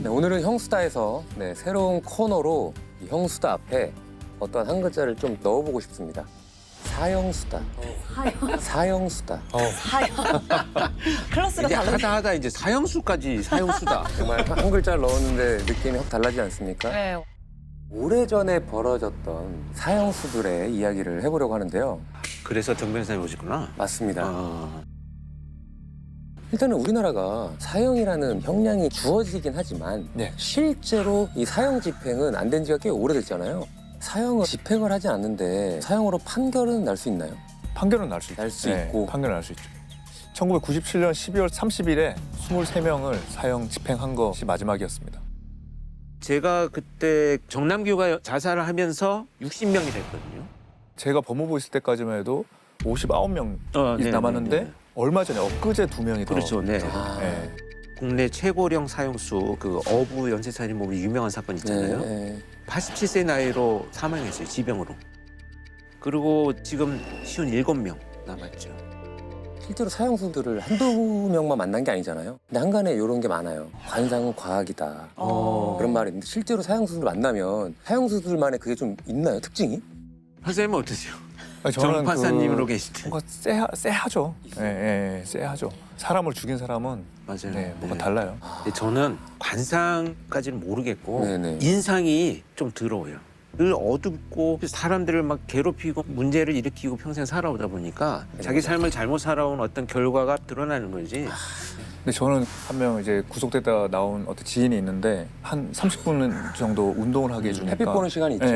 네, 오늘은 형수다에서 새로운 코너로 이 형수다 앞에 어떤 한 글자를 좀 넣어보고 싶습니다. 사형수다. 사형수다. 클래스가 이제 다르네. 하다 이제 사형수까지 사형수다. 정말 한 글자를 넣었는데 느낌이 확 달라지지 않습니까? 네. 오래전에 벌어졌던 사형수들의 이야기를 해보려고 하는데요. 그래서 정 변호사님 오셨구나. 맞습니다. 아, 일단은 우리나라가 사형이라는 형량이 주어지긴 하지만 실제로 이 사형 집행은 안 된 지가 꽤 오래됐잖아요. 사형을 집행을 하지 않는데 사형으로 판결은 날 수 있나요? 판결은 날 수 있죠. 날 수 있고. 판결은 날 수 있죠. 1997년 12월 30일에 23명을 사형 집행한 것이 마지막이었습니다. 제가 그때 정남규가 자살을 하면서 60명이 됐거든요. 제가 법무부 있을 때까지만 해도 59명이 네, 남았는데 네, 네. 얼마 전에 엊그제 2명이 더. 그렇죠. 네. 네. 국내 최고령 사형수 그 어부 연쇄살인 몸이 유명한 사건 있잖아요. 네. 87세 나이로 사망했어요. 지병으로. 그리고 지금 57명 남았죠. 실제로 사형수들을 한두 명만 만난 게 아니잖아요. 근데 한간에 이런 게 많아요. 관상은 과학이다. 그런 말이 있는데 실제로 사형수들 만나면 사형수들만의 그게 좀 있나요? 특징이? 선생님은 어떠세요? 아니, 정 판사님으로 계실 때. 뭔가 쎄하죠. 쎄하죠. 사람을 죽인 사람은 맞아요. 뭔가 달라요. 근데 저는 관상까지는 모르겠고 네네. 인상이 좀 더러워요. 늘 어둡고 사람들을 막 괴롭히고 문제를 일으키고 평생 살아오다 보니까 자기 삶을 잘못 살아온 어떤 결과가 드러나는 거지. 근데 저는 한 명 이제 구속됐다 나온 어떤 지인이 있는데 한 30분 정도 운동을 하게 해주니까 햇빛 보는 시간이 있죠.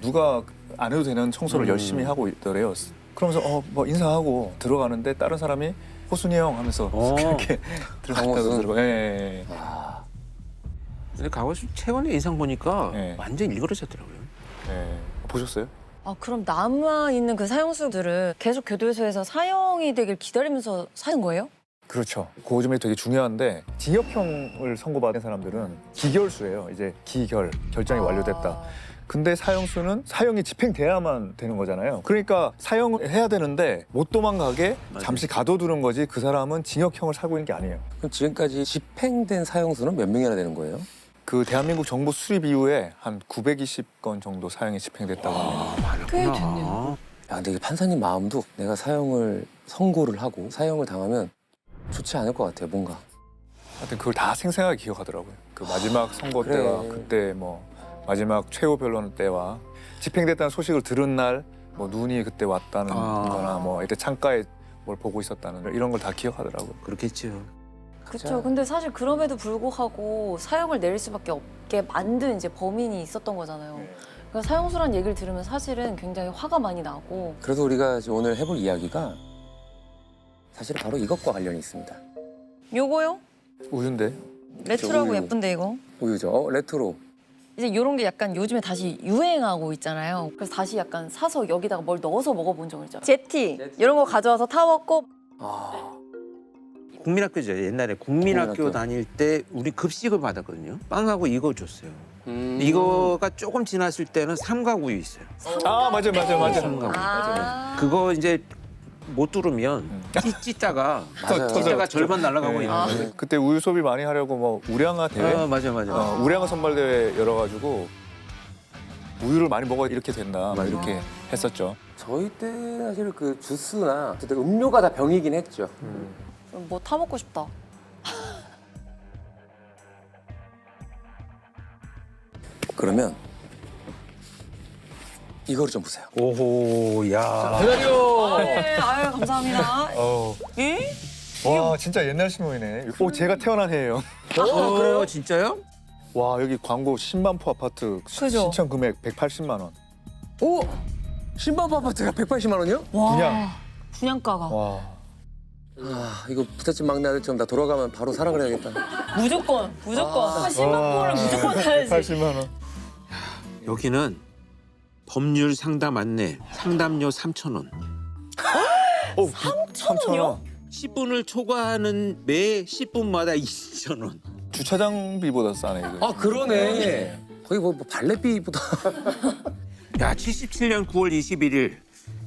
누가 안 해도 되는 청소를 열심히 하고 있더래요. 그러면서 뭐 인사하고 들어가는데 다른 사람이 호순이 형 하면서 이렇게 들어갔다고 강호순? 그러고. 근데 강호순 최근에 인상 보니까 네. 완전 일그러졌더라고요. 보셨어요? 아, 그럼 남아있는 그 사형수들은 계속 교도소에서 사형이 되길 기다리면서 사는 거예요? 그렇죠. 그 점이 되게 중요한데 징역형을 선고받은 사람들은 기결수예요. 이제 결정이 완료됐다. 근데 사형수는 사형이 집행돼야만 되는 거잖아요. 그러니까 사형을 해야 되는데 못 도망가게 맞아요. 잠시 가둬두는 거지 그 사람은 징역형을 살고 있는 게 아니에요. 그럼 지금까지 집행된 사형수는 몇 명이나 되는 거예요? 그 대한민국 정부 수립 이후에 한 920건 정도 사형이 집행됐다고 합니다. 꽤 됐네요. 야, 근데 이게 판사님 마음도 내가 사형을 선고를 하고 사형을 당하면 좋지 않을 것 같아요, 뭔가. 하여튼 그걸 다 생생하게 기억하더라고요. 그 마지막 선고 그래. 때와 그때 뭐 마지막 최후 변론 때와 집행됐다는 소식을 들은 날 뭐 눈이 그때 왔다는 거나 뭐 이때 창가에 뭘 보고 있었다는 이런 걸 다 기억하더라고요. 그렇겠죠. 그렇죠. 근데 사실 그럼에도 불구하고 사형을 내릴 수밖에 없게 만든 이제 범인이 있었던 거잖아요. 그러니까 사형수란 얘기를 들으면 사실은 굉장히 화가 많이 나고. 그래도 우리가 오늘 해볼 이야기가 사실 바로 이것과 관련이 있습니다. 요거요? 우유인데 레트로하고 우유. 예쁜데 이거? 우유죠. 레트로. 이제 이런 게 약간 요즘에 다시 유행하고 있잖아요. 그래서 다시 약간 사서 여기다가 뭘 넣어서 먹어본 적 있죠. 제티 이런 거 가져와서 타 먹고. 아, 국민학교죠. 옛날에 국민학교 국민학교. 다닐 때 우리 급식을 받았거든요. 빵하고 이거 줬어요. 음. 이거가 조금 지났을 때는 삼각우유 있어요. 아 맞아. 아. 그거 이제 못 두르면 찢다가 맞아요. 절반 날아가고 네. 있는 거예요. 그때 우유 소비 많이 하려고 뭐 우량아 대회, 맞아. 우량아 선발 대회 열어가지고 우유를 많이 먹어야 이렇게 된다, 막 이렇게 했었죠. 저희 때 사실 그 주스나 어쨌든 음료가 다 병이긴 했죠. 뭐 타 먹고 싶다. 그러면 이거를 좀 보세요. 오호, 야. 네, 아유 감사합니다. 예? 와 진짜 옛날 신문이네. 제가 태어난 해예요. 그래요? 진짜요? 와 여기 광고 10만 포 아파트 그죠? 신청 금액 180만 원. 오! 신밥 아파트가 180만 원이요? 분양. 분양가가. 와. 아, 이거 부잣집 막내 아들처럼 나 돌아가면 바로 사랑을 해야겠다. 무조건. 10만 원을 무조건 사야지. 180만 원. 여기는 법률 상담 안내, 상담료 3,000원. 3,000원. 10분을 초과하는 매 10분마다 2,000원. 주차장비보다 싸네 이거. 아, 그러네. 거의 뭐 발렛비보다. 야, 77년 9월 21일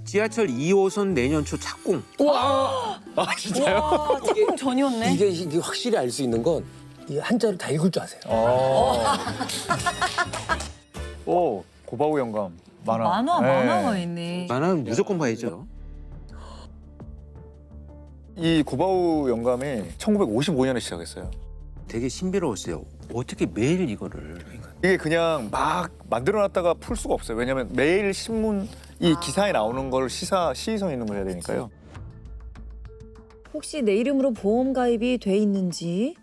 지하철 2호선 내년 초 착공. 와! 아 진짜요? 와, 착공 전이었네. 이게 확실히 알 수 있는 건 이 한자를 다 읽을 줄 아세요. 오, 고바우 영감. 만화. 만화가 있네. 만화는 무조건 봐야죠. 이 고바우 영감이 1955년에 시작했어요. 되게 신비로웠어요. 어떻게 매일 이거를. 이게 그냥 막 만들어놨다가 풀 수가 없어요. 왜냐하면 매일 신문 이 기사에 나오는 걸 시의성 있는 걸 해야 되니까요. 혹시 내 이름으로 보험 가입이 돼 있는지?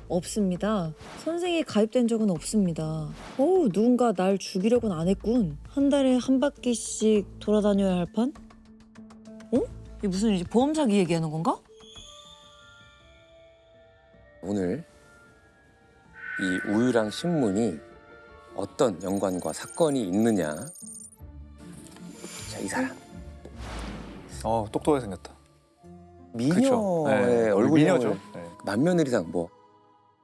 없습니다. 선생이 가입된 적은 없습니다. 누군가 날 죽이려고는 안 했군. 한 달에 한 바퀴씩 돌아다녀야 할 판? 이게 무슨 이제 보험 사기 얘기하는 건가? 오늘 이 우유랑 신문이 어떤 연관과 사건이 있느냐. 자, 이 사람. 똑똑하게 생겼다. 미녀의 그쵸. 네, 얼굴이 미녀죠. 네. 만면의리상 뭐.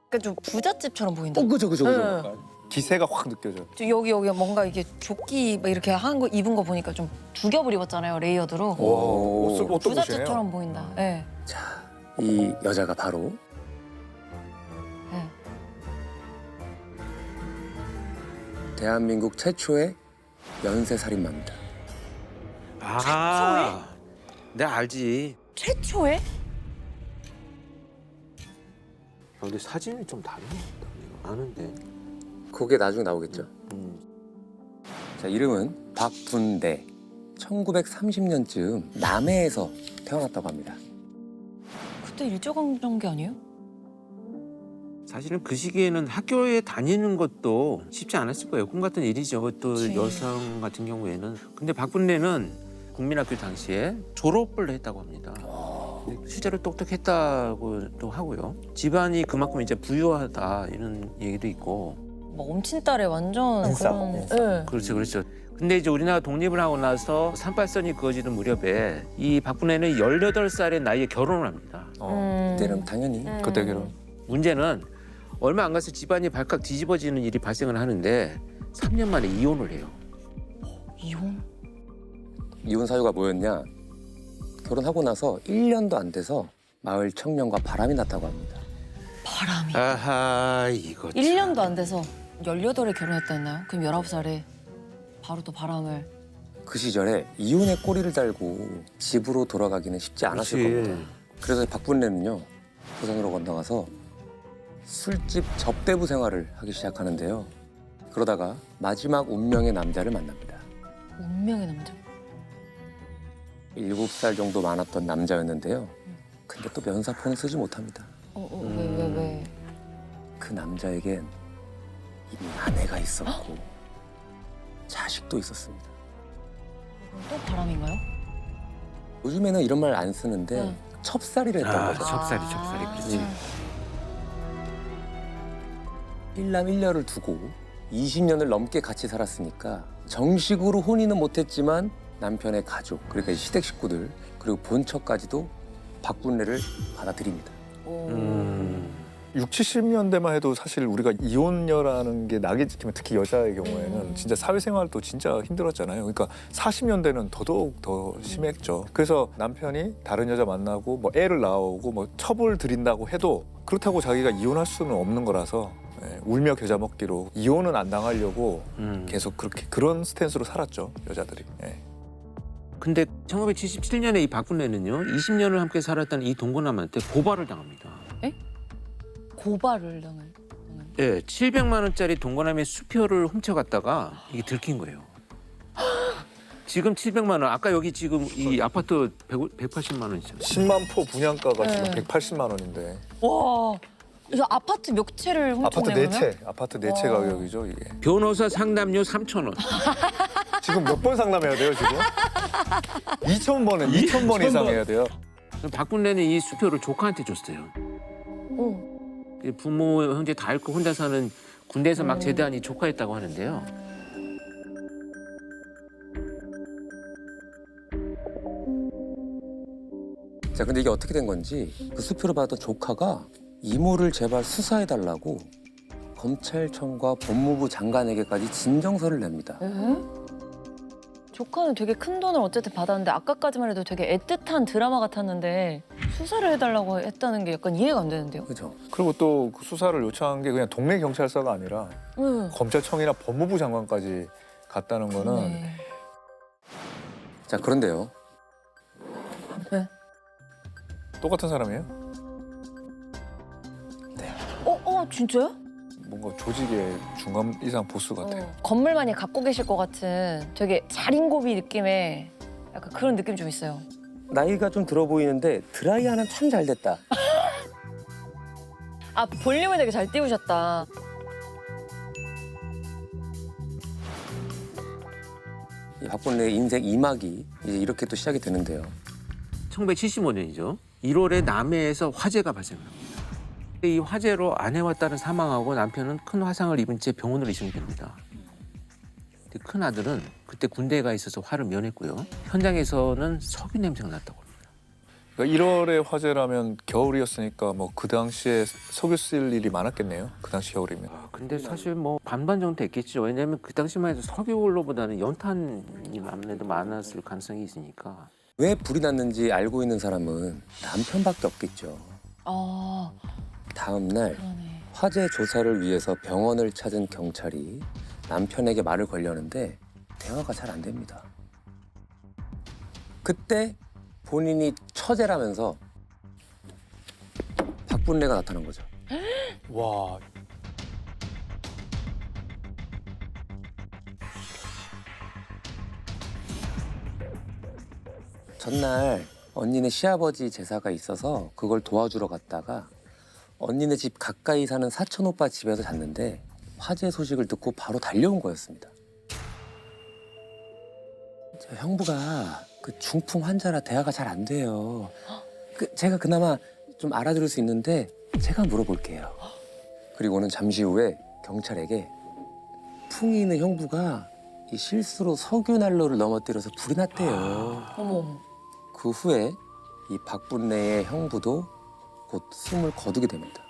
약간 좀 부잣집처럼 보인다. 그죠. 네. 기세가 확 느껴져. 여기 뭔가 이게 조끼 막 이렇게 한 거 입은 거 보니까 좀 두 겹을 입었잖아요, 레이어드로. 옷도 보시네요. 부잣집처럼 보인다. 네. 자, 이 여자가 바로 네. 대한민국 최초의 연쇄살인마입니다. 아, 내가 알지. 최초에? 근데 사진이 좀 다른 것 같다. 내가 아는데. 그게 나중에 나오겠죠. 자, 이름은 박분대. 1930년쯤 남해에서 태어났다고 합니다. 그때 일제강점기 아니에요? 사실은 그 시기에는 학교에 다니는 것도 쉽지 않았을 거예요. 꿈 같은 일이죠. 또 그치. 여성 같은 경우에는. 근데 박분대는 국민학교 당시에 졸업을 했다고 합니다. 실제로 똑똑했다고도 하고요. 집안이 그만큼 이제 부유하다 이런 얘기도 있고. 뭐 엄친딸에 완전 인싸, 그런. 인싸. 네. 그렇죠. 근데 이제 우리나라 독립을 하고 나서 산발선이 그어지는 무렵에 이 박분혜는 18살의 나이에 결혼을 합니다. 그때는 당연히 그때 결혼. 문제는 얼마 안 가서 집안이 발칵 뒤집어지는 일이 발생을 하는데 3년 만에 이혼을 해요. 이혼 사유가 뭐였냐? 결혼하고 나서 1년도 안 돼서 마을 청년과 바람이 났다고 합니다. 바람이. 아하, 이거 참. 1년도 안 돼서 18에 결혼했다 했나요? 그럼 19살에 바로 또 바람을. 그 시절에 이혼의 꼬리를 달고 집으로 돌아가기는 쉽지 않았을 그치. 겁니다. 그래서 박분례는요, 부산으로 건너가서 술집 접대부 생활을 하기 시작하는데요. 그러다가 마지막 운명의 남자를 만납니다. 운명의 남자. 7살 정도 많았던 남자였는데요. 근데 또 면사포는 쓰지 못합니다. 왜? 그 남자에겐 이미 아내가 있었고 자식도 있었습니다. 또 바람인가요? 요즘에는 이런 말 안 쓰는데 네. 첩살이를 했던 아, 거죠. 첩살이 그렇지. 일남 일녀를 두고 20년을 넘게 같이 살았으니까 정식으로 혼인은 못했지만 남편의 가족, 그러니까 이 시댁 식구들 그리고 본처까지도 박분례를 받아들입니다. 6, 70년대만 해도 사실 우리가 이혼녀라는 게 낙이 찍히면 특히 여자의 경우에는 진짜 사회생활도 진짜 힘들었잖아요. 그러니까 40년대는 더더욱 더 심했죠. 그래서 남편이 다른 여자 만나고 뭐 애를 낳아오고 뭐 첩을 들인다고 해도 그렇다고 자기가 이혼할 수는 없는 거라서 울며 겨자 먹기로 이혼은 안 당하려고 계속 그렇게 그런 스탠스로 살았죠, 여자들이. 근데 1977년에 이 박분례는요, 20년을 함께 살았던 이 동거남한테 고발을 당합니다. 고발을 당한. 예, 700만 원짜리 동거남의 수표를 훔쳐갔다가 이게 들킨 거예요. 지금 700만 원, 아까 여기 지금 이 아파트 180만 원이죠. 10만 포 분양가가 지금 네. 180만 원인데 와, 이거 아파트 몇 채를 아파트 훔쳐오냐 네 채, 아파트 네 채 와. 가격이죠 이게. 변호사 상담료 3,000원. 지금 몇 번 상담해야 돼요 지금? 2,000번 이상 해야 돼요. 박분례는 이 수표를 조카한테 줬어요. 어. 부모, 형제 다 잃고 혼자 사는 군대에서 막 제대한 이 조카였다고 하는데요. 자, 근데 이게 어떻게 된 건지 그 수표를 받았던 조카가 이모를 제발 수사해달라고 검찰청과 법무부 장관에게까지 진정서를 냅니다. 조카는 되게 큰 돈을 어쨌든 받았는데 아까까지만 해도 되게 애틋한 드라마 같았는데 수사를 해달라고 했다는 게 약간 이해가 안 되는데요. 그죠? 그리고 또 그 수사를 요청한 게 그냥 동네 경찰서가 아니라 응. 검찰청이나 법무부 장관까지 갔다는 거는 네. 자, 그런데요. 똑같은 사람이에요? 진짜요? 뭔가 조직의 중간 이상 보스 같아요. 건물 많이 갖고 계실 것 같은 되게 자린고비 느낌의 약간 그런 느낌 좀 있어요. 나이가 좀 들어 보이는데 드라이하는 참 잘 됐다. 아, 볼륨을 되게 잘 띄우셨다. 이 박본래의 인생 2막이 이제 이렇게 또 시작이 되는데요. 1975년이죠. 1월에 남해에서 화재가 발생합니다. 이 화재로 아내와 딸은 사망하고 남편은 큰 화상을 입은 채 병원으로 이송됩니다. 큰 아들은 그때 군대에 가 있어서 화를 면했고요. 현장에서는 석유 냄새가 났다고 합니다. 그러니까 1월에 화재라면 겨울이었으니까 뭐 그 당시에 석유 쓸 일이 많았겠네요. 그 당시 겨울이면. 근데 사실 뭐 반반 정도 됐겠죠. 왜냐하면 그 당시만 해도 석유 원로보다는 연탄이 아무래도 많았을 가능성이 있으니까. 왜 불이 났는지 알고 있는 사람은 남편밖에 없겠죠. 아, 다음 날 그러네. 화재 조사를 위해서 병원을 찾은 경찰이 남편에게 말을 걸려는데 대화가 잘 안 됩니다. 그때 본인이 처제라면서 박분래가 나타난 거죠. 와, 전날 언니네 시아버지 제사가 있어서 그걸 도와주러 갔다가 언니네 집 가까이 사는 사촌 오빠 집에서 잤는데 화재 소식을 듣고 바로 달려온 거였습니다. 저 형부가 그 중풍 환자라 대화가 잘 안 돼요. 제가 그나마 좀 알아들을 수 있는데 제가 물어볼게요. 그리고는 잠시 후에 경찰에게 풍이 있는 형부가 이 실수로 석유 난로를 넘어뜨려서 불이 났대요. 어머. 그 후에 이 박분래의 형부도 곧 숨을 거두게 됩니다.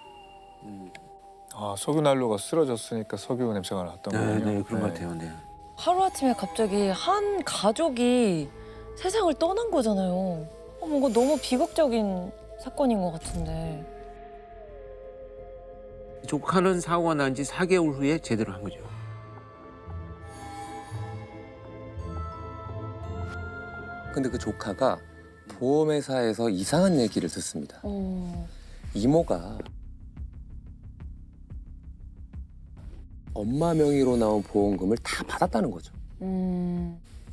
아, 석유 난로가 쓰러졌으니까 석유 냄새가 났던 거군요. 네, 그런 것 같아요. 네. 하루아침에 갑자기 한 가족이 세상을 떠난 거잖아요. 뭔가 너무 비극적인 사건인 것 같은데. 조카는 사고가 난 지 4개월 후에 제대로 한 거죠. 근데 그 조카가 보험회사에서 이상한 얘기를 듣습니다. 이모가 엄마 명의로 나온 보험금을 다 받았다는 거죠.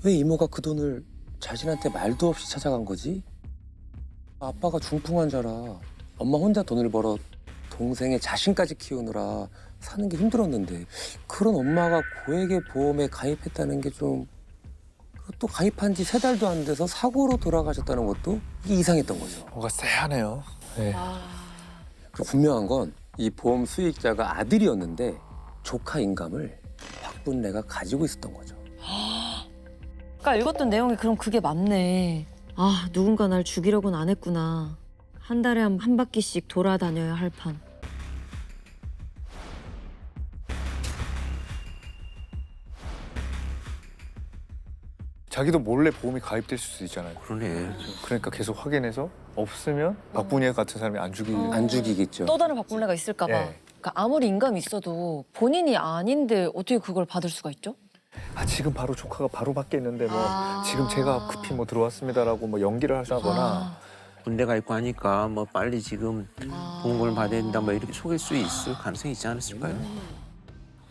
왜 이모가 그 돈을 자신한테 말도 없이 찾아간 거지? 아빠가 중풍 환자라 엄마 혼자 돈을 벌어 동생의 자신까지 키우느라 사는 게 힘들었는데 그런 엄마가 고액의 보험에 가입했다는 게 좀 또 가입한 지 3달도 안 돼서 사고로 돌아가셨다는 것도 이게 이상했던 거죠. 뭔가 쎄하네요. 네. 그 분명한 건 이 보험 수익자가 아들이었는데 조카 인감을 박분래가 가지고 있었던 거죠. 아까 읽었던 내용이 그럼 그게 맞네. 아, 누군가 날 죽이려고는 안 했구나. 한 달에 한 바퀴씩 돌아다녀야 할 판. 자기도 몰래 보험이 가입될 수도 있잖아요. 그러네. 그러니까 계속 확인해서 없으면 박분혜 같은 사람이 안 죽일. 안 죽이겠죠. 또 다른 박분래가 있을까 봐. 예. 그러니까 아무리 인감이 있어도 본인이 아닌데 어떻게 그걸 받을 수가 있죠? 아, 지금 바로 조카가 바로 밖에 있는데 뭐 아. 지금 제가 급히 뭐 들어왔습니다라고 뭐 연기를 하거나 군대가 있고 하니까 뭐 빨리 지금 보험금을 받아야 된다 뭐 이렇게 속일 수 있을 가능성이 있지 않았을까요?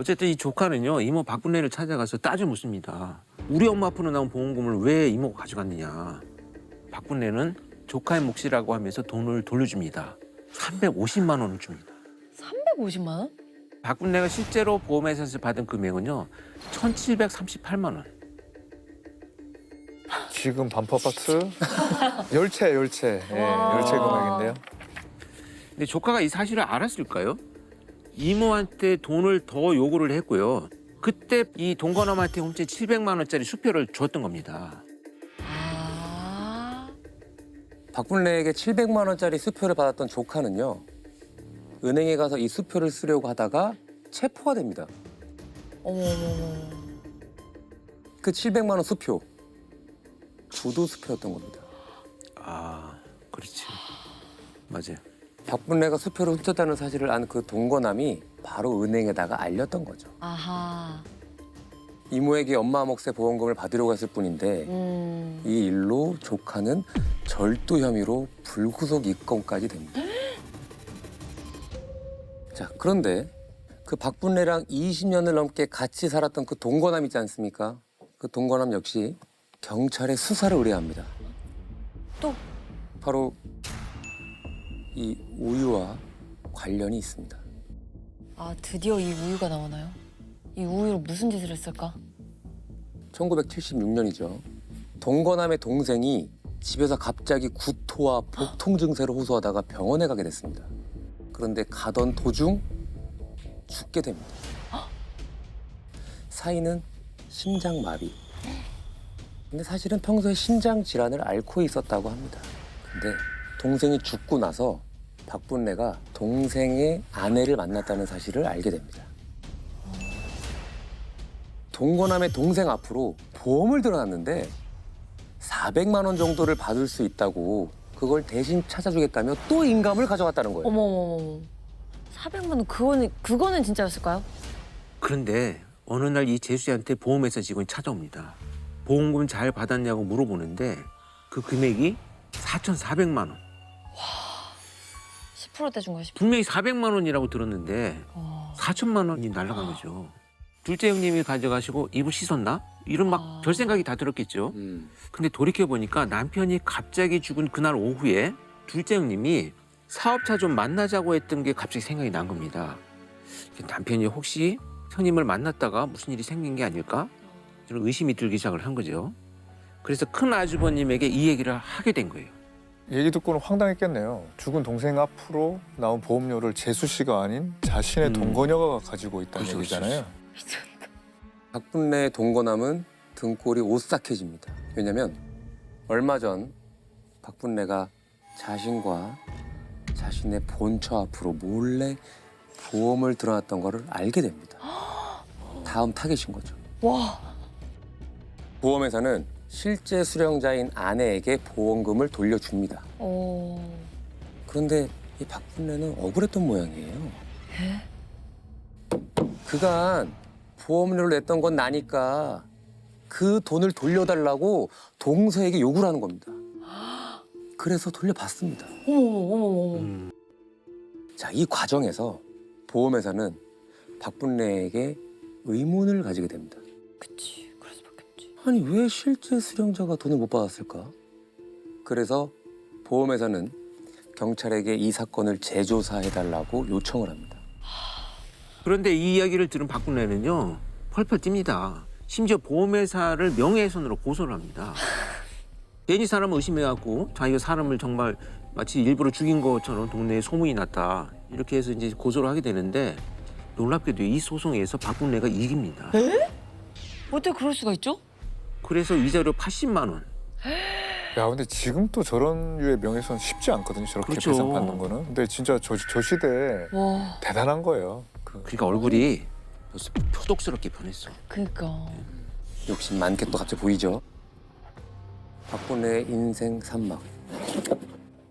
어쨌든 이 조카는요 이모 박분래를 찾아가서 따져 묻습니다. 우리 엄마 앞으로 나온 보험금을 왜 이모가 가져갔느냐. 박분래는 조카의 몫이라고 하면서 돈을 돌려줍니다. 350만 원을 줍니다. 350만 원? 박분래가 실제로 보험회사에서 받은 금액은요 1,738만 원. 지금 반포 아파트 열채 예, 열채 금액인데요. 근데 조카가 이 사실을 알았을까요? 이모한테 돈을 더 요구를 했고요. 그때 이 동거남한테 훔친 700만 원짜리 수표를 줬던 겁니다. 박분래에게 700만 원짜리 수표를 받았던 조카는요. 은행에 가서 이 수표를 쓰려고 하다가 체포가 됩니다. 어머머머. 그 700만 원 수표. 부도 수표였던 겁니다. 아, 그렇지. 맞아요. 박분례가 수표를 훔쳤다는 사실을 안 그 동거남이 바로 은행에다가 알렸던 거죠. 아하. 이모에게 엄마 몫의 보험금을 받으려고 했을 뿐인데 이 일로 조카는 절도 혐의로 불구속 입건까지 됩니다. 자, 그런데 그 박분례랑 20년을 넘게 같이 살았던 그 동거남 있지 않습니까? 그 동거남 역시 경찰에 수사를 의뢰합니다. 또? 바로 이 우유와 관련이 있습니다. 아, 드디어 이 우유가 나오나요? 이 우유로 무슨 짓을 했을까? 1976년이죠. 동거남의 동생이 집에서 갑자기 구토와 복통 증세를 호소하다가 병원에 가게 됐습니다. 그런데 가던 도중 죽게 됩니다. 사인은 심장마비. 근데 사실은 평소에 심장 질환을 앓고 있었다고 합니다. 근데 동생이 죽고 나서 박분례가 동생의 아내를 만났다는 사실을 알게 됩니다. 동거남의 동생 앞으로 보험을 들어놨는데 400만 원 정도를 받을 수 있다고 그걸 대신 찾아주겠다며 또 인감을 가져갔다는 거예요. 어머머머. 400만 원 그거는 진짜였을까요? 그런데 어느 날 이 재수씨한테 보험회사 직원이 찾아옵니다. 보험금 잘 받았냐고 물어보는데 그 금액이 4,400만 원. 10%대 준 거야, 10%. 분명히 400만 원이라고 들었는데 4천만 원이 날아간 거죠. 둘째 형님이 가져가시고 이불 씻었나? 이런 막 별 생각이 다 들었겠죠. 근데 돌이켜보니까 남편이 갑자기 죽은 그날 오후에 둘째 형님이 사업차 좀 만나자고 했던 게 갑자기 생각이 난 겁니다. 남편이 혹시 형님을 만났다가 무슨 일이 생긴 게 아닐까? 저는 의심이 들기 시작을 한 거죠. 그래서 큰 아주버님에게 이 얘기를 하게 된 거예요. 얘기 듣고는 황당했겠네요. 죽은 동생 앞으로 나온 보험료를 재수 씨가 아닌 자신의 동거녀가 가지고 있다는 그렇죠, 얘기잖아요. 박분례의 동거남은 등골이 오싹해집니다. 왜냐면 얼마 전 박분례가 자신과 자신의 본처 앞으로 몰래 보험을 들어놨던 거를 알게 됩니다. 다음 타겟인 거죠. 와. 보험회사는 실제 수령자인 아내에게 보험금을 돌려줍니다. 그런데 이 박분례는 억울했던 모양이에요. 그간 보험료를 냈던 건 나니까 그 돈을 돌려달라고 동서에게 요구를 하는 겁니다. 그래서 돌려받습니다. 어머머머머. 자, 이 과정에서 보험회사는 박분례에게 의문을 가지게 됩니다. 그치. 그럴 수밖에 없지. 아니, 왜 실제 수령자가 돈을 못 받았을까? 그래서 보험회사는 경찰에게 이 사건을 재조사해달라고 요청을 합니다. 그런데 이 이야기를 들은 박분례는요 펄펄 뜁니다. 심지어 보험회사를 명예훼손으로 고소를 합니다. 괜히 사람을 의심해갖고 자기가 사람을 정말 마치 일부러 죽인 것처럼 동네에 소문이 났다. 이렇게 해서 이제 고소를 하게 되는데 놀랍게도 이 소송에서 박분례가 이깁니다. 어떻게 그럴 수가 있죠? 그래서 위자료 80만 원. 야, 근데 지금 또 저런 류의 명예훼손 쉽지 않거든요. 저렇게 그렇죠. 배상받는 거는. 근데 진짜 저 시대에 와. 대단한 거예요. 그러니까 얼굴이 벌써 표독스럽게 변했어. 그니까. 욕심 많게 또 갑자기 보이죠? 박분례의 인생 산막.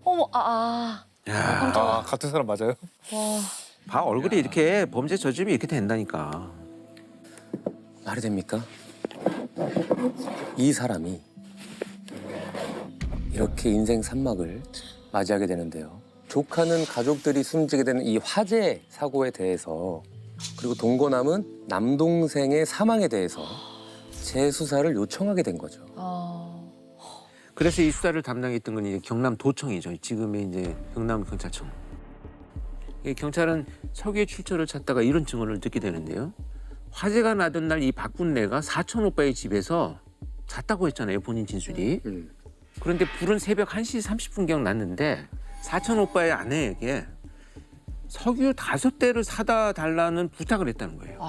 어머, 야, 아, 같은 사람 맞아요? 와. 봐 얼굴이 이렇게 범죄 저지르면 이렇게 된다니까. 말이 됩니까? 이 사람이 이렇게 인생 산막을 맞이하게 되는데요. 조카는 가족들이 숨지게 되는 이 화재 사고에 대해서, 그리고 동거남은 남동생의 사망에 대해서 재수사를 요청하게 된 거죠. 그래서 이 수사를 담당했던 건 이제 경남도청이죠. 지금의 이제 경남경찰청. 이 경찰은 석유의 출처를 찾다가 이런 증언을 듣게 되는데요. 화재가 나던 날 이 박분례가 사촌 오빠의 집에서 잤다고 했잖아요. 본인 진술이. 그런데 불은 새벽 1시 30분경 났는데 사촌 오빠의 아내에게 석유 5대를 사다 달라는 부탁을 했다는 거예요.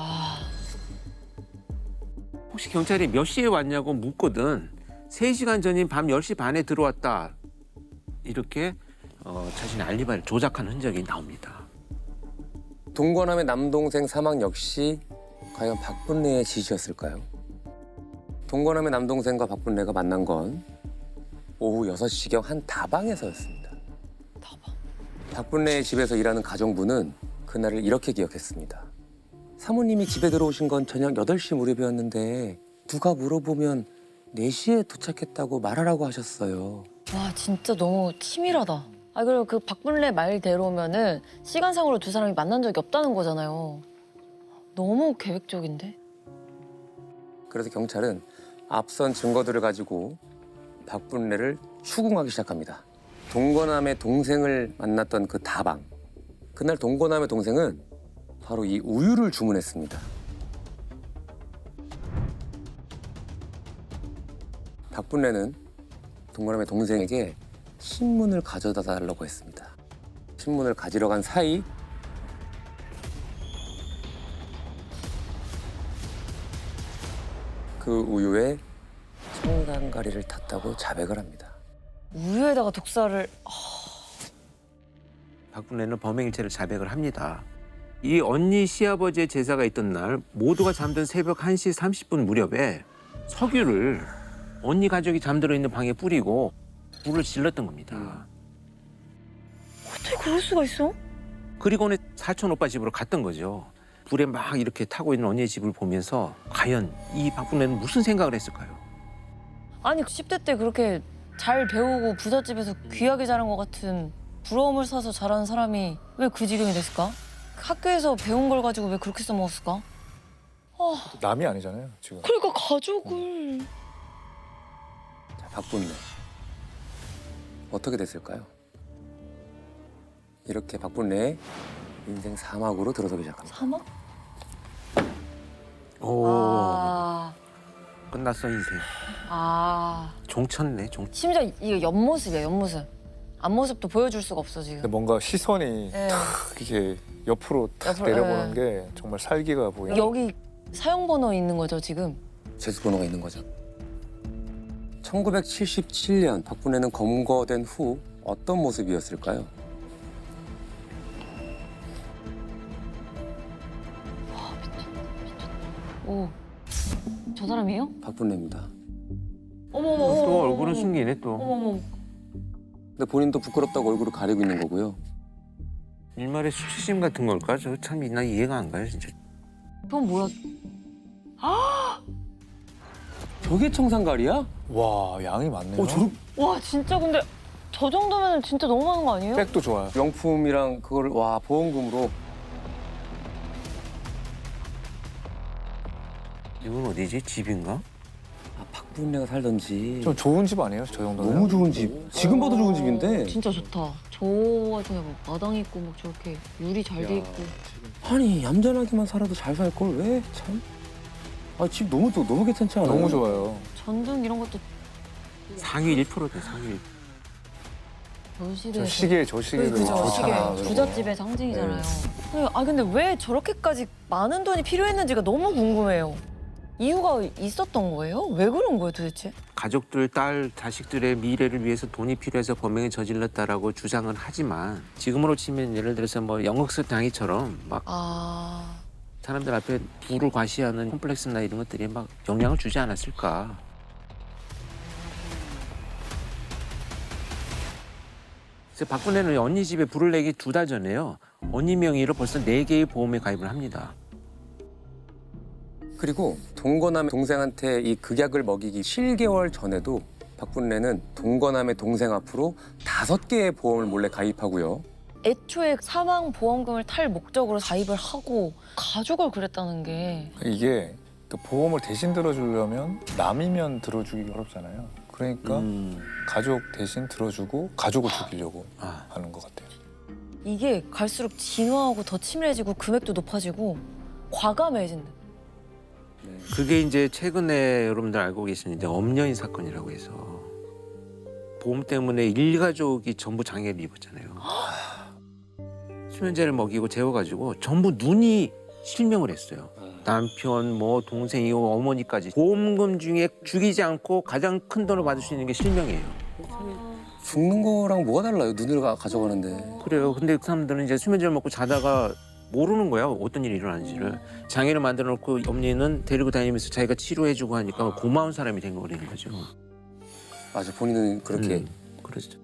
혹시 경찰이 몇 시에 왔냐고 묻거든 3시간 전인 밤 10시 반에 들어왔다. 이렇게 자신의 알리바이를 조작한 흔적이 나옵니다. 동거남의 남동생 사망 역시 과연 박분례의 지시였을까요? 동거남의 남동생과 박분례가 만난 건 오후 6시경 한 다방에서였습니다. 다방. 박분례의 집에서 일하는 가정부는 그날을 이렇게 기억했습니다. 사모님이 집에 들어오신 건 저녁 8시 무렵이었는데 누가 물어보면 4시에 도착했다고 말하라고 하셨어요. 와 진짜 너무 치밀하다. 아 그리고 그 박분례 말대로면은 시간상으로 두 사람이 만난 적이 없다는 거잖아요. 너무 계획적인데? 그래서 경찰은 앞선 증거들을 가지고 박분례를 추궁하기 시작합니다. 동거남의 동생을 만났던 그 다방. 그날 동거남의 동생은 바로 이 우유를 주문했습니다. 박분례는 동거남의 동생에게 신문을 가져다 달라고 했습니다. 신문을 가지러 간 사이 그 우유에 청산가리를 탔다고 자백을 합니다. 우유에다가 독사를 박분례는 범행일체를 자백을 합니다. 이 언니 시아버지의 제사가 있던 날 모두가 잠든 새벽 1시 30분 무렵에 석유를 언니 가족이 잠들어 있는 방에 뿌리고 불을 질렀던 겁니다. 어떻게 그럴 수가 있어? 그리고는 사촌 오빠 집으로 갔던 거죠. 불에 막 이렇게 타고 있는 언니의 집을 보면서 과연 이 박분례는 무슨 생각을 했을까요? 아니 10대 때 그렇게 잘 배우고 부잣집에서 귀하게 자란 것 같은 부러움을 사서 자란 사람이 왜 그 지경이 됐을까? 학교에서 배운 걸 가지고 왜 그렇게 써먹었을까? 남이 아니잖아요 지금. 그러니까 가족을... 자, 박분례. 어떻게 됐을까요? 이렇게 박분례의 인생 사막으로 들어서기 시작합니다. 사막? 오, 아... 끝났어 인생. 아... 종쳤네, 종. 심지어 이거 옆모습이야, 옆모습. 앞모습도 보여줄 수가 없어, 지금. 근데 뭔가 시선이 네. 이렇게 옆으로 탁 옆으로, 내려보는 게 정말 살기가 보여요. 여기 사용번호 있는 거죠, 지금? 제수번호가 있는 거죠. 1977년 박분례는 검거된 후 어떤 모습이었을까요? 오, 저 사람이에요? 박분례입니다. 어머머. 또 얼굴은 숨기네 또. 어머머. 근데 본인도 부끄럽다고 얼굴을 가리고 있는 거고요. 일말의 수치심 같은 걸까? 저 참 나 이해가 안 가요 진짜. 그건 뭐야? 저게 청산가리야? 와 양이 많네요. 와, 진짜 근데 저 정도면 진짜 너무 많은 거 아니에요? 백도 좋아요. 명품이랑 그거를 와 보험금으로. 이건 어디지? 집인가? 아, 박분례가 살던지. 좀 좋은 집 아니에요 저 정도면? 너무 좋은 집. 지금 봐도 좋은 집인데. 진짜 좋다. 저 같은 뭐 마당 있고 막 저렇게 유리 잘 돼 있고. 아니 얌전하게만 살아도 잘 살 걸 왜 참. 아 집 너무 괜찮지 않아요? 너무 좋아요. 전등 이런 것도 상위 1%대 상위 1%. 전시대. 저 시계도 그죠, 좋잖아. 시계. 그거. 부잣집의 상징이잖아요. 아 근데 왜 저렇게까지 많은 돈이 필요했는지가 너무 궁금해요. 이유가 있었던 거예요? 왜 그런 거예요 도대체? 가족들, 딸, 자식들의 미래를 위해서 돈이 필요해서 범행을 저질렀다라고 주장은 하지만 지금으로 치면 예를 들어서 뭐 영국스 당이처럼 막 아... 사람들 앞에 부를 과시하는 콤플렉스나 이런 것들이 막 영향을 주지 않았을까. 그래서 박분례는 언니 집에 불을 내기 2달 전에요. 언니 명의로 벌써 4개의 보험에 가입을 합니다. 그리고 동거남의 동생한테 이 극약을 먹이기 7개월 전에도 박분례는 동거남의 동생 앞으로 5개의 보험을 몰래 가입하고요. 애초에 사망 보험금을 탈 목적으로 가입을 하고 가족을 그랬다는 게 이게 또 보험을 대신 들어주려면 남이면 들어주기 어렵잖아요. 그러니까 가족 대신 들어주고 가족을 죽이려고 아. 하는 것 같아요. 이게 갈수록 진화하고 더 치밀해지고 금액도 높아지고 과감해진다. 그게 이제 최근에 여러분들 알고 계시는데 엄연히 사건이라고 해서 보험 때문에 일가족이 전부 장애를 입었잖아요. 수면제를 먹이고 재워가지고 전부 눈이 실명을 했어요. 남편, 뭐 동생이 어머니까지 보험금 중에 죽이지 않고 가장 큰 돈을 받을 수 있는 게 실명이에요. 죽는 거랑 뭐가 달라요? 눈을 가져가는데. 그래요. 근데 그 사람들은 이제 수면제를 먹고 자다가 모르는 거야. 어떤 일이 일어나는지를. 장애를 만들어 놓고 엄니는 데리고 다니면서 자기가 치료해주고 하니까 고마운 사람이 된 거라는 거죠. 맞아, 본인은 그렇게. 그렇죠.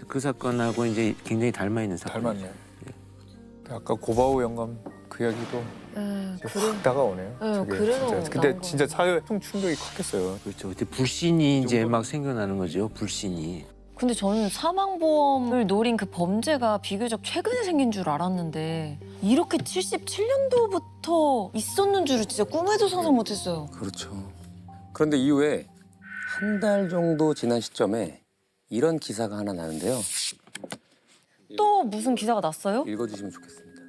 그 사건하고 이제 굉장히 닮아 있는 사건. 닮았네요. 아까 고바우 영감 그 이야기도 이제 확 다가오네요. 저게 그래서 진짜. 근데 나온 진짜 사회 충격이 컸겠어요. 그렇죠. 그때 불신이 이제 막 생겨나는 거죠. 불신이. 근데 저는 사망보험을 노린 그 범죄가 비교적 최근에 생긴 줄 알았는데 이렇게 77년도부터 있었는 줄을 진짜 꿈에도 상상 못했어요. 그렇죠. 그런데 이후에 한 달 정도 지난 시점에 이런 기사가 하나 나는데요. 또 무슨 기사가 났어요? 읽어주시면 좋겠습니다.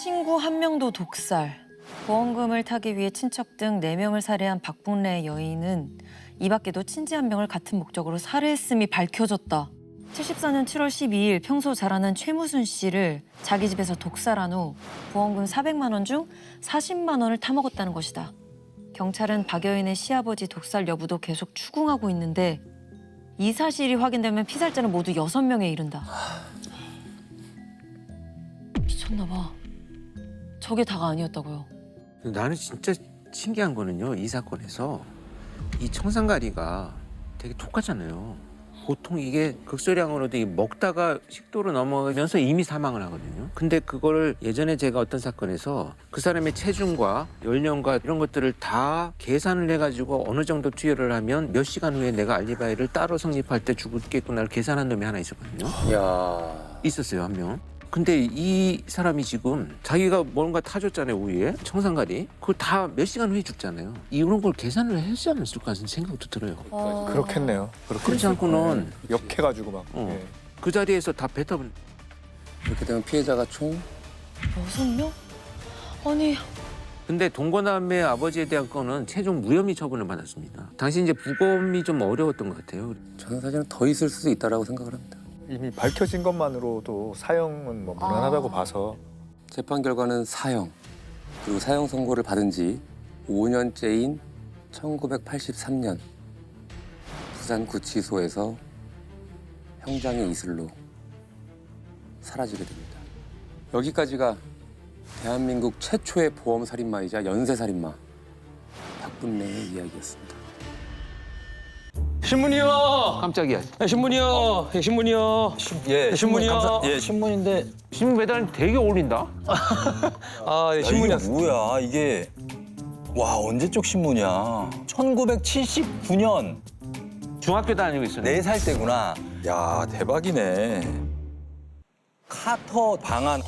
친구 한 명도 독살. 보험금을 타기 위해 친척 등 4명을 살해한 박분래 여인은 이 밖에도 친지 한 명을 같은 목적으로 살해했음이 밝혀졌다. 74년 7월 12일 평소 잘 아는 최무순 씨를 자기 집에서 독살한 후 보험금 400만 원 중 40만 원을 타먹었다는 것이다. 경찰은 박 여인의 시아버지 독살 여부도 계속 추궁하고 있는데 이 사실이 확인되면 피살자는 모두 6명에 이른다. 미쳤나 봐. 저게 다가 아니었다고요. 나는 진짜 신기한 거는요. 이 사건에서 이 청산가리가 되게 독하잖아요. 보통 이게 극소량으로도 먹다가 식도로 넘어가면서 이미 사망을 하거든요. 근데 그거를 예전에 제가 어떤 사건에서 그 사람의 체중과 연령과 이런 것들을 다 계산을 해가지고 어느 정도 투여를 하면 몇 시간 후에 내가 알리바이를 따로 성립할 때 죽겠구나를 계산한 놈이 하나 있었거든요. 이야. 있었어요, 한 명. 근데 이 사람이 지금 자기가 뭔가 타줬잖아요, 우유에. 청산가리. 그걸 다 몇 시간 후에 죽잖아요. 이런 걸 계산을 했지 않았을까 하는 생각도 들어요. 그렇겠네요. 그렇지 않고는 역해가지고 막. 예. 그 자리에서 다 뱉어버린. 이렇게 되면 피해자가 총 6명? 아니, 근데 동거남의 아버지에 대한 건은 최종 무혐의 처분을 받았습니다. 당시 이제 부검이 좀 어려웠던 것 같아요. 저는 사실은 더 있을 수도 있다라고 생각을 합니다. 이미 밝혀진 것만으로도 사형은 뭐 무난하다고 봐서 재판 결과는 사형, 그리고 사형 선고를 받은 지 5년째인 1983년 부산구치소에서 형장의 이슬로 사라지게 됩니다. 여기까지가 대한민국 최초의 보험살인마이자 연쇄살인마 박분래의 이야기였습니다. 신문이요. 깜짝이야. 신문이요. 신문이요. 예, 신문이요. 예, 신문인데. 신문 매달 되게 어울린다. 아, 네, 야, 신문이요. 이게 뭐야? 이게 와 언제적 신문이야? 1979년 중학교 다니고 있어요. 4살 때구나. 야 대박이네. 카터 방한.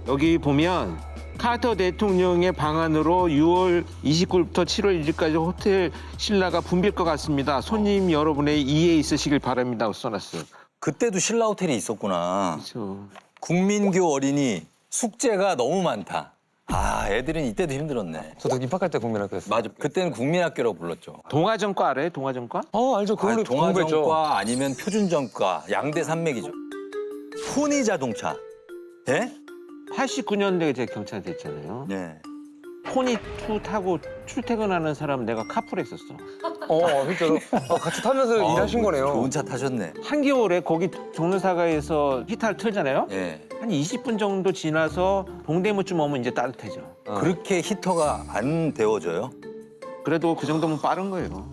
여기 보면 카터 대통령의 방안으로 6월 29일부터 7월 1일까지 호텔 신라가 붐빌 것 같습니다. 손님 여러분의 이해 있으시길 바랍니다. 써놨어요. 그때도 신라 호텔이 있었구나. 그렇죠. 국민교 어린이 숙제가 너무 많다. 아 애들은 이때도 힘들었네. 저도 입학할 때 국민학교였어요. 맞아. 그때는 국민학교라고 불렀죠. 동아전과 알아요? 동아전과? 알죠. 그걸로 공부했죠. 동아전과 아니면 표준전과 양대 산맥이죠. 후니 자동차. 예? 89년도에 제가 경찰 됐잖아요. 네. 포니2 타고 출퇴근하는 사람 내가 카풀했었어. 진짜로. 같이 타면서 일하신 거네요. 좋은 차 타셨네. 한겨울에 거기 종로사가에서 히터를 틀잖아요. 예. 한 20분 정도 지나서 동대문쯤 오면 이제 따뜻해져. 그렇게 히터가 안 데워져요? 그래도 그 정도면 빠른 거예요.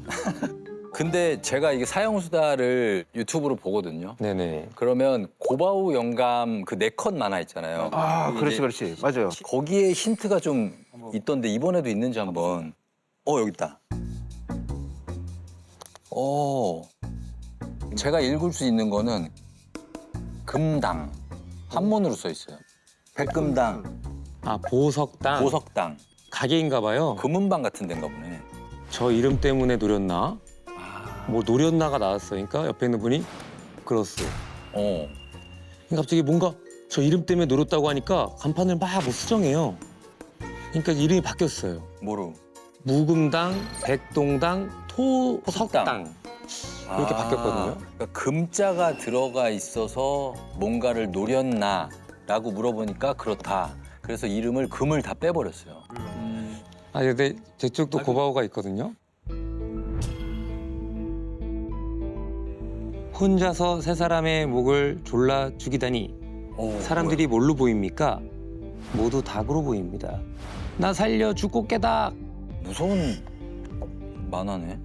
근데 제가 이게 사형수다를 유튜브로 보거든요. 네네. 그러면 고바우 영감 그 4컷 만화 있잖아요. 아, 이제 그렇지, 그렇지. 맞아요. 거기에 힌트가 좀 있던데 이번에도 있는지 한번. 여기 있다. 제가 읽을 수 있는 거는 금당. 한문으로 써 있어요. 백금당, 보석당 보석당, 가게인가 봐요. 금은방 같은 데인가 보네. 저 이름 때문에 노렸나? 뭐 노렸나가 나왔어요. 그러니까 옆에 있는 분이 그렇소. 갑자기 뭔가 저 이름 때문에 노렸다고 하니까 간판을 막 뭐 수정해요. 그러니까 이름이 바뀌었어요. 뭐로? 무금당, 백동당, 토석당 이렇게 바뀌었거든요. 그러니까 금자가 들어가 있어서 뭔가를 노렸나라고 물어보니까 그렇다. 그래서 이름을 금을 다 빼버렸어요. 근데 제 쪽도 고바오가 있거든요. 혼자서 세 사람의 목을 졸라 죽이다니 사람들이 뭘로 보입니까? 모두 닭으로 보입니다. 나 살려 죽고 깨다. 무서운 만화네.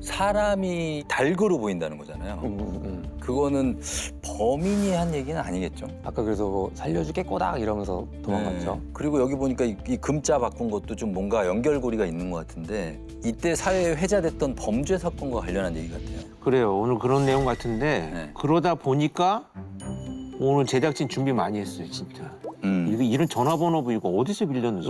사람이 달그로 보인다는 거잖아요. 그거는 범인이 한 얘기는 아니겠죠. 아까 그래서 뭐 살려줄게 꼬닥 이러면서 도망갔죠. 네. 그리고 여기 보니까 이 금자 바꾼 것도 좀 뭔가 연결고리가 있는 것 같은데 이때 사회에 회자됐던 범죄 사건과 관련한 얘기 같아요. 그래요. 오늘 그런 내용 같은데 네. 그러다 보니까 오늘 제작진 준비 많이 했어요, 진짜. 이런 전화번호 이거 어디서 빌렸는지.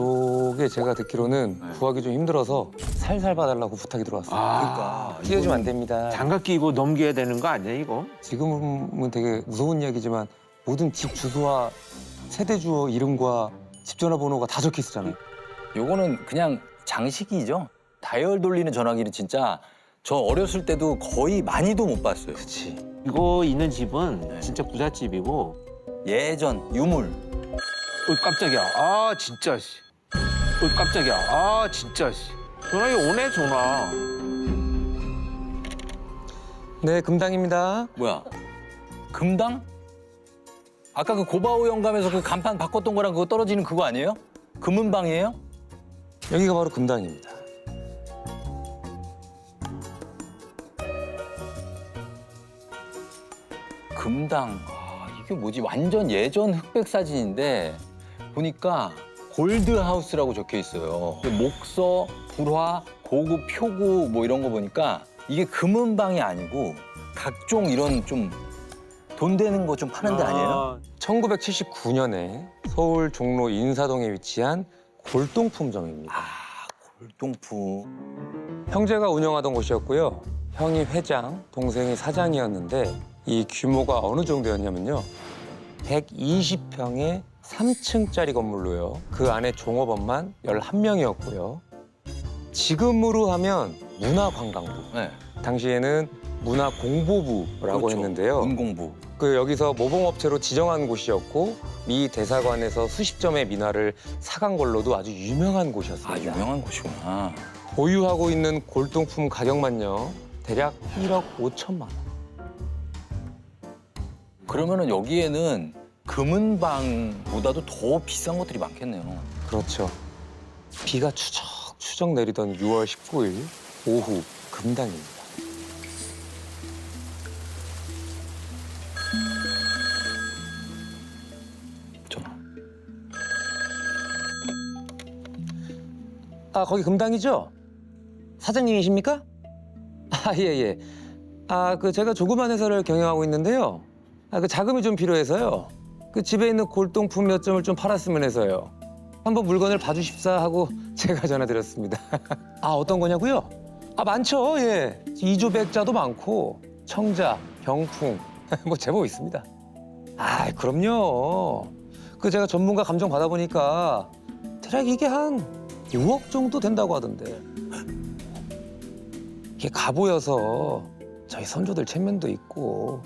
이게 제가 듣기로는 네. 구하기 좀 힘들어서 살살 봐달라고 부탁이 들어왔어요. 그러니까 띄워주면 안 됩니다. 장갑 끼고 넘겨야 되는 거 아니야, 이거? 지금은 되게 무서운 이야기지만 모든 집 주소와 세대 주어 이름과 집 전화번호가 다 적혀 있었잖아요. 요거는 그냥 장식이죠. 다이얼 돌리는 전화기는 진짜 저 어렸을 때도 거의 많이도 못 봤어요. 그치. 이거 있는 집은 네. 진짜 부잣집이고. 예전 유물. 깜짝이야. 아, 진짜, 씨. 깜짝이야. 아, 진짜, 씨. 전화기 오네, 전화. 네, 금당입니다. 뭐야? 금당? 아까 그 고바오 영감에서 그 간판 바꿨던 거랑 그거 떨어지는 그거 아니에요? 금은방이에요? 여기가 바로 금당입니다. 금당. 아, 이게 뭐지? 완전 예전 흑백 사진인데 보니까 골드하우스라고 적혀 있어요. 목서, 불화, 고급 표구 뭐 이런 거 보니까 이게 금은방이 아니고 각종 이런 좀 돈 되는 거 좀 파는 데 아니에요? 1979년에 서울 종로 인사동에 위치한 골동품점입니다. 골동품. 형제가 운영하던 곳이었고요. 형이 회장, 동생이 사장이었는데 이 규모가 어느 정도였냐면요. 120평의 3층짜리 건물로요. 그 안에 종업원만 11명이었고요. 지금으로 하면 문화관광부. 네. 당시에는 문화공보부라고 그렇죠. 했는데요. 문공부. 그 여기서 모범업체로 지정한 곳이었고 미 대사관에서 수십 점의 민화를 사간 걸로도 아주 유명한 곳이었습니다. 아, 유명한 곳이구나. 보유하고 있는 골동품 가격만요. 대략 1억 5천만 원. 그러면은 여기에는 금은방보다도 더 비싼 것들이 많겠네요. 그렇죠. 비가 추적추적 내리던 6월 19일 오후 금당입니다. 전화. 아, 거기 금당이죠? 사장님이십니까? 아, 예, 예. 아, 제가 조그만 회사를 경영하고 있는데요. 그 자금이 좀 필요해서요. 그 집에 있는 골동품 몇 점을 좀 팔았으면 해서요. 한번 물건을 봐주십사 하고 제가 전화드렸습니다. 아, 어떤 거냐고요? 아, 많죠, 예. 이조백자도 많고 청자, 병풍, 뭐 제법 있습니다. 아, 그럼요. 제가 전문가 감정 받아보니까 대략 이게 한 6억 정도 된다고 하던데. 이게 가보여서 저희 선조들 체면도 있고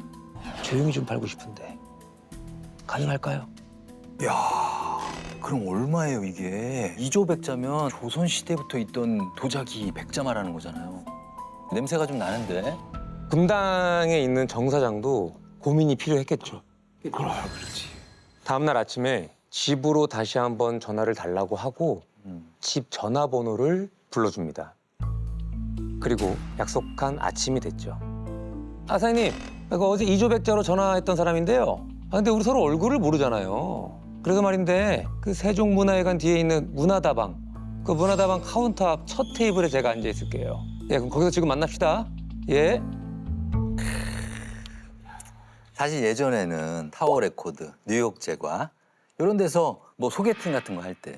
조용히 좀 팔고 싶은데 가능할까요? 야, 그럼 얼마예요 이게? 이조백자면 조선시대부터 있던 도자기 백자 말하는 거잖아요. 냄새가 좀 나는데? 금당에 있는 정 사장도 고민이 필요했겠죠. 그렇지. 다음 날 아침에 집으로 다시 한번 전화를 달라고 하고 집 전화번호를 불러줍니다. 그리고 약속한 아침이 됐죠. 아, 사장님, 어제 이조백자로 전화했던 사람인데요. 아, 근데 우리 서로 얼굴을 모르잖아요. 그래서 말인데 그 세종문화회관 뒤에 있는 문화다방, 그 문화다방 카운터 앞 첫 테이블에 제가 앉아 있을게요. 예, 그럼 거기서 지금 만납시다. 예. 사실 예전에는 타워 레코드, 뉴욕 제과 이런 데서 뭐 소개팅 같은 거 할 때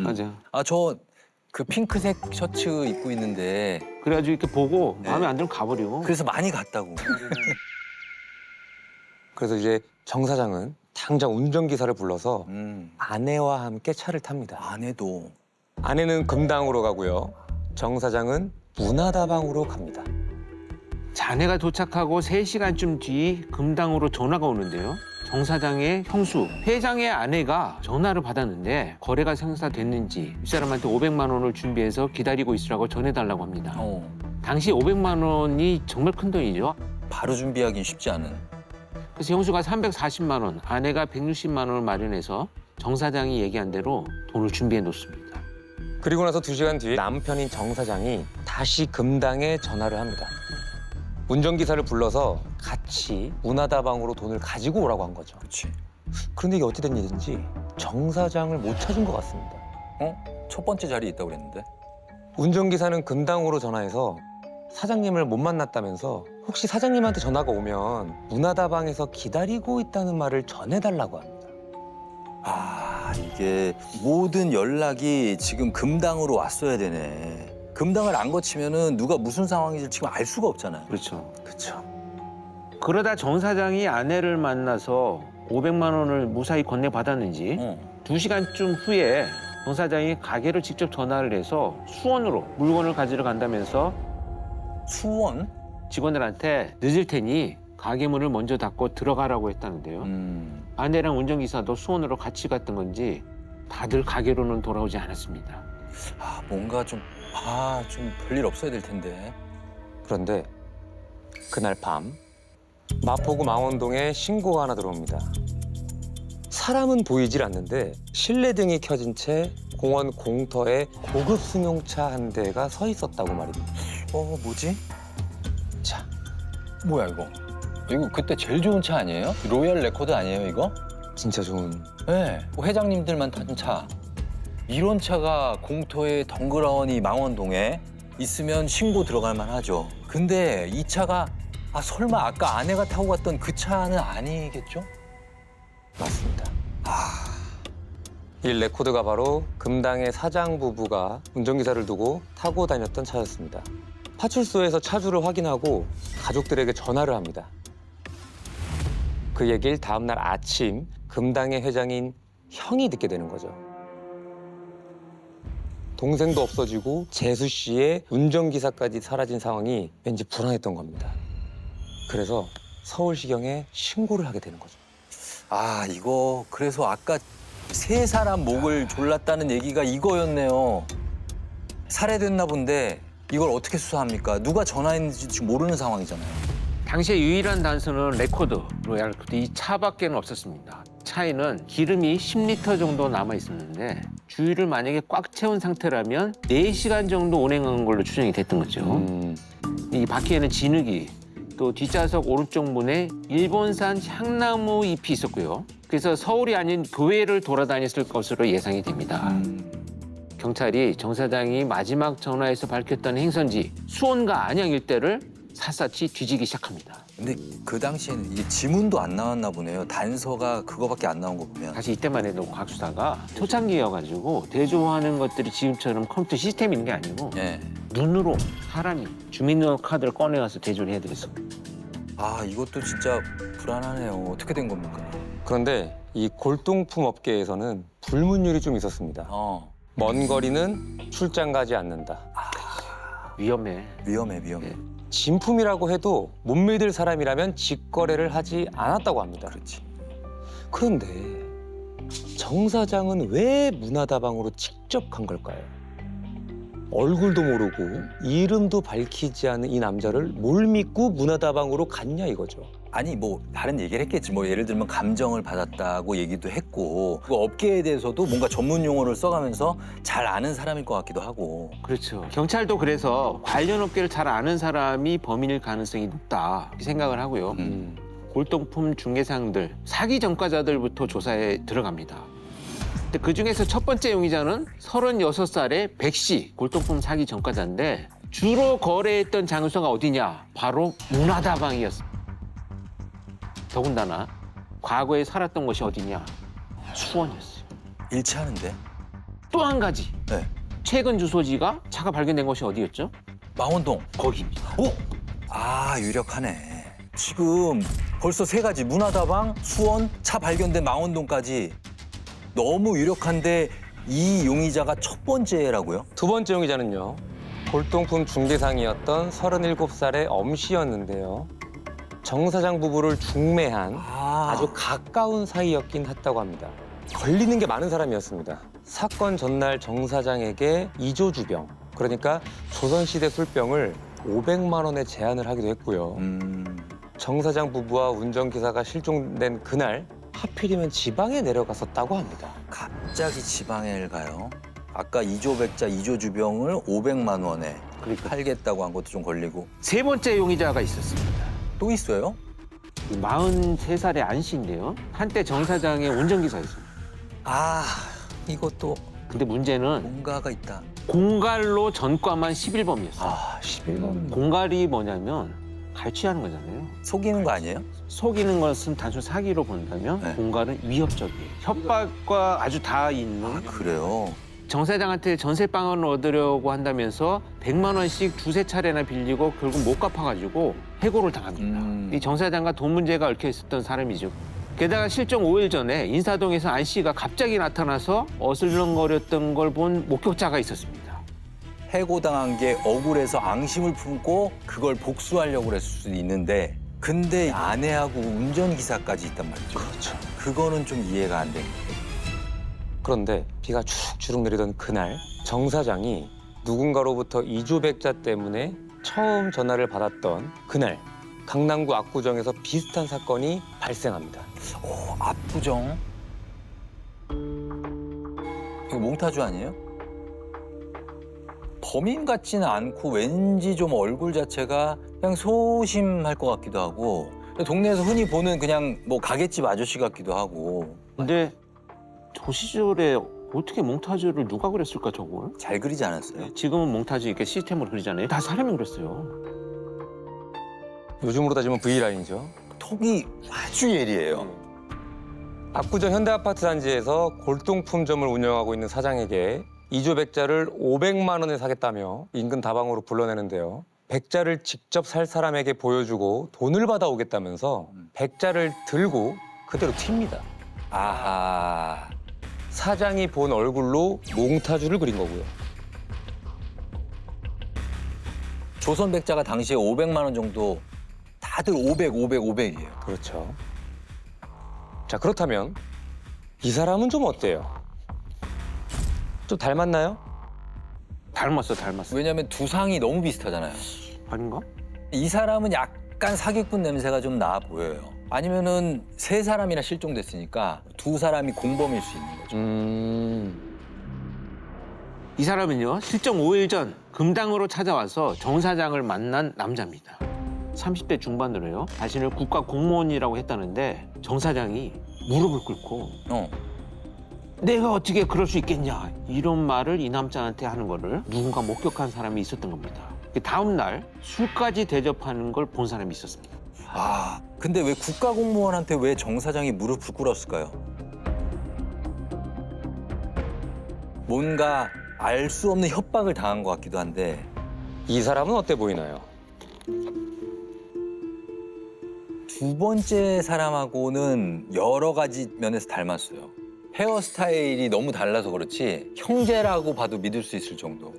맞아. 아, 저 그 핑크색 셔츠 입고 있는데 그래가지고 이렇게 보고 네. 마음에 안 들면 가버리고. 그래서 많이 갔다고. 그래서 이제 정 사장은 당장 운전기사를 불러서 아내와 함께 차를 탑니다. 아내도. 아내는 금당으로 가고요. 정 사장은 문화다방으로 갑니다. 자네가 도착하고 3시간쯤 뒤 금당으로 전화가 오는데요. 정 사장의 형수, 회장의 아내가 전화를 받았는데 거래가 성사됐는지 윗사람한테 500만 원을 준비해서 기다리고 있으라고 전해달라고 합니다. 당시 500만 원이 정말 큰 돈이죠. 바로 준비하긴 쉽지 않은. 그래서 형수가 340만 원, 아내가 160만 원을 마련해서 정 사장이 얘기한 대로 돈을 준비해 놓습니다. 그리고 나서 2시간 뒤에 남편인 정 사장이 다시 금당에 전화를 합니다. 운전기사를 불러서 같이 문화다방으로 돈을 가지고 오라고 한 거죠. 그렇지. 그런데 이게 어찌 된 일인지 정 사장을 못 찾은 것 같습니다. 첫 번째 자리에 있다고 그랬는데. 운전기사는 금당으로 전화해서 사장님을 못 만났다면서 혹시 사장님한테 전화가 오면 문화다방에서 기다리고 있다는 말을 전해달라고 합니다. 아, 이게 모든 연락이 지금 금당으로 왔어야 되네. 금당을 안 거치면은 누가 무슨 상황인지 지금 알 수가 없잖아요. 그렇죠. 그렇죠. 그러다 정 사장이 아내를 만나서 500만 원을 무사히 건네받았는지 2시간쯤 후에 정 사장이 가게를 직접 전화를 해서 수원으로 물건을 가지러 간다면서 수원? 직원들한테 늦을 테니 가게 문을 먼저 닫고 들어가라고 했다는데요. 아내랑 운전기사도 수원으로 같이 갔던 건지 다들 가게로는 돌아오지 않았습니다. 아, 뭔가 좀 별일 없어야 될 텐데. 그런데 그날 밤 마포구 망원동에 신고가 하나 들어옵니다. 사람은 보이질 않는데 실내등이 켜진 채 공원 공터에 고급 승용차 한 대가 서 있었다고 말입니다. 뭐지? 자, 뭐야 이거? 이거 그때 제일 좋은 차 아니에요? 로얄 레코드 아니에요 이거? 진짜 좋은. 네. 회장님들만 타는 차. 이런 차가 공터에 덩그러니 망원동에 있으면 신고 들어갈 만하죠. 근데 이 차가 설마 아까 아내가 타고 갔던 그 차는 아니겠죠? 맞습니다. 이 레코드가 바로 금당의 사장 부부가 운전기사를 두고 타고 다녔던 차였습니다. 파출소에서 차주를 확인하고 가족들에게 전화를 합니다. 그 얘기를 다음 날 아침 금당의 회장인 형이 듣게 되는 거죠. 동생도 없어지고 재수 씨의 운전기사까지 사라진 상황이 왠지 불안했던 겁니다. 그래서 서울시경에 신고를 하게 되는 거죠. 이거 그래서 아까 세 사람 목을 졸랐다는 얘기가 이거였네요. 살해됐나 본데 이걸 어떻게 수사합니까? 누가 전화했는지 지금 모르는 상황이잖아요. 당시에 유일한 단서는 레코드, 로얄 레코드 이 차밖에는 없었습니다. 차에는 기름이 10리터 정도 남아 있었는데 주유를 만약에 꽉 채운 상태라면 4시간 정도 운행한 걸로 추정이 됐던 거죠. 이 바퀴에는 진흙이, 또 뒷좌석 오른쪽 문에 일본산 향나무 잎이 있었고요. 그래서 서울이 아닌 교외를 돌아다녔을 것으로 예상이 됩니다. 경찰이 정 사장이 마지막 전화에서 밝혔던 행선지 수원과 안양 일대를 샅샅이 뒤지기 시작합니다. 근데 그 당시에는 이게 지문도 안 나왔나 보네요. 단서가 그거밖에 안 나온 거 보면. 사실 이때만 해도 과학수사가 초창기여가지고 대조하는 것들이 지금처럼 컴퓨터 시스템이 있는 게 아니고 예. 눈으로 사람이 주민등록카드를 꺼내와서 대조를 해드렸어. 이것도 진짜 불안하네요. 어떻게 된 겁니까? 그런데 이 골동품 업계에서는 불문율이 좀 있었습니다. 먼 거리는 출장 가지 않는다. 위험해. 위험해. 진품이라고 해도 못 믿을 사람이라면 직거래를 하지 않았다고 합니다. 그렇지. 그런데 정 사장은 왜 문화다방으로 직접 간 걸까요? 얼굴도 모르고 이름도 밝히지 않은 이 남자를 뭘 믿고 문화다방으로 갔냐 이거죠. 아니 다른 얘기를 했겠지. 예를 들면 감정을 받았다고 얘기도 했고 그 업계에 대해서도 뭔가 전문 용어를 써가면서 잘 아는 사람일 것 같기도 하고. 그렇죠. 경찰도 그래서 관련 업계를 잘 아는 사람이 범인일 가능성이 높다 이렇게 생각을 하고요. 골동품 중개상들, 사기 전과자들부터 조사에 들어갑니다. 근데 그중에서 첫 번째 용의자는 36살의 백 씨, 골동품 사기 전과자인데 주로 거래했던 장소가 어디냐? 바로 문화다방이었습니다. 더군다나 과거에 살았던 곳이 어디냐? 수원이었어요. 일치하는데? 또 한 가지. 네. 최근 주소지가 차가 발견된 곳이 어디였죠? 망원동. 거기입니다. 유력하네. 지금 벌써 3가지. 문화다방, 수원, 차 발견된 망원동까지 너무 유력한데 이 용의자가 첫 번째라고요? 두 번째 용의자는요. 골동품 중개상이었던 37살의 엄 씨였는데요. 정 사장 부부를 중매한 아주 가까운 사이였긴 했다고 합니다. 걸리는 게 많은 사람이었습니다. 사건 전날 정 사장에게 이조주병, 그러니까 조선시대 술병을 500만 원에 제안을 하기도 했고요. 정 사장 부부와 운전기사가 실종된 그날 하필이면 지방에 내려갔었다고 합니다. 갑자기 지방에 가요? 아까 이조백자, 이조주병을 500만 원에 그러니까 팔겠다고 한 것도 좀 걸리고. 세 번째 용의자가 있었습니다. 또 있어요? 43살의 안 씨인데요. 한때 정 사장의 운전기사였습니다. 아, 이것도 근데 문제는 뭔가가 있다. 공갈로 전과만 11범이었어요. 아, 11번. 공갈이 뭐냐면 갈취하는 거잖아요. 속이는 거 아니에요? 속이는 것은 단순 사기로 본다면 네. 공갈은 위협적이에요. 협박과 아주 다 있는. 아, 그래요? 정 사장한테 전세방을 얻으려고 한다면서 100만 원씩 두세 차례나 빌리고 결국 못 갚아가지고 해고를 당합니다. 이 정 사장과 돈 문제가 얽혀 있었던 사람이죠. 게다가 실종 5일 전에 인사동에서 안 씨가 갑자기 나타나서 어슬렁거렸던 걸 본 목격자가 있었습니다. 해고당한 게 억울해서 앙심을 품고 그걸 복수하려고 그랬을 수도 있는데 근데 아내하고 운전기사까지 있단 말이죠. 그렇죠. 그거는 좀 이해가 안 됩니다. 그런데 비가 주룩주룩 내리던 그날 정 사장이 누군가로부터 이조백자 때문에 처음 전화를 받았던 그날 강남구 압구정에서 비슷한 사건이 발생합니다. 압구정? 이거 몽타주 아니에요? 범인 같지는 않고 왠지 좀 얼굴 자체가 그냥 소심할 것 같기도 하고 동네에서 흔히 보는 그냥 뭐 가게집 아저씨 같기도 하고 근데 저 시절에 어떻게 몽타주를 누가 그렸을까 저걸? 잘 그리지 않았어요? 지금은 몽타주 이렇게 시스템으로 그리잖아요. 다 사람이 그렸어요. 요즘으로 따지면 V라인이죠. 톡이 아주 예리해요. 압구정 현대아파트 단지에서 골동품점을 운영하고 있는 사장에게 이조백자를 500만 원에 사겠다며 인근 다방으로 불러내는데요. 백자를 직접 살 사람에게 보여주고 돈을 받아오겠다면서 백자를 들고 그대로 튑니다. 아하. 사장이 본 얼굴로 몽타주를 그린 거고요. 조선 백자가 당시에 500만 원 정도 다들 500이에요. 그렇죠. 자, 그렇다면 이 사람은 좀 어때요? 좀 닮았나요? 닮았어. 왜냐면 두상이 너무 비슷하잖아요. 아닌가? 이 사람은 약간 사기꾼 냄새가 좀 나 보여요. 아니면은 세 사람이나 실종됐으니까 두 사람이 공범일 수 있는 거죠. 이 사람은요, 실종 5일 전 금당으로 찾아와서 정 사장을 만난 남자입니다. 30대 중반으로요. 자신을 국가 공무원이라고 했다는데 정 사장이 무릎을 꿇고 내가 어떻게 그럴 수 있겠냐 이런 말을 이 남자한테 하는 거를 누군가 목격한 사람이 있었던 겁니다. 다음 날 술까지 대접하는 걸 본 사람이 있었습니다. 아, 근데 왜 국가 공무원한테 왜 정 사장이 무릎을 꿇었을까요? 뭔가 알 수 없는 협박을 당한 것 같기도 한데 이 사람은 어때 보이나요? 두 번째 사람하고는 여러 가지 면에서 닮았어요. 헤어스타일이 너무 달라서 그렇지 형제라고 봐도 믿을 수 있을 정도.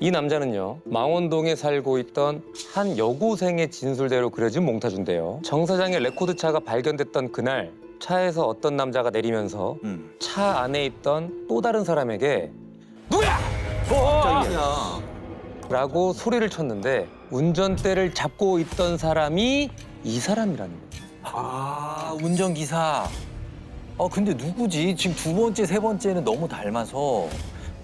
이 남자는요, 망원동에 살고 있던 한 여고생의 진술대로 그려진 몽타주인데요. 정 사장의 레코드차가 발견됐던 그날 차에서 어떤 남자가 내리면서 차 안에 있던 또 다른 사람에게 누구야? 갑자기야. 라고 소리를 쳤는데 운전대를 잡고 있던 사람이 이 사람이라는 거죠. 아, 운전기사. 근데 누구지? 지금 두 번째, 세 번째는 너무 닮아서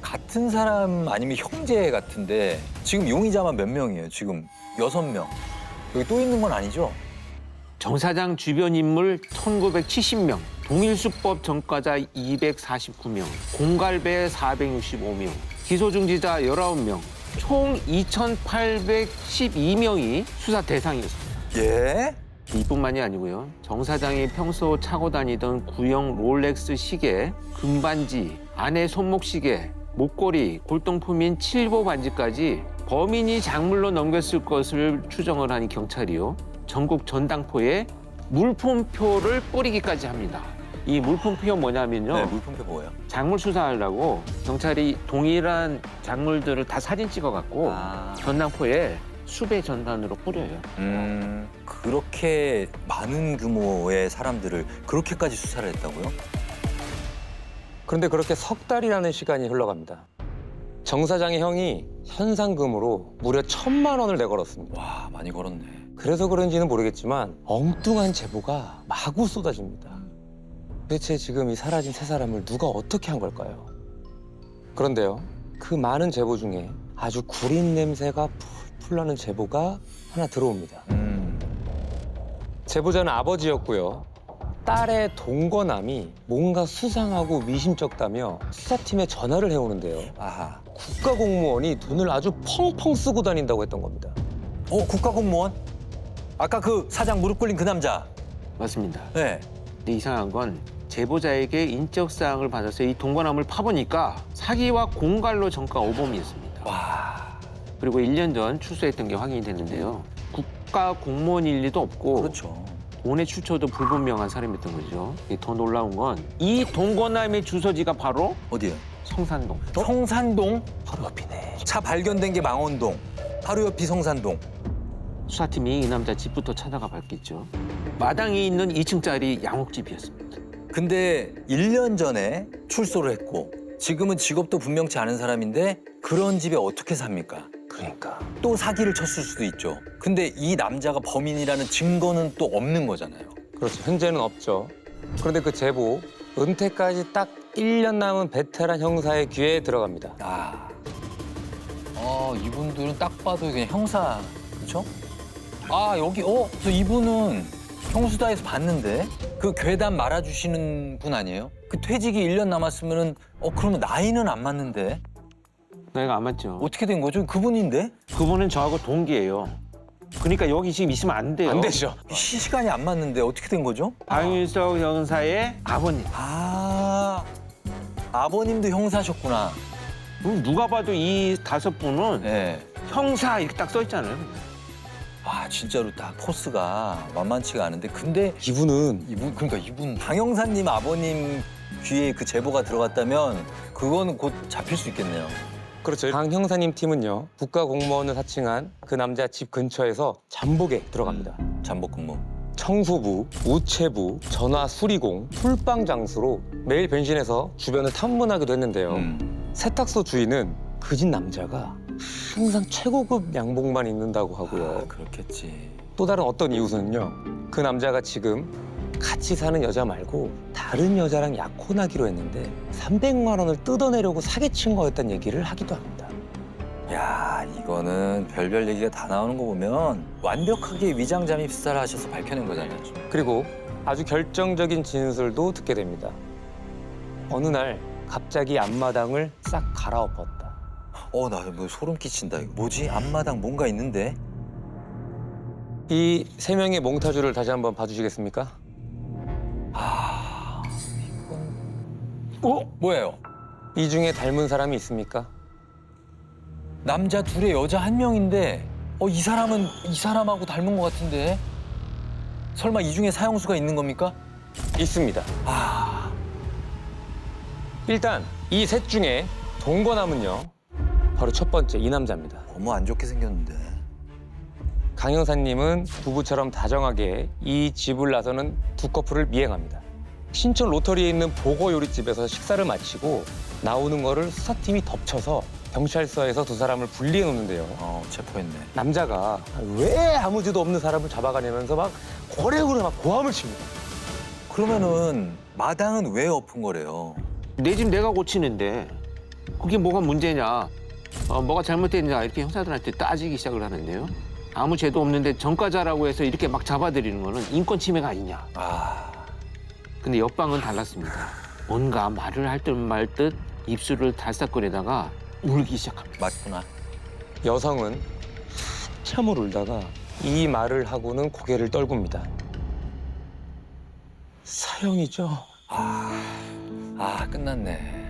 같은 사람 아니면 형제 같은데 지금 용의자만 몇 명이에요? 지금 6명. 여기 또 있는 건 아니죠? 정 사장 주변 인물 1970명, 동일수법 전과자 249명, 공갈배 465명, 기소 중지자 19명, 총 2,812명이 수사 대상이었습니다. 예? 이뿐만이 아니고요. 정 사장이 평소 차고 다니던 구형 롤렉스 시계, 금반지, 아내 손목 시계, 목걸이, 골동품인 칠보 반지까지 범인이 작물로 넘겼을 것을 추정을 하니 경찰이요. 전국 전당포에 물품표를 뿌리기까지 합니다. 이 물품표 뭐냐면요. 네, 물품표 뭐예요? 작물 수사하려고 경찰이 동일한 작물들을 다 사진 찍어갖고 전당포에 수배 전단으로 뿌려요. 그렇게 많은 규모의 사람들을 그렇게까지 수사를 했다고요? 그런데 그렇게 석 달이라는 시간이 흘러갑니다. 정 사장의 형이 현상금으로 무려 1,000만 원을 내걸었습니다. 와, 많이 걸었네. 그래서 그런지는 모르겠지만 엉뚱한 제보가 마구 쏟아집니다. 도대체 지금 이 사라진 세 사람을 누가 어떻게 한 걸까요? 그런데요, 그 많은 제보 중에 아주 구린 냄새가 풀풀 나는 제보가 하나 들어옵니다. 제보자는 아버지였고요. 딸의 동거남이 뭔가 수상하고 미심쩍다며 수사팀에 전화를 해오는데요. 아하. 국가공무원이 돈을 아주 펑펑 쓰고 다닌다고 했던 겁니다. 국가공무원? 아까 그 사장 무릎 꿇린 그 남자. 맞습니다. 네. 근데 이상한 건 제보자에게 인적 사항을 받아서 이 동거남을 파보니까 사기와 공갈로 전과 오범이었습니다. 와. 그리고 1년 전 출소했던 게 확인이 됐는데요. 국가 공무원일 리도 없고 그렇죠. 돈의 출처도 불분명한 사람이었던 거죠. 더 놀라운 건 이 동거남의 주소지가 바로 어디요? 성산동. 성산동? 바로 옆이네. 차 발견된 게 망원동. 하루 옆이 성산동. 수사팀이 이 남자 집부터 찾아가 봤겠죠. 마당에 있는 2층짜리 양옥집이었습니다. 근데 1년 전에 출소를 했고 지금은 직업도 분명치 않은 사람인데 그런 집에 어떻게 삽니까? 그러니까. 또 사기를 쳤을 수도 있죠. 근데 이 남자가 범인이라는 증거는 또 없는 거잖아요. 그렇죠. 현재는 없죠. 그런데 그 제보, 은퇴까지 딱 1년 남은 베테랑 형사의 귀에 들어갑니다. 이분들은 딱 봐도 그냥 형사, 그렇죠? 여기, 그래서 이분은 형수다에서 봤는데 그 괴담 말아주시는 분 아니에요? 그 퇴직이 1년 남았으면은 그러면 나이는 안 맞는데 나이가 안 맞죠. 어떻게 된 거죠? 그분인데? 그분은 저하고 동기예요. 그러니까 여기 지금 있으면 안 돼요. 안 되죠. 시간이 안 맞는데 어떻게 된 거죠? 박윤석 형사의 아버님. 아버님도 형사셨구나. 누가 봐도 이 5분은 네. 형사 이렇게 딱 써 있잖아요. 진짜로 딱 포스가 만만치가 않은데 근데 이분은 이분 강 형사님 아버님 귀에 그 제보가 들어갔다면 그거는 곧 잡힐 수 있겠네요. 그렇죠. 강 형사님 팀은요, 국가공무원을 사칭한 그 남자 집 근처에서 잠복에 들어갑니다. 잠복 근무. 청소부, 우체부, 전화 수리공, 풀빵 장수로 매일 변신해서 주변을 탐문하기도 했는데요. 세탁소 주인은 그 집 남자가 항상 최고급 양복만 입는다고 하고요. 그렇겠지. 또 다른 어떤 이웃은요, 그 남자가 지금 같이 사는 여자 말고 다른 여자랑 약혼하기로 했는데 300만 원을 뜯어내려고 사기친 거였다는 얘기를 하기도 합니다. 야, 이거는 별별 얘기가 다 나오는 거 보면 완벽하게 위장 잠입 수사를 하셔서 밝혀낸 거잖아요. 지금. 그리고 아주 결정적인 진술도 듣게 됩니다. 어느 날 갑자기 앞마당을 싹 갈아엎었다. 나 뭐 소름 끼친다. 이거 뭐지? 앞마당 뭔가 있는데? 이 3명의 몽타주를 다시 한번 봐주시겠습니까? 뭐예요? 이 중에 닮은 사람이 있습니까? 남자 둘에 여자 한 명인데 이 사람은 이 사람하고 닮은 것 같은데? 설마 이 중에 사형수가 있는 겁니까? 있습니다. 일단 이 셋 중에 동거남은요, 바로 첫 번째 이 남자입니다. 너무 안 좋게 생겼는데. 강 형사님은 부부처럼 다정하게 이 집을 나서는 두 커플을 미행합니다. 신촌 로터리에 있는 보거 요리집에서 식사를 마치고 나오는 거를 수사팀이 덮쳐서 경찰서에서 두 사람을 분리해 놓는데요. 체포했네. 남자가 왜 아무 죄도 없는 사람을 잡아가냐면서 막 고래고래 막 고함을 칩니다. 그러면은 마당은 왜 엎은 거래요? 내 집 내가 고치는데 그게 뭐가 문제냐, 뭐가 잘못됐냐 이렇게 형사들한테 따지기 시작을 하는데요. 아무 죄도 없는데 전과자라고 해서 이렇게 막 잡아들이는 거는 인권 침해가 아니냐. 근데 옆방은 달랐습니다. 뭔가 말을 할 듯 말 듯 입술을 달싹거리다가 울기 시작합니다. 맞구나. 여성은 한참을 울다가 이 말을 하고는 고개를 떨굽니다. 사형이죠. 끝났네.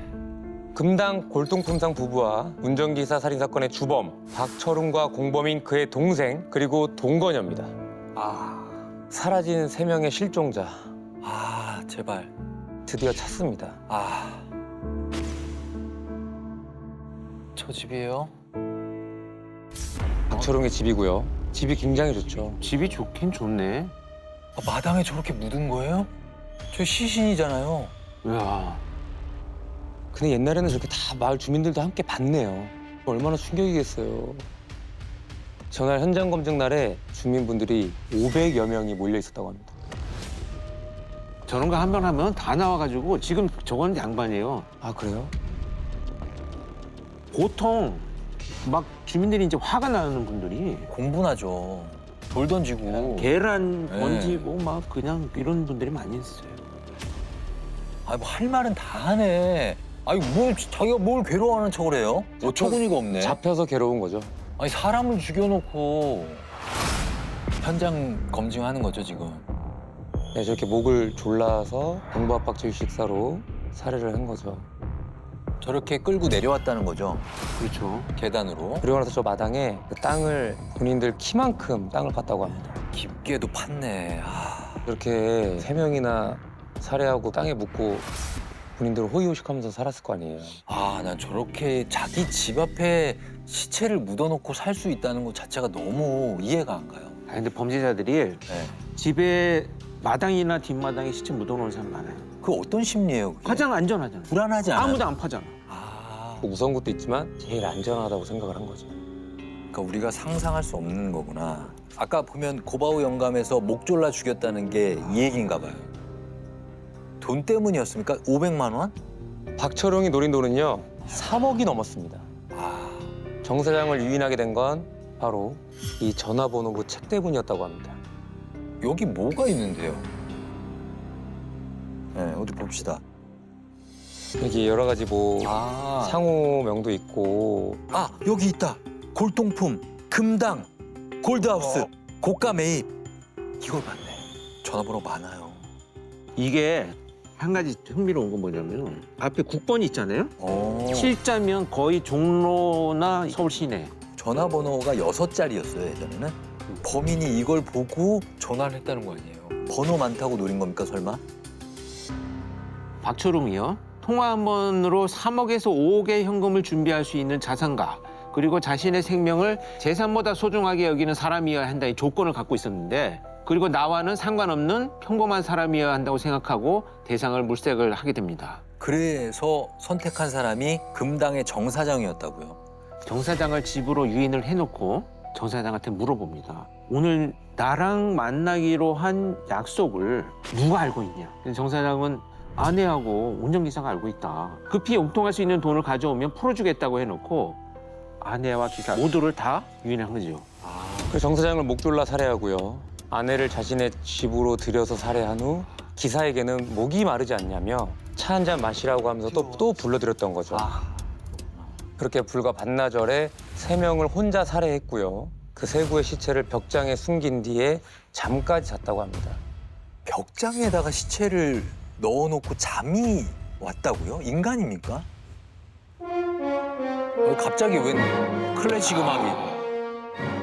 금당 골동품상 부부와 운전기사 살인사건의 주범 박철웅과 공범인 그의 동생 그리고 동거녀입니다. 사라진 3명의 실종자 제발. 드디어 찾습니다. 저 집이에요? 박철웅의 집이고요. 집이 굉장히 좋죠. 집이 좋긴 좋네. 마당에 저렇게 묻은 거예요? 저 시신이잖아요. 이야. 근데 옛날에는 저렇게 다 마을 주민들도 함께 봤네요. 얼마나 충격이겠어요. 전날 현장 검증 날에 주민분들이 500여 명이 몰려 있었다고 합니다. 저런 거 한 번 하면 다 나와가지고 지금 저건 양반이에요. 아, 그래요? 보통 막 주민들이 이제 화가 나는 분들이 공분하죠. 돌 던지고. 계란 네. 던지고 막 그냥 이런 분들이 많이 있어요. 아, 뭐 할 말은 다 하네. 아니 뭘 자기가 뭘 괴로워하는 척을 해요? 어처구니가 없네. 잡혀서 괴로운 거죠. 아니 사람을 죽여놓고 현장 검증하는 거죠 지금. 네, 저렇게 목을 졸라서 공부압박질 식사로 살해를 한 거죠. 저렇게 끌고 내려왔다는 거죠. 그렇죠. 계단으로. 그리고 나서 저 마당에 그 땅을 본인들 키만큼 땅을 팠다고 합니다. 깊게도 팠네. 그렇게 3명이나 살해하고 땅에 묻고 본인들 호의호식하면서 살았을 거 아니에요. 난 저렇게 자기 집 앞에 시체를 묻어놓고 살 수 있다는 것 자체가 너무 이해가 안 가요. 근데 범죄자들이 네. 집에 마당이나 뒷마당에 시체 묻어놓은 사람 많아요. 그 어떤 심리예요? 그게? 가장 안전하잖아. 불안하지 않아요? 아무도 안 파잖아. 무서운 것도 있지만 제일 안전하다고 생각을 한 거죠. 그러니까 우리가 상상할 수 없는 거구나. 아까 보면 고바우 영감에서 목 졸라 죽였다는 게 이 얘기인가 봐요. 돈 때문이었습니까? 500만 원? 박철웅이 노린 돈은요 3억이 넘었습니다. 정 사장을 유인하게 된 건 바로 이 전화번호부 책 때문이었다고 합니다. 여기 뭐가 있는데요? 네, 어디 봅시다. 이게 여러 가지 뭐 아, 상호명도 있고 여기 있다. 골동품, 금당, 골드하우스, 고가 매입. 이걸 봤네. 전화번호 많아요. 이게 한 가지 흥미로운 건 뭐냐면 앞에 국번이 있잖아요. 오. 실자면 거의 종로나 서울 시내. 전화번호가 6자리였어요, 예전에는. 범인이 이걸 보고 전화를 했다는 거 아니에요. 번호 많다고 노린 겁니까, 설마? 박철웅이요. 통화 한 번으로 3억에서 5억의 현금을 준비할 수 있는 자산가, 그리고 자신의 생명을 재산보다 소중하게 여기는 사람이어야 한다는 조건을 갖고 있었는데, 그리고 나와는 상관없는 평범한 사람이어야 한다고 생각하고 대상을 물색을 하게 됩니다. 그래서 선택한 사람이 금당의 정 사장이었다고요. 정 사장을 집으로 유인을 해놓고 정 사장한테 물어봅니다. 오늘 나랑 만나기로 한 약속을 누가 알고 있냐? 정 사장은 아내하고 운전기사가 알고 있다. 급히 융통할 수 있는 돈을 가져오면 풀어주겠다고 해놓고 아내와 기사 모두를 다 유인한 거죠. 그래서 정 사장을 목졸라 살해하고요. 아내를 자신의 집으로 들여서 살해한 후 기사에게는 목이 마르지 않냐며 차 한 잔 마시라고 하면서 또 불러들였던 거죠. 그렇게 불과 반나절에 3명을 혼자 살해했고요. 그 3구의 시체를 벽장에 숨긴 뒤에 잠까지 잤다고 합니다. 벽장에다가 시체를 넣어놓고 잠이 왔다고요? 인간입니까? 갑자기 웬 클래식 음악이?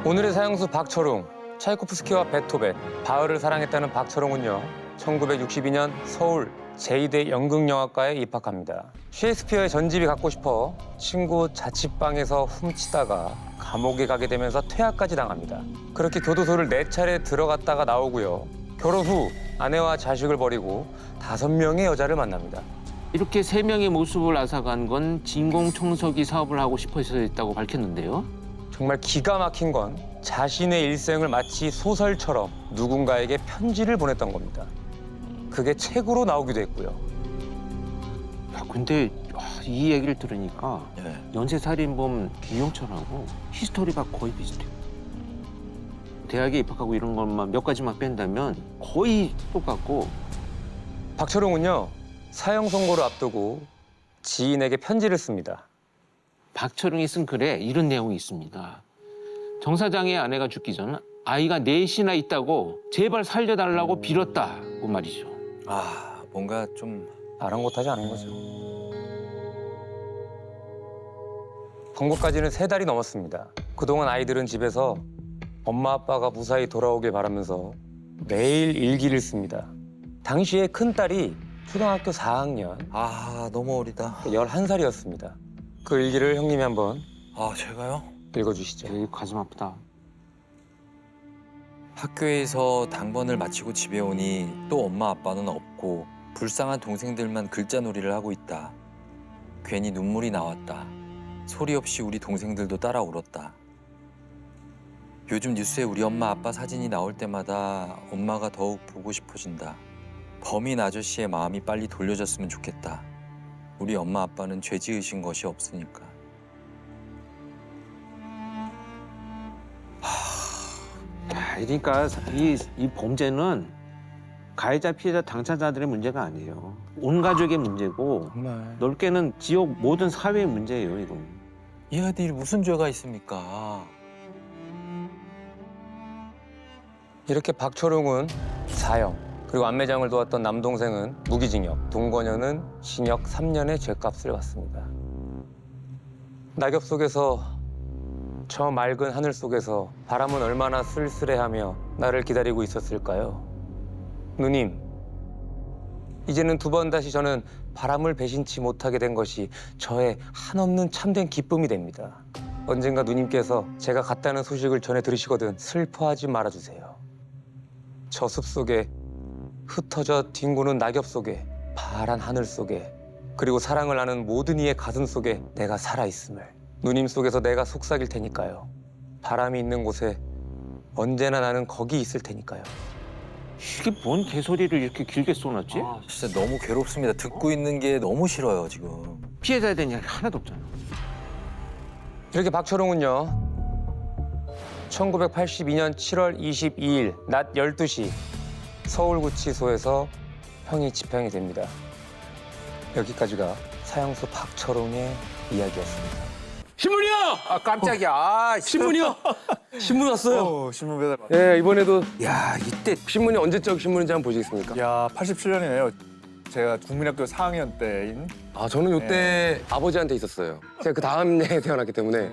오늘의 사형수 박철웅, 차이코프스키와 베토벤, 바흐를 사랑했다는 박철웅은요. 1962년 서울 제2대 연극영화과에 입학합니다. 셰익스피어의 전집이 갖고 싶어 친구 자취방에서 훔치다가 감옥에 가게 되면서 퇴학까지 당합니다. 그렇게 교도소를 4차례 들어갔다가 나오고요. 결혼 후 아내와 자식을 버리고 5명의 여자를 만납니다. 이렇게 3명의 모습을 앗아간 건 진공청소기 사업을 하고 싶어서였다고 밝혔는데요. 정말 기가 막힌 건 자신의 일생을 마치 소설처럼 누군가에게 편지를 보냈던 겁니다. 그게 책으로 나오기도 했고요. 야, 근데 이 얘기를 들으니까 네. 연쇄살인범 유영철하고 히스토리가 거의 비슷해요. 대학에 입학하고 이런 것만 몇 가지만 뺀다면 거의 똑같고. 박철웅은요. 사형 선고를 앞두고 지인에게 편지를 씁니다. 박철웅이 쓴 글에 이런 내용이 있습니다. 정 사장의 아내가 죽기 전 아이가 4이나 있다고 제발 살려달라고 빌었다고 말이죠. 뭔가 좀 아랑곳하지 않은 거죠. 선고까지는 3달이 넘었습니다. 그동안 아이들은 집에서 엄마 아빠가 무사히 돌아오길 바라면서 매일 일기를 씁니다. 당시에 큰딸이 초등학교 4학년, 너무 어리다. 11살이었습니다. 그 일기를 형님이 한번 제가요? 읽어주시죠. 에이, 가슴 아프다. 학교에서 당번을 마치고 집에 오니 또 엄마 아빠는 없고 불쌍한 동생들만 글자놀이를 하고 있다. 괜히 눈물이 나왔다. 소리 없이 우리 동생들도 따라 울었다. 요즘 뉴스에 우리 엄마 아빠 사진이 나올 때마다 엄마가 더욱 보고 싶어진다. 범인 아저씨의 마음이 빨리 돌려졌으면 좋겠다. 우리 엄마 아빠는 죄 지으신 것이 없으니까. 그러니까 이 범죄는 가해자, 피해자, 당사자들의 문제가 아니에요. 온 가족의 문제고 정말. 넓게는 지역 모든 사회의 문제예요, 이건. 이 아들이 무슨 죄가 있습니까? 이렇게 박철웅은 사형, 그리고 안매장을 도왔던 남동생은 무기징역, 동건현은 징역 3년의 죄값을 받습니다. 낙엽 속에서, 저 맑은 하늘 속에서 바람은 얼마나 쓸쓸해하며 나를 기다리고 있었을까요? 누님, 이제는 두 번 다시 저는 바람을 배신치 못하게 된 것이 저의 한없는 참된 기쁨이 됩니다. 언젠가 누님께서 제가 갔다는 소식을 전해 들으시거든 슬퍼하지 말아주세요. 저 숲속에 흩어져 뒹구는 낙엽 속에 파란 하늘 속에 그리고 사랑을 아는 모든 이의 가슴 속에 내가 살아있음을 누님 속에서 내가 속삭일 테니까요. 바람이 있는 곳에 언제나 나는 거기 있을 테니까요. 이게 뭔 개소리를 이렇게 길게 써놨지? 진짜 너무 괴롭습니다. 듣고 있는 게 너무 싫어요, 지금. 피해자에 대한 이야기 하나도 없잖아. 이렇게 박철웅은요 1982년 7월 22일 낮 12시 서울구치소에서 형이 집행이 됩니다. 여기까지가 사형수 박철웅의 이야기였습니다. 신문이요! 아 깜짝이야. 아, 신문이요? 신문 왔어요. 신문 배달. 예, 이번에도 야 이때 신문이 언제적 신문인지 한번 보시겠습니까? 야, 87년이네요. 제가 국민학교 4학년 때인. 아, 저는 요때 아버지한테 있었어요. 제가 그 다음 해에 태어났기 때문에.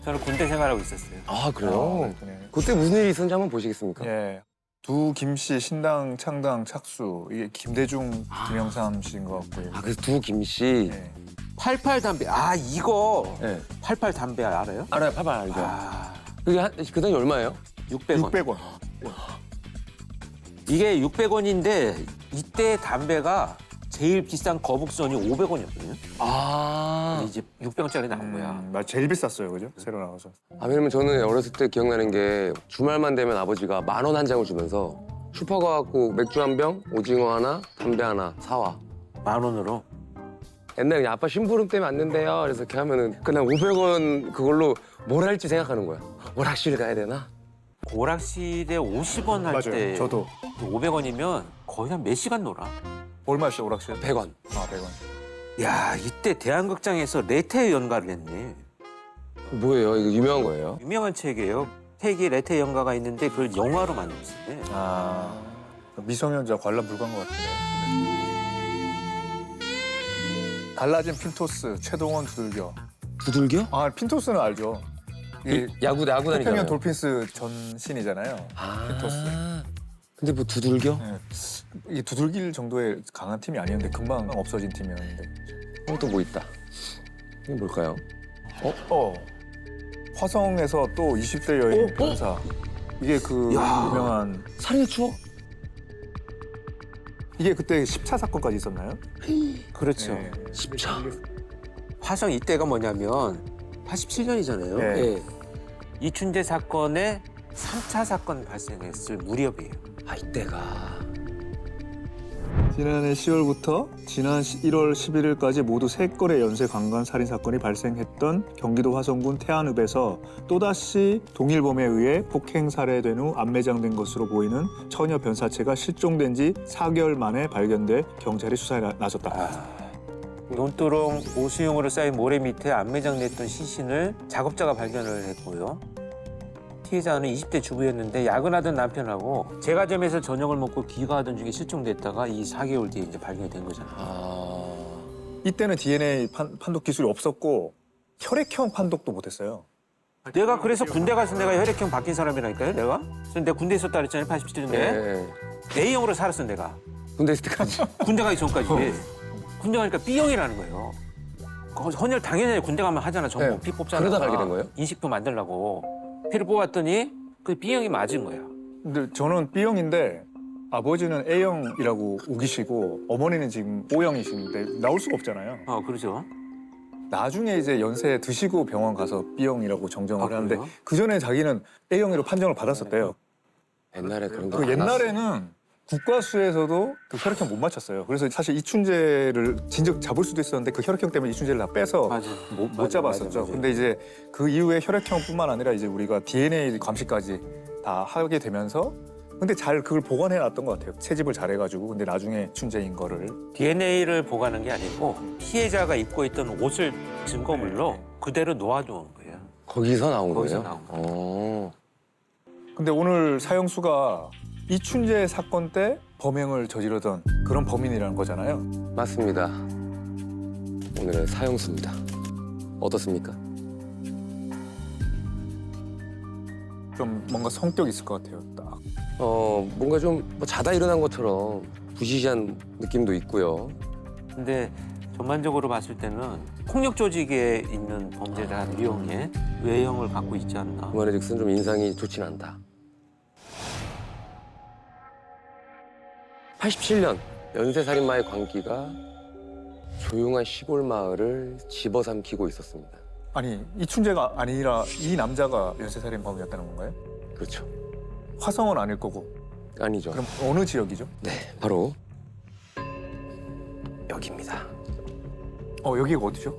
저는 군대 생활하고 있었어요. 아, 그래요? 네. 그때 무슨 일이 있었는지 한번 보시겠습니까? 예. 두 김씨 신당 창당 착수. 이게 김대중, 김영삼 씨인 것 같고요. 아, 그래서 두 김씨. 예. 88 담배. 아 이거 네. 88 담배 알아요? 알아요, 파발 알죠. 아 그게 그 당시 얼마예요? 600원. 600원. 이게 600원인데 이때 담배가 제일 비싼 거북선이 500원이었거든요. 아. 이제 600원짜리 나온 거야. 나 제일 비쌌어요, 그죠? 새로 나와서. 아, 왜냐면 저는 어렸을 때 기억나는 게 주말만 되면 아버지가 10,000원 한 장을 주면서 슈퍼 가갖고 맥주 한 병, 오징어 하나, 담배 하나 사와. 10,000원으로. 옛날에 그냥 아빠 심부름 때문에 안 된대요. 그래서 이렇게 하면은 그냥 500원 그걸로 뭘 할지 생각하는 거야. 오락실 가야 되나? 오락실에 50원 할 맞아요. 때 저도. 500원이면 거의 한 몇 시간 놀아. 얼마였어요, 오락실? 100원. 아, 100원. 야 이때 대한극장에서 레테 연가를 했네. 뭐예요? 이거 유명한 거예요? 유명한 책이에요. 책이 레테 연가가 있는데 그걸 영화로 만들었어요. 아. 미성년자 관람 불가한 것 같은데. 달라진 핀토스, 최동원 두들겨. 두들겨? 아, 핀토스는 알죠. 이게 야구 태평양 다니잖아요. 돌핀스 전신이잖아요. 핀토스. 근데 뭐 두들겨? 이 두들길 정도의 강한 팀이 아니었는데 금방 없어진 팀이었는데. 또 뭐 있다. 이게 뭘까요? 화성에서 또 20대 여인 변사. 이게 그 유명한 살인의 추억? 이게 그때 10차 사건까지 있었나요? 그렇죠. 네. 10차. 화성 이때가 뭐냐면 87년이잖아요. 네. 예. 이춘재 사건에 3차 사건 발생했을 무렵이에요. 아, 이때가. 지난해 10월부터 지난 1월 11일까지 모두 3건의 연쇄 강간 살인 사건이 발생했던 경기도 화성군 태안읍에서 또다시 동일범에 의해 폭행 살해된 후 안매장된 것으로 보이는 처녀 변사체가 실종된 지 4개월 만에 발견돼 경찰이 수사에 나섰다. 논두렁 오수용으로 쌓인 모래 밑에 안매장됐던 시신을 작업자가 발견을 했고요. 피해자는 20대 주부였는데 야근하던 남편하고 제과점에서 저녁을 먹고 귀가하던 중에 실종됐다가 이 4개월 뒤에 이제 발견이 된 거잖아요. 이때는 DNA 판독 기술이 없었고 혈액형 판독도 못했어요. 내가 그래서 군대 가서 내가 혈액형 바뀐 사람이라니까요, 내가. 그래서 내가 군대 있었다 그랬잖아요, 87년에. 예. A형으로 살았어, 내가. 군대 있을 때까지. 군대 가기 전까지. 군대 가니까 B형이라는 거예요. 헌혈 당연히 군대 가면 하잖아, 정보 네. 피 뽑잖아. 그러다 알게 된 거예요? 인식표 만들려고. 피를 뽑았더니 그 B형이 맞은 거야. 근데 저는 B형인데 아버지는 A형이라고 우기시고 어머니는 지금 O형이신데 나올 수가 없잖아요. 그러죠. 나중에 이제 연세 드시고 병원 가서 B형이라고 정정을 하는데 그래요? 그 전에 자기는 A형으로 판정을 받았었대요. 옛날에 그런 거. 그 옛날에는 국과수에서도 그 혈액형 못 맞췄어요. 그래서 사실 이춘재를 진즉 잡을 수도 있었는데 그 혈액형 때문에 이춘재를 다 빼서 맞아. 못 잡았었죠. 근데 이제 그 이후에 혈액형뿐만 아니라 이제 우리가 DNA 감시까지 다 다 하게 되면서 근데 잘 그걸 보관해 놨던 것 같아요. 채집을 잘해가지고 근데 나중에 춘재인 거를 DNA를 보관한 게 아니고 피해자가 입고 있던 옷을 증거물로 그대로 놓아두는 거예요. 거기서 나온 거기서 거예요? 나온 거예요. 근데 오늘 사형수가 이춘재 사건 때 범행을 저지르던 그런 범인이라는 거잖아요. 맞습니다. 오늘의 사형수입니다. 어떻습니까? 좀 뭔가 성격 있을 것 같아요. 딱. 뭔가 좀뭐 자다 일어난 것처럼 부시시한 느낌도 있고요. 근데 전반적으로 봤을 때는 폭력 조직에 있는 범죄자 유형의 외형을 갖고 있지 않나. 그 말인즉슨 좀 인상이 좋진 않다. 87년 연쇄살인마의 광기가 조용한 시골 마을을 집어삼키고 있었습니다. 아니 이춘재가 아니라 이 남자가 연쇄살인범이었다는 건가요? 그렇죠. 화성은 아닐 거고 아니죠. 그럼 어느 지역이죠? 네, 바로 여기입니다. 여기가 어디죠?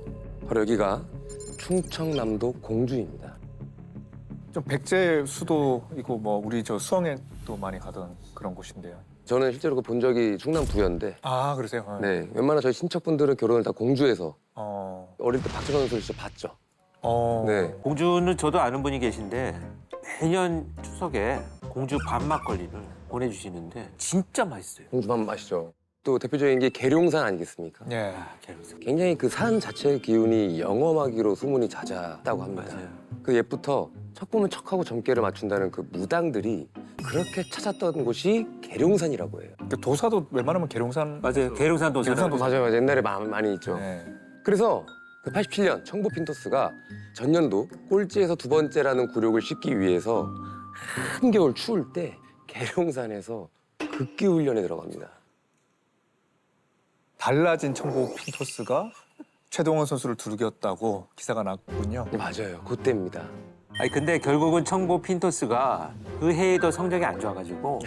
바로 여기가 충청남도 공주입니다. 좀 백제 수도이고 뭐 우리 저 수학여행도 많이 가던 그런 곳인데요. 저는 실제로 그 본 적이 충남 부여인데 아 그러세요? 네, 웬만한 저희 친척분들은 결혼을 다 공주에서 어. 어릴 때 박준원 선수 진짜 봤죠. 어. 네. 공주는 저도 아는 분이 계신데 매년 추석에 공주 밥 막걸리를 보내주시는데 진짜 맛있어요. 공주밥 맛이죠. 또 대표적인 게 계룡산 아니겠습니까? 예. 계룡산. 굉장히 그 산 자체의 기운이 영험하기로 소문이 자자하다고 합니다. 맞아요. 그 옛부터 척 보면 척하고 점괘를 맞춘다는 그 무당들이 그렇게 찾았던 곳이 계룡산이라고 해요. 근데 도사도 웬만하면 계룡산 맞아요. 계룡산 도사. 계룡산 도사. 맞아요. 옛날에 많이 있죠. 네. 그래서 그 87년 청보 핀토스가 전년도 꼴찌에서 두 번째라는 굴욕을 씻기 위해서 한겨울 추울 때 계룡산에서 극기 훈련에 들어갑니다. 달라진 청보 핀토스가 최동원 선수를 두들겼다고 기사가 났군요. 네, 맞아요. 그때입니다. 아니 근데 결국은 청보 핀토스가 그 해에도 성적이 안 좋아가지고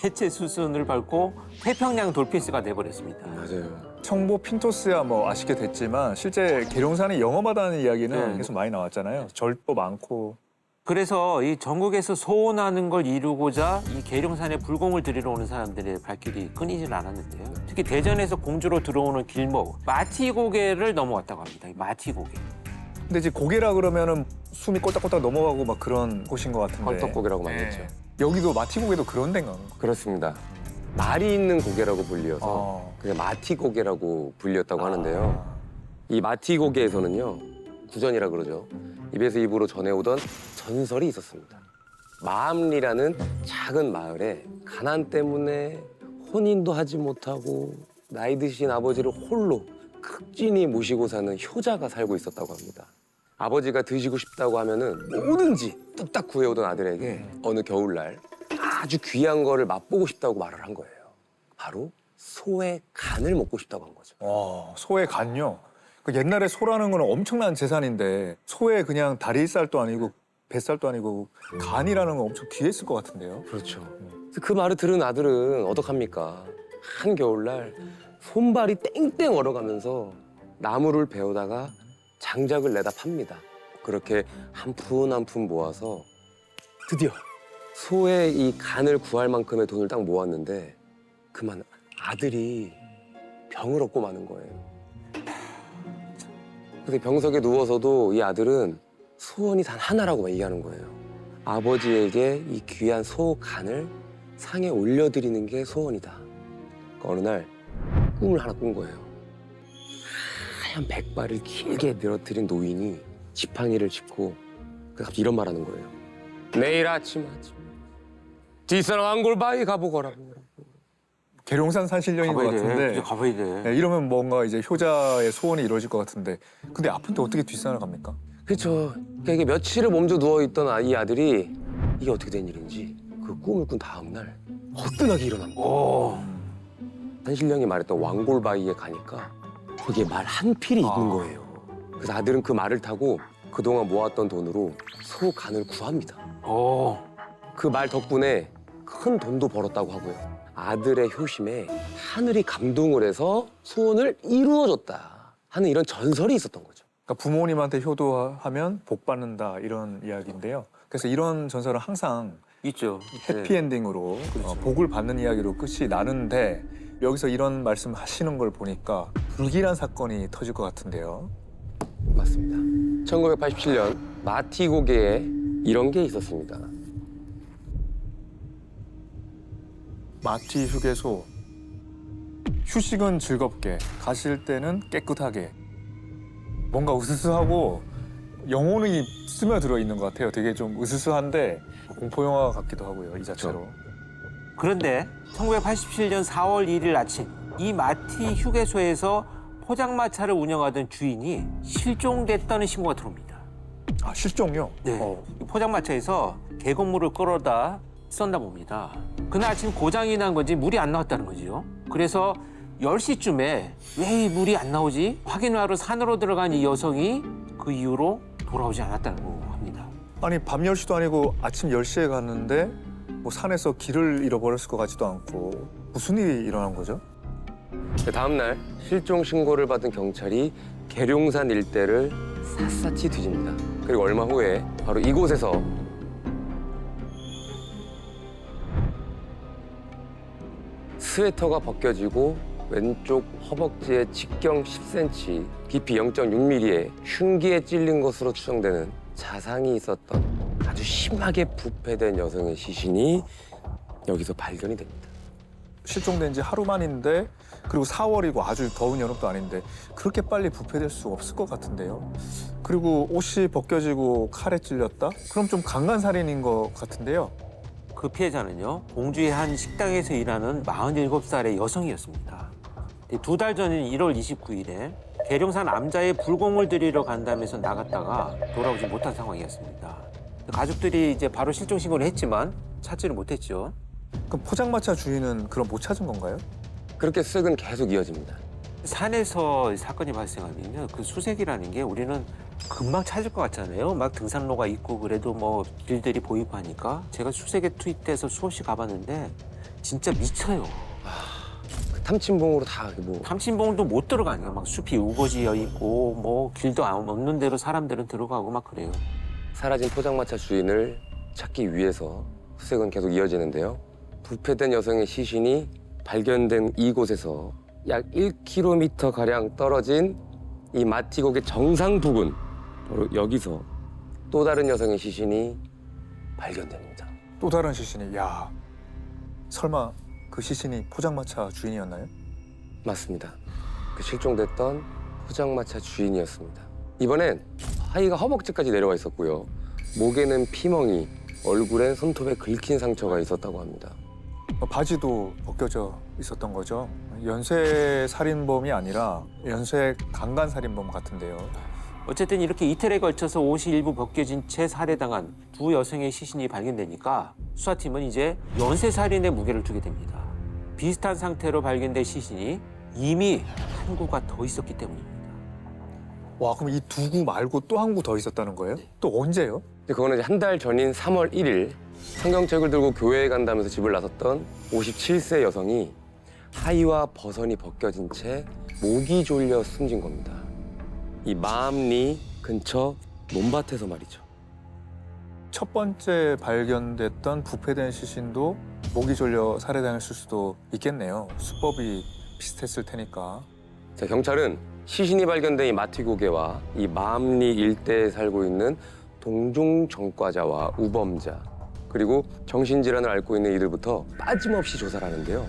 해체 수순을 밟고 태평양 돌핀스가 돼버렸습니다. 맞아요. 청보 핀토스야 뭐 아쉽게 됐지만 실제 계룡산이 영험하다는 이야기는 네. 계속 많이 나왔잖아요. 절도 많고. 그래서 이 전국에서 소원하는 걸 이루고자 이 계룡산에 불공을 들이러 오는 사람들의 발길이 끊이질 않았는데요. 특히 대전에서 공주로 들어오는 길목 마티고개를 넘어왔다고 합니다. 이 마티고개. 근데 이제 고개라 그러면은 숨이 꼴딱꼴딱 넘어가고 막 그런 곳인 것 같은데. 헐떡고개라고 많이 네. 했죠. 여기도 마티고개도 그런 데인가? 그렇습니다. 말이 있는 고개라고 불리어서 어. 그냥 마티고개라고 불렸다고 아. 하는데요. 이 마티고개에서는요, 구전이라 그러죠. 입에서 입으로 전해오던 전설이 있었습니다. 마암리라는 작은 마을에 가난 때문에 혼인도 하지 못하고 나이 드신 아버지를 홀로 극진히 모시고 사는 효자가 살고 있었다고 합니다. 아버지가 드시고 싶다고 하면은 뭐든지 뚝딱 구해오던 아들에게 어느 겨울날 아주 귀한 거를 맛보고 싶다고 말을 한 거예요. 바로 소의 간을 먹고 싶다고 한 거죠. 소의 간요. 그 옛날에 소라는 건 엄청난 재산인데 소의 그냥 다리살도 아니고 뱃살도 아니고 간이라는 건 엄청 귀했을 것 같은데요. 그렇죠. 그 말을 들은 아들은 어떡합니까? 한 겨울날 손발이 땡땡 얼어가면서 나무를 베어다가 장작을 내다 팝니다. 그렇게 한 푼 한 푼 모아서 드디어 소의 이 간을 구할 만큼의 돈을 딱 모았는데 그만 아들이 병을 얻고 마는 거예요. 그래서 병석에 누워서도 이 아들은 소원이 단 하나라고 얘기하는 거예요. 아버지에게 이 귀한 소 간을 상에 올려드리는 게 소원이다. 그러니까 어느 날 꿈을 하나 꾼 거예요. 하얀 백발을 길게 늘어뜨린 노인이 지팡이를 짚고 갑자기 이런 말 하는 거예요. 내일 아침 뒷산 왕골바위 가보거라. 계룡산 산신령인 것 가봐야 돼. 같은데. 이제 가봐야 돼. 네, 이러면 뭔가 이제 효자의 소원이 이루어질 것 같은데. 근데 아픈데 어떻게 뒷산을 갑니까? 그렇죠. 그러니까 이게 며칠을 몸져 누워있던 이 아들이 이게 어떻게 된 일인지 그 꿈을 꾼 다음 날 허뜬하게 일어난 거예요. 오. 산신령이 말했던 왕골바위에 가니까 거기에 말 한 필이 있는 거예요. 그래서 아들은 그 말을 타고 그동안 모았던 돈으로 소 간을 구합니다. 오. 그 말 덕분에 큰 돈도 벌었다고 하고요. 아들의 효심에 하늘이 감동을 해서 소원을 이루어줬다 하는 이런 전설이 있었던 거죠. 그러니까 부모님한테 효도하면 복 받는다 이런 이야기인데요. 그래서 이런 전설은 항상 있죠. 해피엔딩으로 복을 받는 이야기로 끝이 나는데 여기서 이런 말씀 하시는 걸 보니까 불길한 사건이 터질 것 같은데요. 맞습니다. 1987년 마티고개에 이런 게 있었습니다. 마티 휴게소. 휴식은 즐겁게, 가실 때는 깨끗하게. 뭔가 으스스하고 영혼이 스며들어 있는 것 같아요. 되게 좀 으스스한데 공포 영화 같기도 하고요, 이 자체로. 그런데 1987년 4월 1일 아침 이 마티 휴게소에서 포장마차를 운영하던 주인이 실종됐다는 신고가 들어옵니다. 아, 실종요? 네. 포장마차에서 계곡물을 끌어다 쏜다 봅니다. 그날 아침 고장이 난 건지 물이 안 나왔다는 거지요. 그래서 10시쯤에 왜 이 물이 안 나오지? 확인하러 산으로 들어간 이 여성이 그 이후로 돌아오지 않았다고 합니다. 아니, 밤 10시도 아니고 아침 10시에 갔는데 뭐 산에서 길을 잃어버렸을 것 같지도 않고 무슨 일이 일어난 거죠? 다음 날 실종 신고를 받은 경찰이 계룡산 일대를 샅샅이 뒤집니다. 그리고 얼마 후에 바로 이곳에서 스웨터가 벗겨지고 왼쪽 허벅지에 직경 10cm, 깊이 0.6mm의 흉기에 찔린 것으로 추정되는 자상이 있었던 아주 심하게 부패된 여성의 시신이 여기서 발견이 됩니다. 실종된 지 하루 만인데 그리고 4월이고 아주 더운 여름도 아닌데 그렇게 빨리 부패될 수 없을 것 같은데요. 그리고 옷이 벗겨지고 칼에 찔렸다? 그럼 좀 강간살인인 것 같은데요. 그 피해자는요, 공주의 한 식당에서 일하는 47살의 여성이었습니다. 2달 전인 1월 29일에 계룡산 암자에 불공을 들이러 간다면서 나갔다가 돌아오지 못한 상황이었습니다. 가족들이 이제 바로 실종 신고를 했지만 찾지를 못했죠. 그럼 포장마차 주인은 그럼 못 찾은 건가요? 그렇게 수색은 계속 이어집니다. 산에서 사건이 발생하면요, 그 수색이라는 게 우리는 금방 찾을 것 같잖아요. 막 등산로가 있고 그래도 뭐 길들이 보이고 하니까 제가 수색에 투입돼서 수없이 가봤는데 진짜 미쳐요. 그 탐침봉으로 다 뭐 탐침봉도 못 들어가니까 막 숲이 우거지어 있고 뭐 길도 없는 데로 사람들은 들어가고 막 그래요. 사라진 포장마차 주인을 찾기 위해서 수색은 계속 이어지는데요. 부패된 여성의 시신이 발견된 이곳에서 약 1km 가량 떨어진 이 마티곡의 정상 부근, 바로 여기서 또 다른 여성의 시신이 발견됩니다. 또 다른 시신이, 야, 설마 그 시신이 포장마차 주인이었나요? 맞습니다. 그 실종됐던 포장마차 주인이었습니다. 이번엔 하의가 허벅지까지 내려와 있었고요. 목에는 피멍이, 얼굴엔 손톱에 긁힌 상처가 있었다고 합니다. 바지도 벗겨져 있었던 거죠. 연쇄 살인범이 아니라 연쇄 강간 살인범 같은데요. 어쨌든 이렇게 이틀에 걸쳐서 옷이 일부 벗겨진 채 살해당한 두 여성의 시신이 발견되니까 수사팀은 이제 연쇄살인의 무게를 두게 됩니다. 비슷한 상태로 발견된 시신이 이미 한 구가 더 있었기 때문입니다. 와, 그럼 이 두 구 말고 또 한 구 더 있었다는 거예요? 또 언제요? 그거는 한 달 전인 3월 1일 성경책을 들고 교회에 간다면서 집을 나섰던 57세 여성이 하의와 버선이 벗겨진 채 목이 졸려 숨진 겁니다. 이 마암리 근처 논밭에서 말이죠. 첫 번째 발견됐던 부패된 시신도 목이 졸려 살해당했을 수도 있겠네요. 수법이 비슷했을 테니까. 자, 경찰은 시신이 발견된 이 마티고개와 이 마암리 일대에 살고 있는 동종 전과자와 우범자, 그리고 정신질환을 앓고 있는 이들부터 빠짐없이 조사를 하는데요.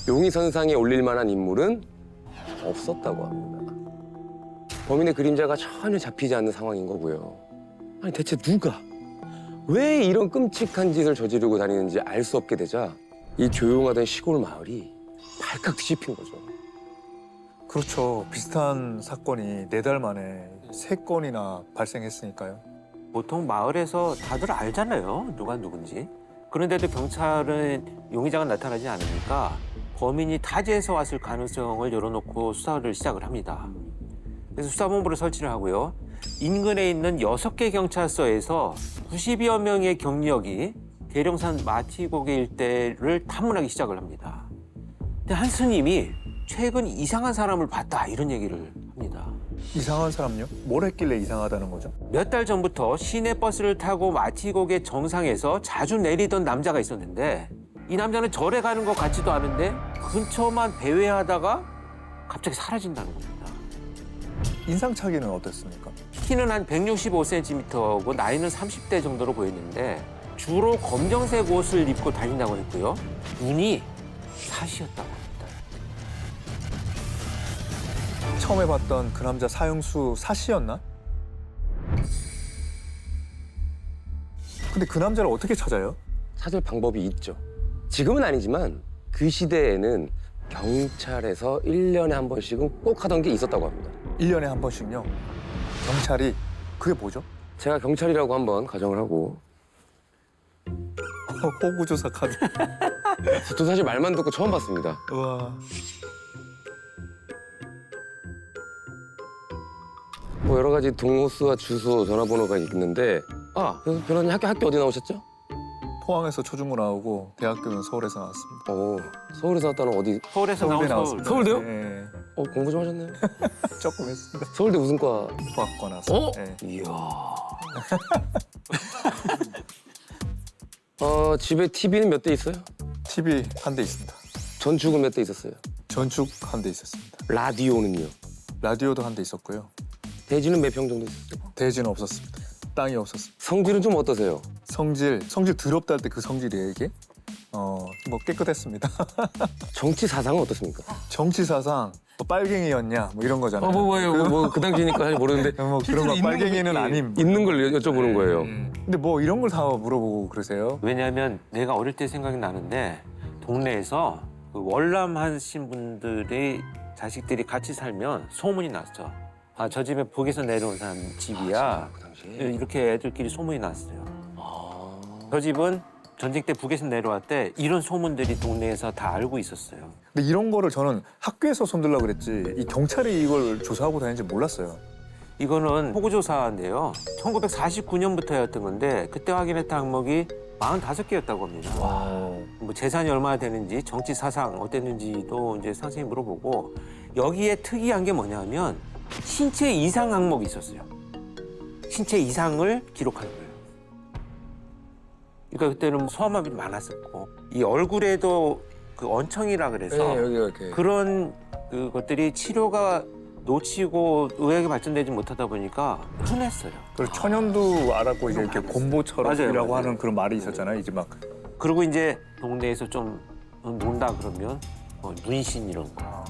용의선상에 올릴 만한 인물은 없었다고 합니다. 범인의 그림자가 전혀 잡히지 않는 상황인 거고요. 아니 대체 누가, 왜 이런 끔찍한 짓을 저지르고 다니는지 알 수 없게 되자 이 조용하던 시골 마을이 발칵 뒤집힌 거죠. 그렇죠. 비슷한 사건이 4달 만에 3건이나 발생했으니까요. 보통 마을에서 다들 알잖아요, 누가 누군지. 그런데도 경찰은 용의자가 나타나지 않으니까 범인이 타지에서 왔을 가능성을 열어놓고 수사를 시작을 합니다. 그래서 수사본부를 설치를 하고요. 인근에 있는 6개 경찰서에서 90여 명의 경력이 계룡산 마티고개 일대를 탐문하기 시작을 합니다. 근데 한 스님이 최근 이상한 사람을 봤다, 이런 얘기를 합니다. 이상한 사람요? 뭘 했길래 이상하다는 거죠? 몇 달 전부터 시내 버스를 타고 마티곡의 정상에서 자주 내리던 남자가 있었는데 이 남자는 절에 가는 것 같지도 않은데 근처만 배회하다가 갑자기 사라진다는 겁니다. 인상착의는 어땠습니까? 키는 한 165cm고 나이는 30대 정도로 보였는데 주로 검정색 옷을 입고 다닌다고 했고요. 눈이 사시였다고 합니다. 처음에 봤던 그 남자 사형수 사씨였나? 근데 그 남자를 어떻게 찾아요? 찾을 방법이 있죠. 지금은 아니지만 그 시대에는 경찰에서 1년에 한 번씩은 꼭 하던 게 있었다고 합니다. 1년에 한 번씩요. 경찰이 그게 뭐죠? 제가 경찰이라고 한번 가정을 하고 호구조사 카드. 저 사실 말만 듣고 처음 봤습니다. 우와. 뭐 여러 가지 동호수와 주소, 전화번호가 있는데 그래서 변호사님 학교 어디 나오셨죠? 포항에서 초중고 나오고 대학교는 서울에서 나왔습니다. 서울에서 왔다는 어디? 서울에서 서울대 나온 서울. 나왔습니다. 서울대요? 네. 공부 좀 하셨네요. 조금 했습니다. 서울대 무슨 과? 포학과 나왔습니다. 네. 이야. 집에 TV는 몇 대 있어요? TV 한 대 있습니다. 전축은 몇 대 있었어요? 전축 한 대 있었습니다. 라디오는요? 라디오도 한 대 있었고요. 대지는 몇 평 정도 있었어요? 대지는 없었습니다. 땅이 없었습니다. 성질은 좀 어떠세요? 성질 더럽다 할 때 그 성질이에요 이게? 뭐 깨끗했습니다. 정치 사상은 어떻습니까? 정치 사상 뭐 빨갱이였냐 뭐 이런 거잖아요. 뭐예요? 그 당시니까 사실 모르는데 뭐 그런 거 빨갱이는 아님. 있는 걸 여쭤보는 거예요. 근데 뭐 이런 걸 다 물어보고 그러세요? 왜냐하면 내가 어릴 때 생각이 나는데 동네에서 그 월남하신 분들의 자식들이 같이 살면 소문이 났죠. 저 집에 북에서 내려온 사람 집이야. 그 당시에? 이렇게 애들끼리 소문이 났어요. 저 집은 전쟁 때 북에서 내려왔대. 이런 소문들이 동네에서 다 알고 있었어요. 근데 이런 거를 저는 학교에서 손들려고 그랬지 이 경찰이 이걸 조사하고 다니는지 몰랐어요. 이거는 호구조사인데요. 1949년부터였던 건데 그때 확인했던 항목이 45개였다고 합니다. 뭐 재산이 얼마나 되는지, 정치 사상 어땠는지도 이제 상세히 물어보고 여기에 특이한 게 뭐냐면 신체 이상 항목이 있었어요. 신체 이상을 기록하는 거예요. 그러니까 그때는 소아마비 많았었고 이 얼굴에도 그 언청이라 그래서 네, 여기 이렇게. 그런 것들이 치료가 놓치고 의학이 발전되지 못하다 보니까 흔했어요. 그리고 천연두 알았고 이제 이렇게 곰보처럼이라고 맞아요. 하는 그런 말이 있었잖아요. 이제 막 그리고 이제 동네에서 좀 논다 그러면 문신 이런 거.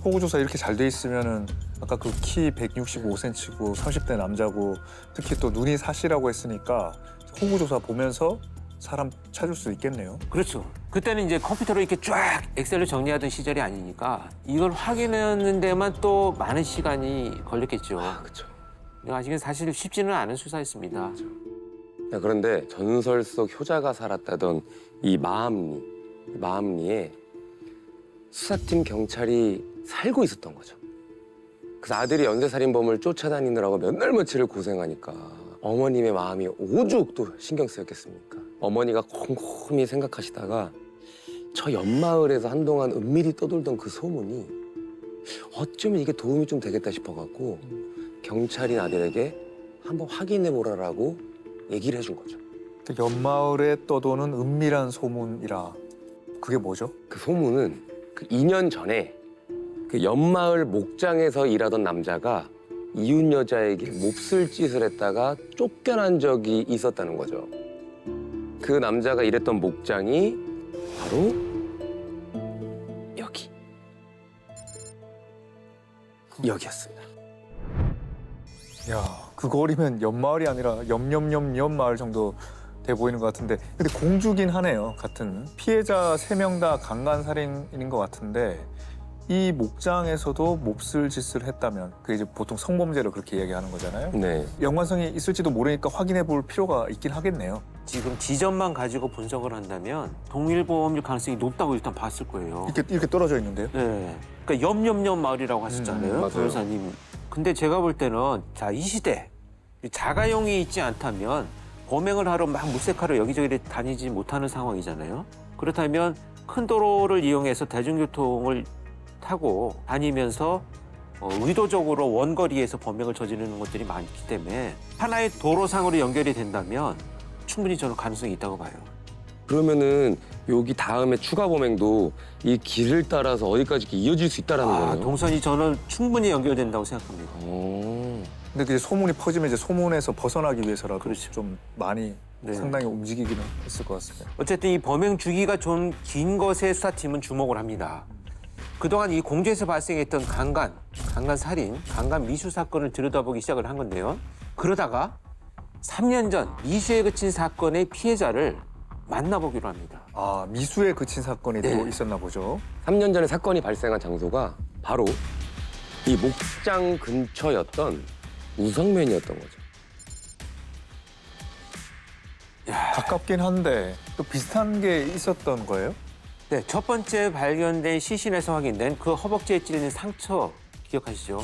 호구조사 이렇게 잘 돼 있으면은 아까 그 키 165cm고 30대 남자고 특히 또 눈이 사시라고 했으니까 호구조사 보면서 사람 찾을 수 있겠네요. 그렇죠. 그때는 이제 컴퓨터로 이렇게 쫙 엑셀로 정리하던 시절이 아니니까 이걸 확인하는 데만 또 많은 시간이 걸렸겠죠. 그렇죠. 아직은 사실 쉽지는 않은 수사였습니다. 그런데 전설 속 효자가 살았다던 이 마암리에 수사팀 경찰이 살고 있었던 거죠. 그래서 아들이 연쇄살인범을 쫓아다니느라고 몇 날 며칠을 고생하니까 어머님의 마음이 오죽 또 신경 쓰였겠습니까? 어머니가 곰곰이 생각하시다가 저 옆마을에서 한동안 은밀히 떠돌던 그 소문이 어쩌면 이게 도움이 좀 되겠다 싶어갖고 경찰인 아들에게 한번 확인해보라라고 얘기를 해준 거죠. 옆마을에 떠도는 은밀한 소문이라 그게 뭐죠? 그 소문은 그 2년 전에 그 옆마을 목장에서 일하던 남자가 이웃 여자에게 몹쓸 짓을 했다가 쫓겨난 적이 있었다는 거죠. 그 남자가 일했던 목장이 바로 여기였습니다. 야, 그 거리면 옆마을이 아니라 옆 마을 정도 돼 보이는 것 같은데 근데 공주긴 하네요. 같은 피해자 3명 다 강간살인인 것 같은데 이 목장에서도 몹쓸 짓을 했다면 그게 이제 보통 성범죄를 그렇게 이야기하는 거잖아요. 네. 연관성이 있을지도 모르니까 확인해 볼 필요가 있긴 하겠네요. 지금 지점만 가지고 분석을 한다면 동일보험일 가능성이 높다고 일단 봤을 거예요. 이렇게 떨어져 있는데요. 네. 그러니까 옆 마을이라고 하셨잖아요, 맞아요. 변호사님. 근데 제가 볼 때는 이 시대 자가용이 있지 않다면 범행을 하러 막 물색하러 여기저기 다니지 못하는 상황이잖아요. 그렇다면 큰 도로를 이용해서 대중교통을 타고 다니면서 의도적으로 원거리에서 범행을 저지르는 것들이 많기 때문에 하나의 도로상으로 연결이 된다면 충분히 저는 가능성이 있다고 봐요. 그러면은 여기 다음에 추가 범행도 이 길을 따라서 어디까지 이렇게 이어질 수 있다라는 거네요. 동선이 저는 충분히 연결된다고 생각합니다. 근데 그 소문이 퍼지면 이제 소문에서 벗어나기 위해서라도 그렇죠. 좀 많이 네. 상당히 움직이기는 했을 것 같습니다. 어쨌든 이 범행 주기가 좀 긴 것에 수사팀은 주목을 합니다. 그동안 이 공주에서 발생했던 강간 살인, 강간 미수 사건을 들여다보기 시작을 한 건데요. 그러다가 3년 전 미수에 그친 사건의 피해자를 만나보기로 합니다. 아, 미수에 그친 사건이 네. 또 있었나 보죠. 3년 전에 사건이 발생한 장소가 바로 이 목장 근처였던 우성면이었던 거죠. 가깝긴 한데 또 비슷한 게 있었던 거예요? 네, 첫 번째 발견된 시신에서 확인된 그 허벅지에 찔리는 상처 기억하시죠?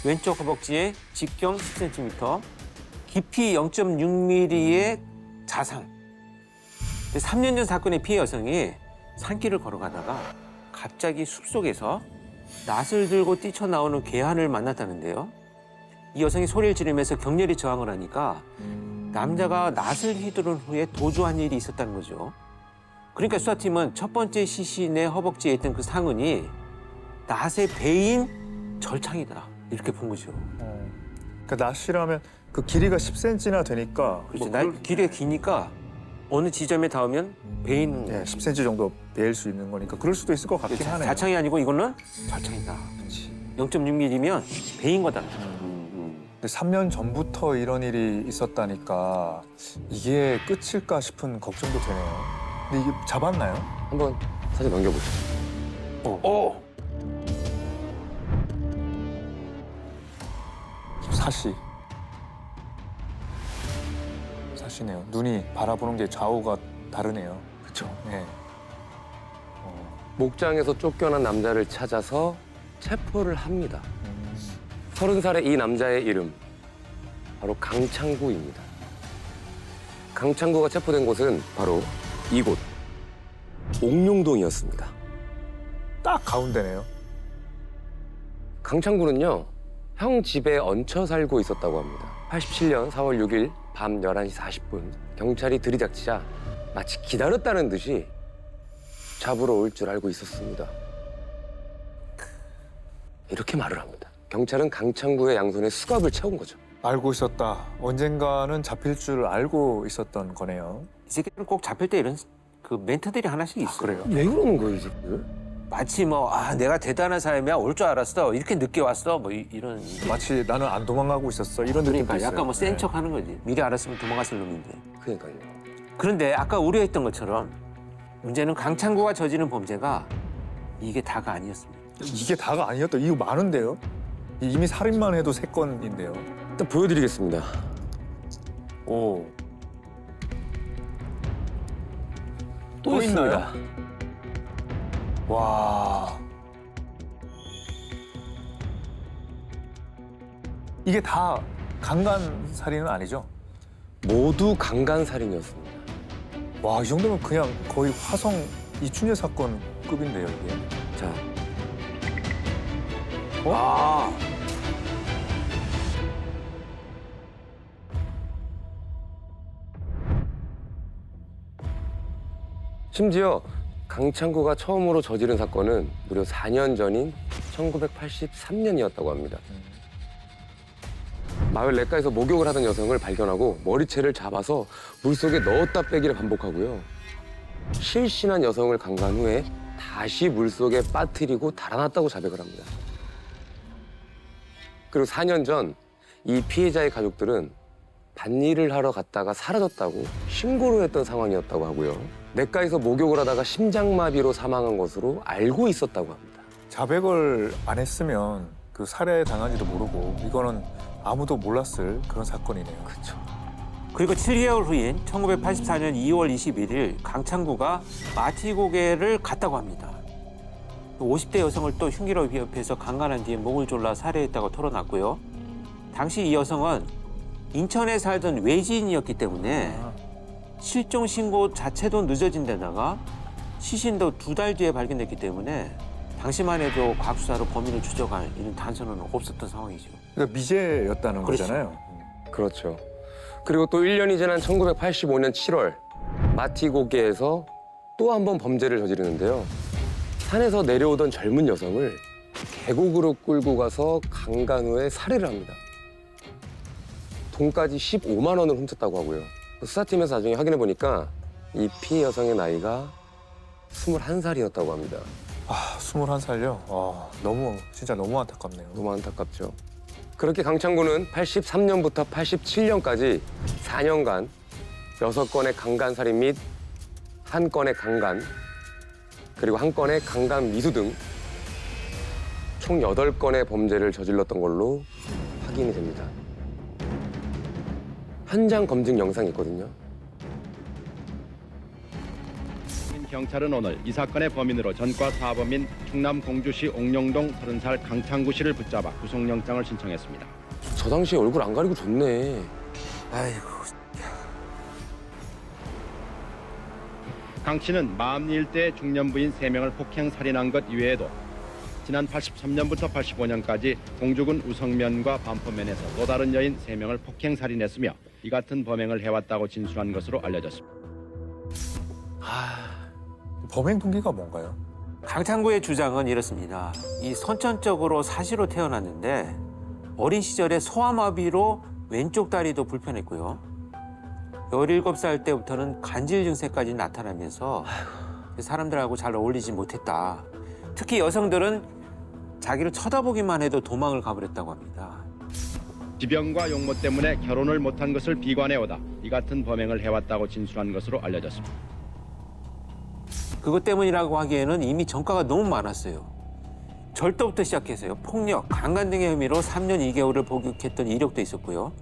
왼쪽 허벅지에 직경 10cm, 깊이 0.6mm의 자상. 3년 전 사건의 피해 여성이 산길을 걸어가다가 갑자기 숲속에서 낫을 들고 뛰쳐나오는 괴한을 만났다는데요. 이 여성이 소리를 지르면서 격렬히 저항을 하니까 남자가 낫을 휘두른 후에 도주한 일이 있었다는 거죠. 그러니까 수사팀은 첫 번째 시신의 허벅지에 있던 그 상흔이 낫의 배인 절창이다 이렇게 본 거죠. 그러니까 낫이라면 그 길이가 10cm나 되니까 그렇죠. 뭐 길이가 기니까 어느 지점에 닿으면 배인 네, 10cm 정도 베일 수 있는 거니까 그럴 수도 있을 것 같긴 하네요. 자창이 아니고 이거는 절창이다. 0.6mm면 배인 거다. 근데 3년 전부터 이런 일이 있었다니까 이게 끝일까 싶은 걱정도 되네요. 근데 이게 잡았나요? 한번 사진 넘겨보죠. 사시네요. 눈이 바라보는 게 좌우가 다르네요. 그렇죠. 네. 목장에서 쫓겨난 남자를 찾아서 체포를 합니다. 30살의 이 남자의 이름 바로 강창구입니다. 강창구가 체포된 곳은 바로 이곳 옥룡동이었습니다. 딱 가운데네요. 강창구는요, 형 집에 얹혀 살고 있었다고 합니다. 87년 4월 6일 밤 11시 40분 경찰이 들이닥치자 마치 기다렸다는 듯이 잡으러 올 줄 알고 있었습니다. 이렇게 말을 합니다. 경찰은 강창구의 양손에 수갑을 채운 거죠. 알고 있었다. 언젠가는 잡힐 줄 알고 있었던 거네요. 이 새끼들은 꼭 잡힐 때 이런 그 멘트들이 하나씩 있어요. 그래요? 왜 그러는 거예요, 이 새끼들? 마치 뭐 내가 대단한 사람이야 올 줄 알았어 이렇게 늦게 왔어 뭐 이런 마치 나는 안 도망가고 있었어 이런 느낌도 그러니까 있어요. 약간 뭐 센 네. 척 하는 거지. 미리 알았으면 도망갔을 놈인데. 그러니까요. 그런데 아까 우려했던 것처럼 문제는 강창구가 저지른 범죄가 이게 다가 아니었습니다. 이게 다가 아니었다. 이거 많은데요? 이미 살인만 해도 3건인데요. 일단 보여드리겠습니다. 오. 또 있습니다. 와. 이게 다 강간 살인은 아니죠? 모두 강간살인이었습니다. 와, 이 정도면 그냥 거의 화성 이춘재 사건 급인데요, 이게. 자, 심지어 강창구가 처음으로 저지른 사건은 무려 4년 전인 1983년이었다고 합니다. 마을 냇가에서 목욕을 하던 여성을 발견하고 머리채를 잡아서 물속에 넣었다 빼기를 반복하고요. 실신한 여성을 강간 후에 다시 물속에 빠뜨리고 달아났다고 자백을 합니다. 그리고 4년 전 이 피해자의 가족들은 밭일을 하러 갔다가 사라졌다고 신고를 했던 상황이었다고 하고요. 냇가에서 목욕을 하다가 심장마비로 사망한 것으로 알고 있었다고 합니다. 자백을 안 했으면 그 살해 당한지도 모르고 이거는 아무도 몰랐을 그런 사건이네요. 그렇죠. 그리고 7개월 후인 1984년 2월 21일 강창구가 마티고개를 갔다고 합니다. 50대 여성을 또 흉기로 위협해서 강간한 뒤에 목을 졸라 살해했다고 털어놨고요. 당시 이 여성은 인천에 살던 외지인이었기 때문에 실종 신고 자체도 늦어진 데다가 시신도 2달 뒤에 발견됐기 때문에 당시만 해도 과학수사로 범인을 추적할 이런 단서는 없었던 상황이죠. 그러니까 미제였다는 그렇죠. 거잖아요. 그렇죠. 그리고 또 1년이 지난 1985년 7월 마티고개에서 또 한 번 범죄를 저지르는데요. 산에서 내려오던 젊은 여성을 계곡으로 끌고 가서 강간 후에 살해를 합니다. 돈까지 15만 원을 훔쳤다고 하고요. 수사팀에서 나중에 확인해 보니까 이 피해 여성의 나이가 21살이었다고 합니다. 아, 21살요? 진짜 너무 안타깝네요. 너무 안타깝죠. 그렇게 강창구는 83년부터 87년까지 4년간 6건의 강간살인 및 1건의 강간, 그리고 1건의 강간 미수 등 총 8건의 범죄를 저질렀던 걸로 확인이 됩니다. 현장 검증 영상이 있거든요. 경찰은 오늘 이 사건의 범인으로 전과 사범인 충남 공주시 옥룡동 30살 강창구 씨를 붙잡아 구속영장을 신청했습니다. 저 당시에 얼굴 안 가리고 좋네. 아이고. 강 씨는 41대 중년 부인 3명을 폭행 살인한 것 이외에도 지난 83년부터 85년까지 공주군 우성면과 반포면에서 또 다른 여인 3명을 폭행 살인했으며 이 같은 범행을 해왔다고 진술한 것으로 알려졌습니다. 범행 동기가 뭔가요? 강창구의 주장은 이렇습니다. 이 선천적으로 사시로 태어났는데 어린 시절에 소아마비로 왼쪽 다리도 불편했고요. 17살 때부터는 간질 증세까지 나타나면서 사람들하고 잘 어울리지 못했다. 특히 여성들은 자기를 쳐다보기만 해도 도망을 가버렸다고 합니다. 지병과 용모 때문에 결혼을 못한 것을 비관해오다 이 같은 범행을 해왔다고 진술한 것으로 알려졌습니다. 그것 때문이라고 하기에는 이미 전과가 너무 많았어요. 절도부터 시작해서요. 폭력, 강간 등의 혐의로 3년 2개월을 복역했던 이력도 있었고요.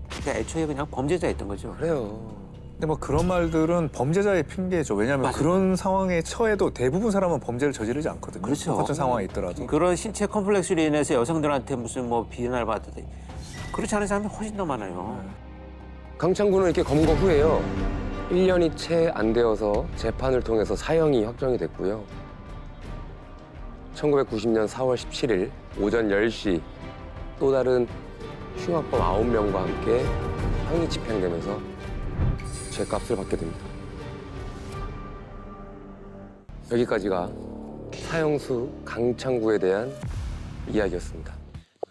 그러니까 애초에 그냥 범죄자였던 거죠. 그래요. 근데 뭐 그런 말들은 범죄자의 핑계죠. 왜냐하면 맞아요. 그런 상황에 처해도 대부분 사람은 범죄를 저지르지 않거든요. 그렇죠. 똑같은 상황에 있더라도. 그런 신체 컴플렉스로 인해서 여성들한테 무슨 뭐 비난을 받듯이 그렇지 않은 사람이 훨씬 더 많아요. 강창구는 이렇게 검거 후에요. 1년이 채 안 되어서 재판을 통해서 사형이 확정이 됐고요. 1990년 4월 17일 오전 10시 또 다른 흉악범 9명과 함께 형이 집행되면서 죄값을 받게 됩니다. 여기까지가 사형수 강창구에 대한 이야기였습니다.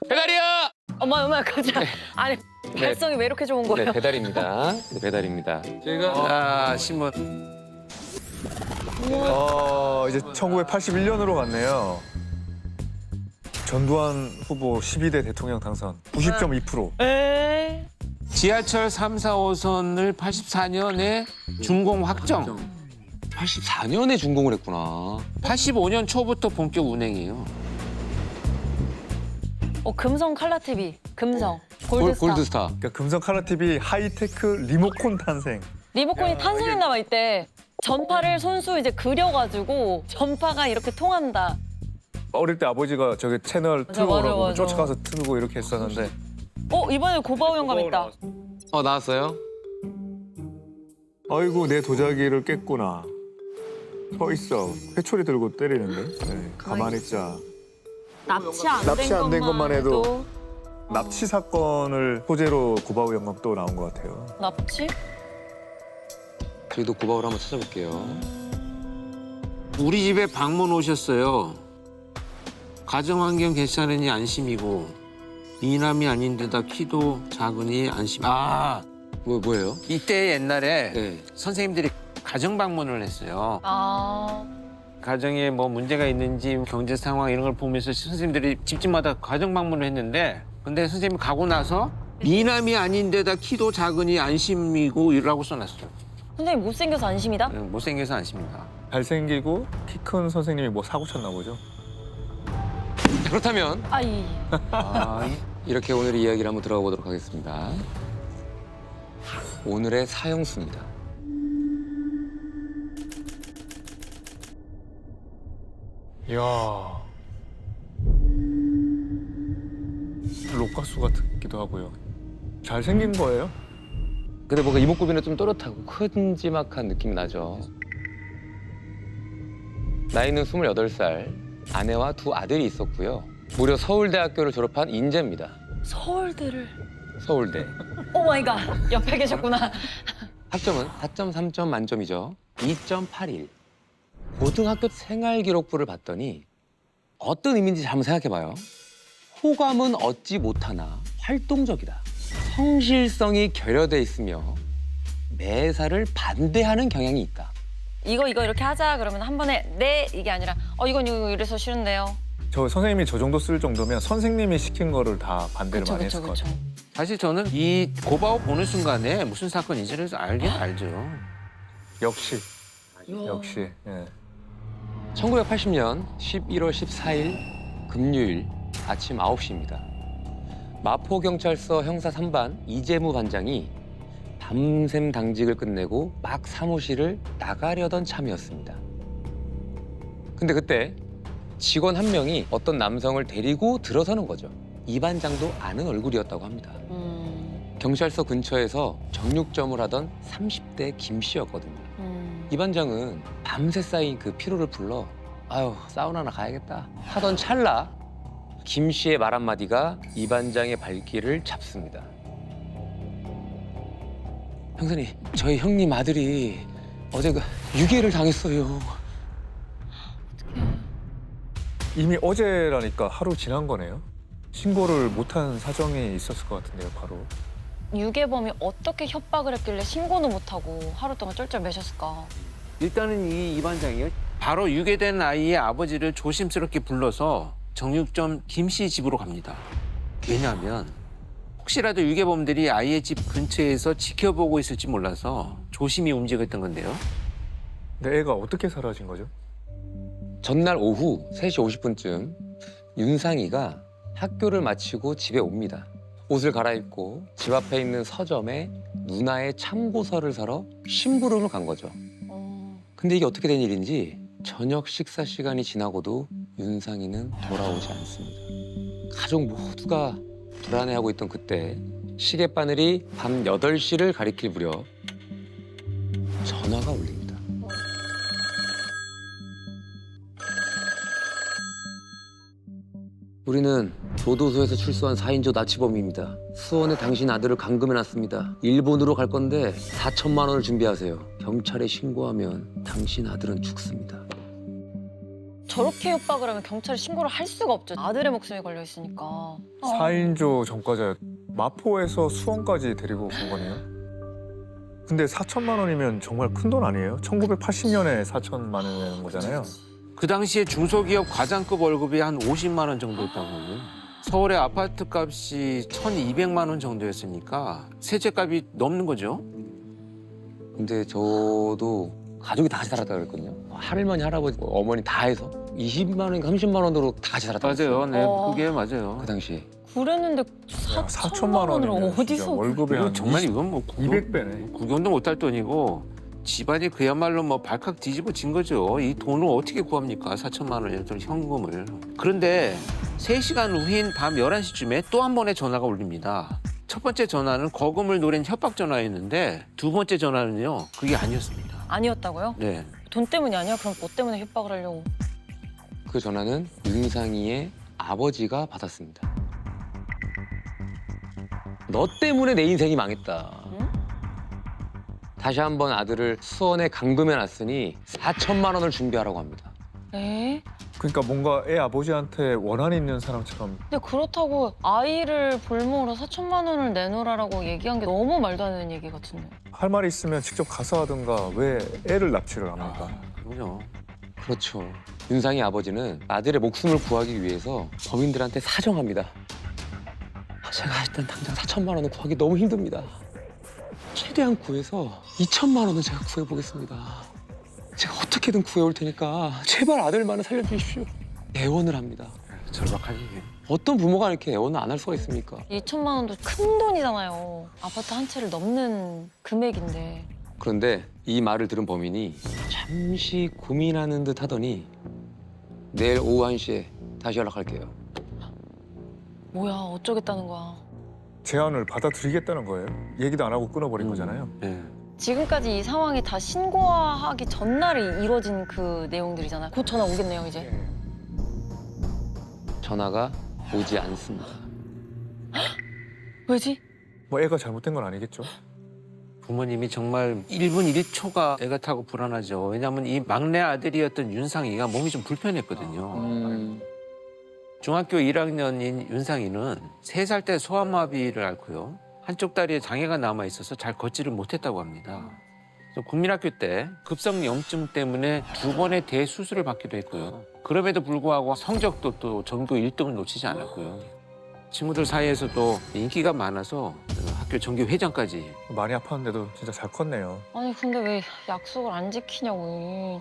배달이야! 엄마 가자. 아니 발성이 왜 이렇게 좋은 거예요? 네, 배달입니다. 네, 배달입니다. 제가 신문 이제 1981년으로 갔네요. 전두환 후보 12대 대통령 당선 90.2%. 에이. 지하철 3, 4호선을 84년에 준공 확정. 84년에 준공을 했구나. 85년 초부터 본격 운행이에요. 금성 칼라 TV. 금성. 골드스타. 골드스타. 그러니까 금성 칼라 TV 하이테크 리모콘 탄생. 리모컨이 탄생했나 봐 이때. 전파를 손수 이제 그려가지고 전파가 이렇게 통한다. 어릴 때 아버지가 저기 채널 맞아, 틀고 오라고 맞아. 쫓아가서 틀고 이렇게 했었는데 이번에 고바우 영감 있다. 나왔어요? 아이고 내 도자기를 깼구나. 서 있어. 회초리 들고 때리는데. 네, 가만히 있자. 납치 납치 안 된 것만 해도 해도 납치 사건을 소재로 고바우 영감 또 나온 것 같아요. 납치? 저희도 고바우를 한번 찾아볼게요. 우리 집에 방문 오셨어요. 가정환경 괜찮으니 안심이고 미남이 아닌 데다 키도 작으니 안심. 뭐예요? 이때 옛날에 네. 선생님들이 가정 방문을 했어요. 가정에 뭐 문제가 있는지 경제 상황 이런 걸 보면서 선생님들이 집집마다 가정 방문을 했는데 근데 선생님이 가고 나서 미남이 아닌 데다 키도 작으니 안심이고 이라고 써놨어요. 선생님 못생겨서 안심이다? 못생겨서 안심입니다. 잘생기고 키 큰 선생님이 뭐 사고 쳤나 보죠. 그렇다면 아이. 이렇게 오늘의 이야기를 한번 들어가 보도록 하겠습니다. 오늘의 사형수입니다. 이야. 로카수 같기도 하고요. 잘생긴 거예요? 근데 뭔가 이목구비는 좀 또렷하고 큼지막한 느낌이 나죠. 나이는 28살, 아내와 두 아들이 있었고요. 무려 서울대학교를 졸업한 인재입니다. 서울대를. 서울대. 오 마이 갓. 옆에 계셨구나. 학점은 4.3점 만점이죠. 2.81. 고등학교 생활기록부를 봤더니 어떤 의미인지 한번 생각해봐요. 호감은 얻지 못하나 활동적이다. 성실성이 결여돼 있으며 매사를 반대하는 경향이 있다. 이거 이렇게 하자 그러면 한 번에 네 이게 아니라 이건 이거 이래서 싫은데요. 저 선생님이 저 정도 쓸 정도면 선생님이 시킨 거를 다 반대를 많이 했을 것 같아요. 사실 저는 이 고바오 보는 순간에 무슨 사건인지를 알긴 알죠. 역시. 예. 1980년 11월 14일 금요일 아침 9시입니다. 마포경찰서 형사 3반 이재무 반장이 밤샘 당직을 끝내고 막 사무실을 나가려던 참이었습니다. 근데 그때 직원 한 명이 어떤 남성을 데리고 들어서는 거죠. 이 반장도 아는 얼굴이었다고 합니다. 경찰서 근처에서 정육점을 하던 30대 김 씨였거든요. 이 반장은 밤새 쌓인 그 피로를 풀러 아유 사우나나 가야겠다 하던 찰나 김 씨의 말 한마디가 이 반장의 발길을 잡습니다. 형사님, 저희 형님 아들이 어제 그 유괴를 당했어요. 이미 어제라니까 하루 지난 거네요. 신고를 못한 사정이 있었을 것 같은데요, 바로. 유괴범이 어떻게 협박을 했길래 신고는 못하고 하루 동안 쩔쩔 매셨을까? 일단은 이 반장이요. 바로 유괴된 아이의 아버지를 조심스럽게 불러서 정육점 김 씨 집으로 갑니다. 왜냐하면 혹시라도 유괴범들이 아이의 집 근처에서 지켜보고 있을지 몰라서 조심히 움직였던 건데요. 근데 애가 어떻게 사라진 거죠? 전날 오후 3시 50분쯤 윤상이가 학교를 마치고 집에 옵니다. 옷을 갈아입고 집 앞에 있는 서점에 누나의 참고서를 사러 심부름을 간 거죠. 근데 이게 어떻게 된 일인지 저녁 식사 시간이 지나고도 윤상이는 돌아오지 않습니다. 가족 모두가 불안해하고 있던 그때 시계바늘이 밤 8시를 가리킬 무렵 전화가 울립니다. 우리는 교도소에서 출소한 4인조 나치범입니다. 수원에 당신 아들을 감금해놨습니다. 일본으로 갈 건데 4천만 원을 준비하세요. 경찰에 신고하면 당신 아들은 죽습니다. 저렇게 협박을 하면 경찰에 신고를 할 수가 없죠. 아들의 목숨이 걸려 있으니까. 4인조 전과자 마포에서 수원까지 데리고 간 거네요. 근데 4천만 원이면 정말 큰 돈 아니에요? 1980년에 4천만 원이라는 거잖아요. 그 당시에 중소기업 과장급 월급이 한 50만 원 정도였다고 하면 서울의 아파트 값이 1,200만 원 정도였으니까 세제값이 넘는 거죠. 근데 저도 가족이 다 같이 살았다 그랬거든요. 할머니, 할아버지, 어머니 다 해서 20만 원인가 30만 원으로 다 같이 살았다 맞아요. 네, 어. 그게 맞아요. 그 당시에. 그랬는데 4천만 원을 어디서? 월급이 한 정말 이건 뭐 200배네. 구경도 못할 돈이고 집안이 그야말로 뭐 발칵 뒤집어진 거죠. 이 돈을 어떻게 구합니까? 4천만 원이라는 현금을. 그런데 3시간 후인 밤 11시쯤에 또 한 번의 전화가 울립니다. 첫 번째 전화는 거금을 노린 협박 전화였는데 두 번째 전화는요. 그게 아니었습니다. 아니었다고요? 네. 돈 때문이 아니야? 그럼 뭐 때문에 협박을 하려고? 그 전화는 윤상이의 아버지가 받았습니다. 너 때문에 내 인생이 망했다. 응? 다시 한번 아들을 수원에 감금해놨으니 4천만 원을 준비하라고 합니다. 에? 그러니까 뭔가 애 아버지한테 원한이 있는 사람처럼. 근데 그렇다고 아이를 볼모로 4천만 원을 내놓으라고 얘기한 게 너무 말도 안 되는 얘기 같은데. 할 말이 있으면 직접 가서 하든가 왜 애를 납치를 합니까? 그럼요. 그렇죠. 윤상이 아버지는 아들의 목숨을 구하기 위해서 범인들한테 사정합니다. 제가 일단 당장 4천만 원을 구하기 너무 힘듭니다. 최대한 구해서 2천만 원은 제가 구해보겠습니다. 제가 어떻게든 구해올 테니까 제발 아들만은 살려주십시오. 애원을 합니다. 절박하지. 어떤 부모가 이렇게 애원을 안 할 수가 있습니까? 2천만 원도 큰 돈이잖아요. 아파트 한 채를 넘는 금액인데. 그런데 이 말을 들은 범인이 잠시 고민하는 듯 하더니 내일 오후 1시에 다시 연락할게요. 뭐야 어쩌겠다는 거야. 제안을 받아들이겠다는 거예요. 얘기도 안 하고 끊어버린 거잖아요. 네. 지금까지 이 상황이 다 신고하기 전날에 이루어진 그 내용들이잖아요. 곧 전화 오겠네요 이제. 전화가 오지 않습니다. 왜지? 뭐 애가 잘못된 건 아니겠죠? 부모님이 정말 1분 1초가 애가 타고 불안하죠. 왜냐하면 이 막내 아들이었던 윤상이가 몸이 좀 불편했거든요. 중학교 1학년인 윤상이는 3살 때 소아마비를 앓고요. 한쪽 다리에 장애가 남아 있어서 잘 걷지를 못했다고 합니다. 그래서 국민학교 때 급성염증 때문에 2번의 대수술을 받기도 했고요. 그럼에도 불구하고 성적도 또 전교 1등을 놓치지 않았고요. 친구들 사이에서도 인기가 많아서 학교 정기 회장까지. 많이 아팠는데도 진짜 잘 컸네요. 아니 근데 왜 약속을 안 지키냐고.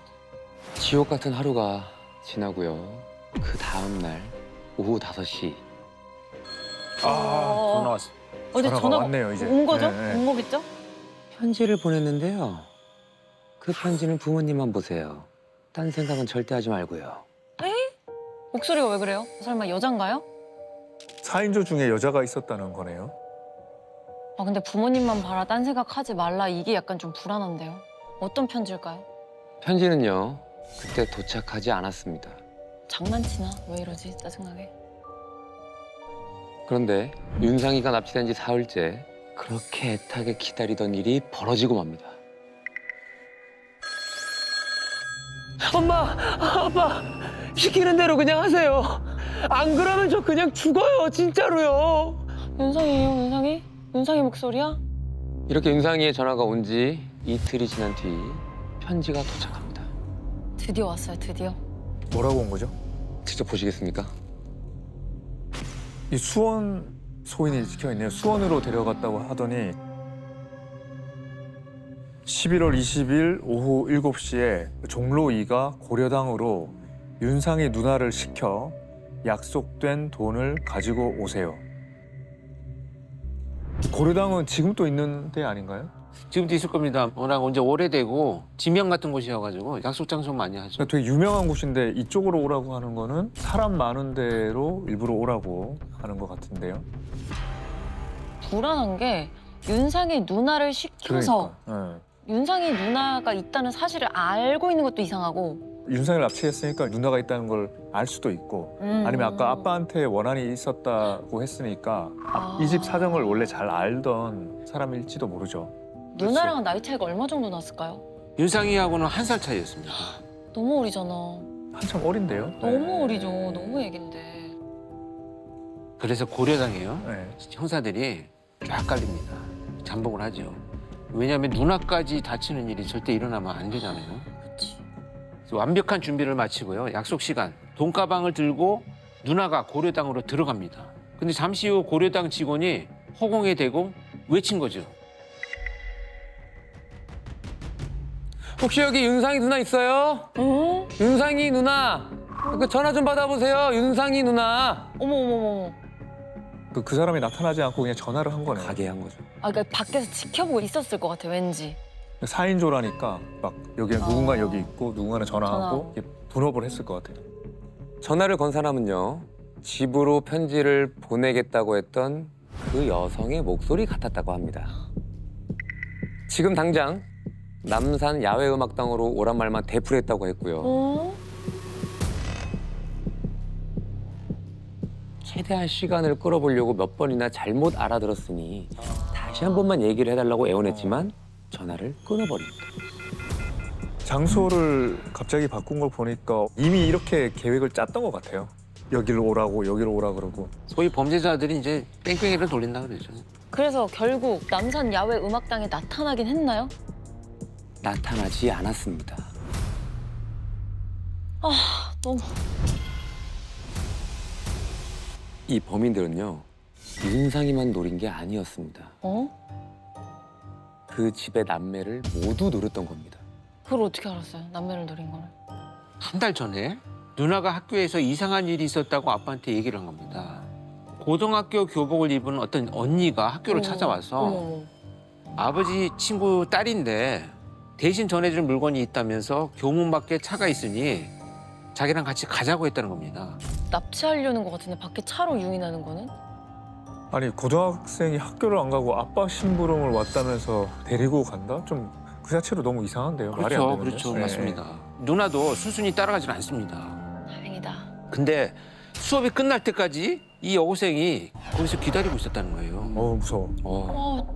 지옥 같은 하루가 지나고요. 그 다음 날 오후 5시. 전화 왔어. 어제 전화가 전화가 왔네요, 이제. 온 거죠? 네, 네. 온 거겠죠? 편지를 보냈는데요. 그 편지는 부모님만 보세요. 딴 생각은 절대 하지 말고요. 목소리가 왜 그래요? 설마 여잔가요? 4인조 중에 여자가 있었다는 거네요. 아 근데 부모님만 봐라 딴 생각하지 말라 이게 약간 좀 불안한데요. 어떤 편지일까요? 편지는요. 그때 도착하지 않았습니다. 장난치나? 왜 이러지? 짜증나게. 그런데 윤상이가 납치된 지 사흘째 그렇게 애타게 기다리던 일이 벌어지고 맙니다. 엄마! 아빠! 시키는 대로 그냥 하세요. 안 그러면 저 그냥 죽어요. 진짜로요. 윤상이에요, 윤상이? 윤상이 목소리야? 이렇게 윤상이의 전화가 온 지 이틀이 지난 뒤 편지가 도착합니다. 드디어 왔어요, 드디어. 뭐라고 온 거죠? 직접 보시겠습니까? 이 수원 소인이 찍혀 있네요. 수원으로 데려갔다고 하더니 11월 20일 오후 7시에 종로 2가 고려당으로 윤상이 누나를 시켜 약속된 돈을 가지고 오세요. 고려당은 지금 또 있는 데 아닌가요? 지금도 있을 겁니다. 워낙 이제 오래되고 지명 같은 곳이어가지고 약속 장소 많이 하죠. 그러니까 되게 유명한 곳인데 이쪽으로 오라고 하는 거는 사람 많은 데로 일부러 오라고 하는 것 같은데요. 불안한 게 윤상이 누나를 시켜서 그러니까. 윤상이 누나가 있다는 사실을 알고 있는 것도 이상하고. 윤상이를 납치했으니까 누나가 있다는 걸 알 수도 있고 아니면 아까 아빠한테 원한이 있었다고 했으니까 이 집 사정을 원래 잘 알던 사람일지도 모르죠. 누나랑은 나이 차이가 얼마 정도 났을까요? 윤상이하고는 1살 차이였습니다. 너무 어리잖아. 한참 어린데요? 너무 어리죠. 너무 애긴데. 그래서 고려당해요. 네. 형사들이 쫙 깔립니다. 잠복을 하죠. 왜냐하면 누나까지 다치는 일이 절대 일어나면 안 되잖아요. 그렇지. 그래서 완벽한 준비를 마치고요. 약속 시간 돈가방을 들고 누나가 고려당으로 들어갑니다. 근데 잠시 후 고려당 직원이 허공에 대고 외친 거죠. 혹시 여기 윤상이 누나 있어요? 어? 윤상이 누나. 그 전화 좀 받아보세요. 윤상이 누나. 어머. 그 사람이 나타나지 않고 그냥 전화를 한 거네요. 가게 한 거죠. 아, 그러니까 밖에서 지켜보고 있었을 것 같아, 왠지. 4인조라니까 막 여기는 누군가 여기 있고 누군가는 전화하고 이렇게 분업을 했을 것 같아요. 전화를 건 사람은요. 집으로 편지를 보내겠다고 했던 그 여성의 목소리 같았다고 합니다. 지금 당장 남산 야외음악당으로 오란 말만 되풀이했다고 했고요. 어? 최대한 시간을 끌어보려고 몇 번이나 잘못 알아들었으니 다시 한 번만 얘기를 해달라고 애원했지만 전화를 끊어버립니다. 장소를 갑자기 바꾼 걸 보니까 이미 이렇게 계획을 짰던 것 같아요. 여기로 오라고 여기로 오라 그러고. 소위 범죄자들이 이제 뺑뺑이를 돌린다 그러죠. 그래서 결국 남산 야외 음악당에 나타나긴 했나요? 나타나지 않았습니다. 너무. 이 범인들은요. 윤상이만 노린 게 아니었습니다. 그 집의 남매를 모두 노렸던 겁니다. 그걸 어떻게 알았어요? 남매를 노린 거를. 한 달 전에 누나가 학교에서 이상한 일이 있었다고 아빠한테 얘기를 한 겁니다. 고등학교 교복을 입은 어떤 언니가 학교를 찾아와서 어머. 아버지 친구 딸인데 대신 전해줄 물건이 있다면서 교문 밖에 차가 있으니 자기랑 같이 가자고 했다는 겁니다. 납치하려는 것 같은데 밖에 차로 유인하는 거는? 아니 고등학생이 학교를 안 가고 아빠 심부름을 왔다면서 데리고 간다? 좀 그 자체로 너무 이상한데요. 말이 안 되는데. 그렇죠. 네. 맞습니다. 누나도 순순히 따라가질 않습니다. 다행이다. 근데 수업이 끝날 때까지 이 여고생이 거기서 기다리고 있었다는 거예요. 무서워.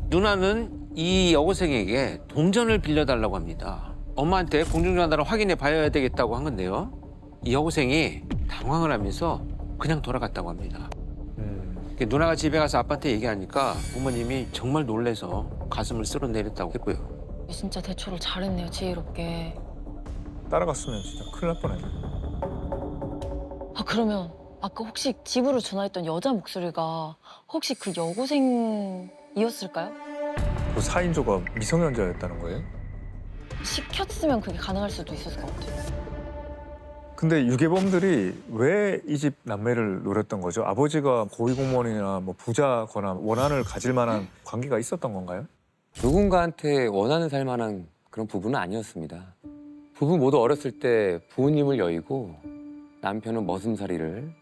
누나는 이 여고생에게 동전을 빌려달라고 합니다. 엄마한테 공중전화를 확인해 봐야 되겠다고 한 건데요. 이 여고생이 당황을 하면서 그냥 돌아갔다고 합니다. 누나가 집에 가서 아빠한테 얘기하니까 부모님이 정말 놀래서 가슴을 쓸어내렸다고 했고요. 진짜 대처를 잘했네요, 지혜롭게. 따라갔으면 진짜 큰일 날 뻔했네. 아, 그러면 아까 혹시 집으로 전화했던 여자 목소리가 혹시 그 여고생이었을까요? 그 4인조가 미성년자였다는 거예요? 시켰으면 그게 가능할 수도 있었을 것 같아요. 근데 유괴범들이 왜 이 집 남매를 노렸던 거죠? 아버지가 고위공무원이나 뭐 부자거나 원한을 가질 만한 관계가 있었던 건가요? 누군가한테 원하는 살 만한 그런 부부는 아니었습니다. 부부 모두 어렸을 때 부모님을 여의고 남편은 머슴살이를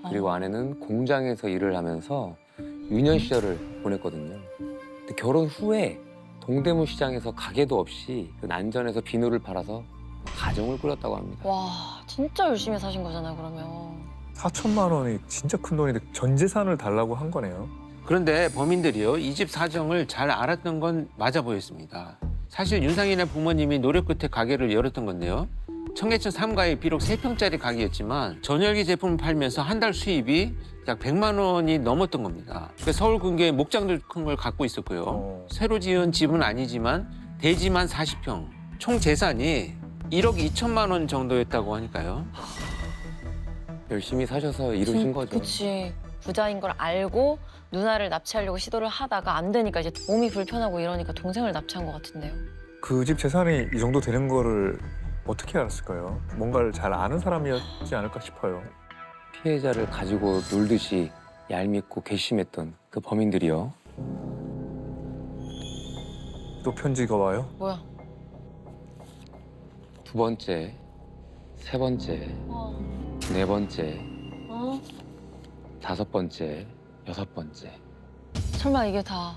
그리고 아내는 공장에서 일을 하면서 유년 시절을 보냈거든요. 근데 결혼 후에 동대문 시장에서 가게도 없이 그 난전에서 비누를 팔아서 가정을 꾸렸다고 합니다. 와, 진짜 열심히 사신 거잖아요, 그러면. 4천만 원이 진짜 큰 돈인데 전 재산을 달라고 한 거네요. 그런데 범인들이요, 이 집 사정을 잘 알았던 건 맞아 보였습니다. 사실 윤상인의 부모님이 노력 끝에 가게를 열었던 건데요. 청계천 3가에 비록 3평짜리 가게였지만 전열기 제품을 팔면서 한 달 수입이 약 100만 원이 넘었던 겁니다. 서울 근교에 목장도 큰 걸 갖고 있었고요. 새로 지은 집은 아니지만 대지만 40평, 총 재산이 1억 2천만 원 정도였다고 하니까요. 열심히 사셔서 이루신 거죠. 그치. 부자인 걸 알고 누나를 납치하려고 시도를 하다가 안 되니까 이제 몸이 불편하고 이러니까 동생을 납치한 것 같은데요. 그 집 재산이 이 정도 되는 거를 어떻게 알았을까요? 뭔가를 잘 아는 사람이었지 않을까 싶어요. 피해자를 가지고 놀듯이 얄밉고 괘씸했던 그 범인들이요. 또 편지가 와요? 뭐야? 두 번째, 세 번째, 네 번째, 다섯 번째, 여섯 번째. 설마 이게 다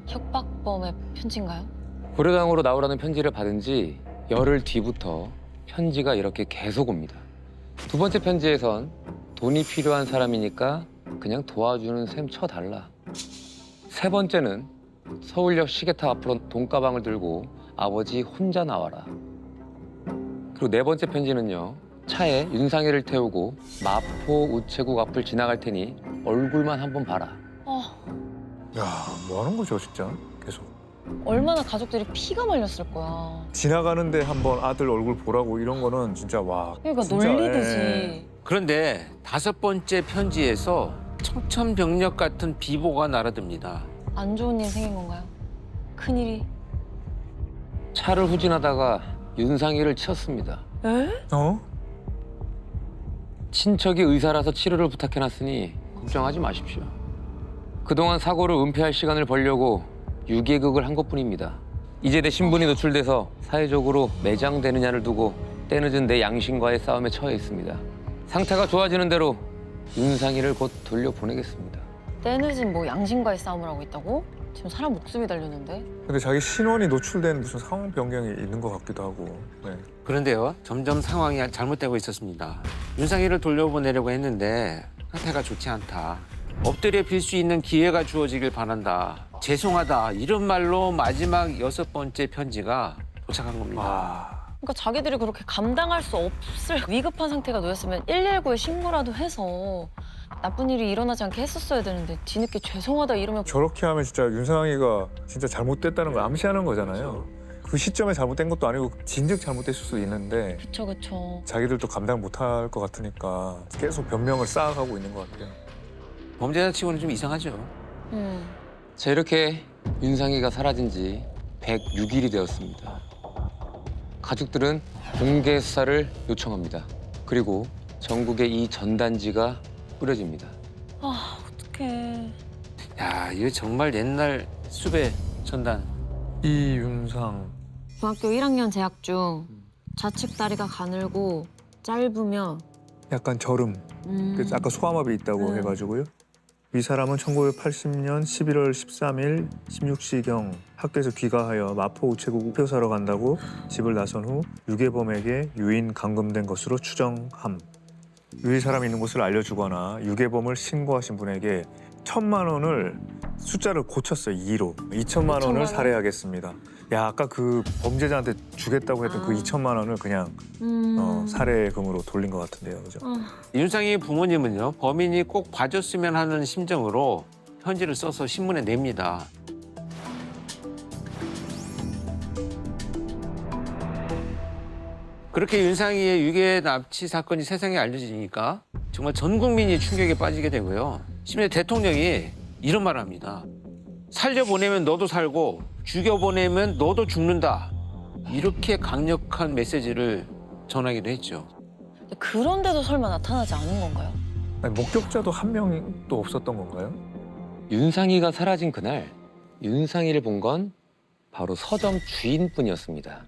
협박범의 편지인가요? 고려당으로 나오라는 편지를 받은 지 열흘 뒤부터 편지가 이렇게 계속 옵니다. 두 번째 편지에선 돈이 필요한 사람이니까 그냥 도와주는 셈 쳐달라. 세 번째는 서울역 시계탑 앞으로 돈가방을 들고 아버지 혼자 나와라. 그리고 네 번째 편지는요. 차에 윤상혜를 태우고 마포 우체국 앞을 지나갈 테니 얼굴만 한번 봐라. 야, 뭐 하는 거죠, 진짜? 계속. 얼마나 가족들이 피가 말렸을 거야. 지나가는데 한번 아들 얼굴 보라고 이런 거는 진짜 와. 그러니까 진짜, 놀리듯이. 예. 그런데 다섯 번째 편지에서 청천벽력 같은 비보가 날아듭니다. 안 좋은 일 생긴 건가요? 큰일이? 차를 후진하다가 윤상혜를 치었습니다. 어? 친척이 의사라서 치료를 부탁해놨으니 걱정하지 마십시오. 그동안 사고를 은폐할 시간을 벌려고 유괴극을 한 것뿐입니다. 이제 내 신분이 노출돼서 사회적으로 매장되느냐를 두고 때늦은 내 양심과의 싸움에 처해 있습니다. 상태가 좋아지는 대로 윤상희를 곧 돌려보내겠습니다. 때늦은 뭐 양심과의 싸움을 하고 있다고? 지금 사람 목숨이 달렸는데? 근데 자기 신원이 노출된 무슨 상황 변경이 있는 것 같기도 하고. 네. 그런데요, 점점 상황이 잘못되고 있었습니다. 윤상희를 돌려보내려고 했는데 상태가 좋지 않다. 엎드려 빌 수 있는 기회가 주어지길 바란다. 죄송하다. 이런 말로 마지막 여섯 번째 편지가 도착한 겁니다. 그러니까 자기들이 그렇게 감당할 수 없을 위급한 상태가 놓였으면 119에 신고라도 해서 나쁜 일이 일어나지 않게 했었어야 되는데 뒤늦게 죄송하다 이러면 저렇게 하면 진짜 윤상희가 진짜 잘못됐다는 걸 암시하는 거잖아요. 그 시점에 잘못된 것도 아니고 진즉 잘못됐을 수도 있는데 그쵸. 자기들도 감당 못할 것 같으니까 계속 변명을 쌓아가고 있는 것 같아요. 범죄자 치고는 좀 이상하죠. 자, 이렇게 윤상희가 사라진 지 106일이 되었습니다. 가족들은 공개 수사를 요청합니다. 그리고 전국에 이 전단지가 뿌려집니다. 아, 어떡해. 야, 이거 정말 옛날 수배 전단. 이윤상. 중학교 1학년 재학 중 좌측 다리가 가늘고 짧으며 약간 저름. 그래서 아까 소아마비 있다고 해가지고요. 이 사람은 1980년 11월 13일 16시경 학교에서 귀가하여 마포 우체국 우표 사러 간다고 집을 나선 후 유괴범에게 유인 감금된 것으로 추정함. 유해 사람이 있는 곳을 알려주거나 유괴범을 신고하신 분에게 1,000만 원을 숫자를 고쳤어요. 2로. 2천만 원을 2천만 원? 살해하겠습니다. 야, 아까 그 범죄자한테 주겠다고 했던 그 2천만 원을 그냥 살해금으로 돌린 것 같은데요. 그죠? 윤상희 부모님은요, 범인이 꼭 봐줬으면 하는 심정으로 편지를 써서 신문에 냅니다. 그렇게 윤상희의 유괴 납치 사건이 세상에 알려지니까 정말 전 국민이 충격에 빠지게 되고요. 심지어 대통령이 이런 말을 합니다. 살려보내면 너도 살고 죽여보내면 너도 죽는다. 이렇게 강력한 메시지를 전하기도 했죠. 그런데도 설마 나타나지 않은 건가요? 아니, 목격자도 한 명도 없었던 건가요? 윤상희가 사라진 그날 윤상희를 본 건 바로 서점 주인뿐이었습니다.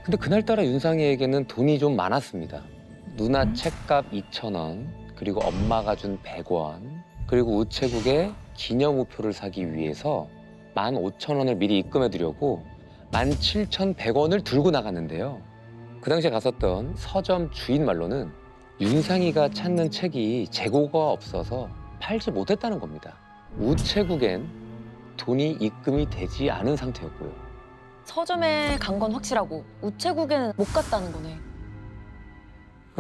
근데 그날따라 윤상희에게는 돈이 좀 많았습니다. 누나 책값 2,000원, 그리고 엄마가 준 100원, 그리고 우체국에 기념우표를 사기 위해서 15,000원을 미리 입금해두려고 17,100원을 들고 나갔는데요. 그 당시에 갔었던 서점 주인 말로는 윤상희가 찾는 책이 재고가 없어서 팔지 못했다는 겁니다. 우체국엔 돈이 입금이 되지 않은 상태였고요. 서점에 간 건 확실하고 우체국에는 못 갔다는 거네.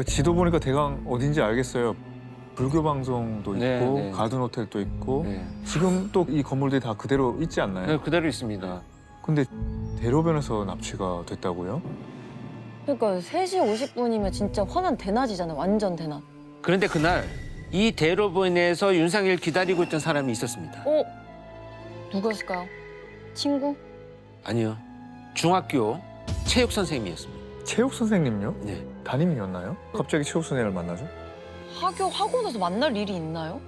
지도 보니까 대강 어딘지 알겠어요. 불교 방송도 있고 네, 네. 가든 호텔도 있고 네. 지금 또 이 건물들이 다 그대로 있지 않나요? 네, 그대로 있습니다. 근데 대로변에서 납치가 됐다고요? 그러니까 3시 50분이면 진짜 환한 대낮이잖아요. 완전 대낮. 그런데 그날 이 대로변에서 윤상희를 기다리고 있던 사람이 있었습니다. 누구였을까요? 친구? 아니요. 중학교 체육 선생님이었습니다. 체육 선생님요? 네. 담임이었나요? 갑자기 체육 선생님을 만나죠? 학원에서 만날 일이 있나요?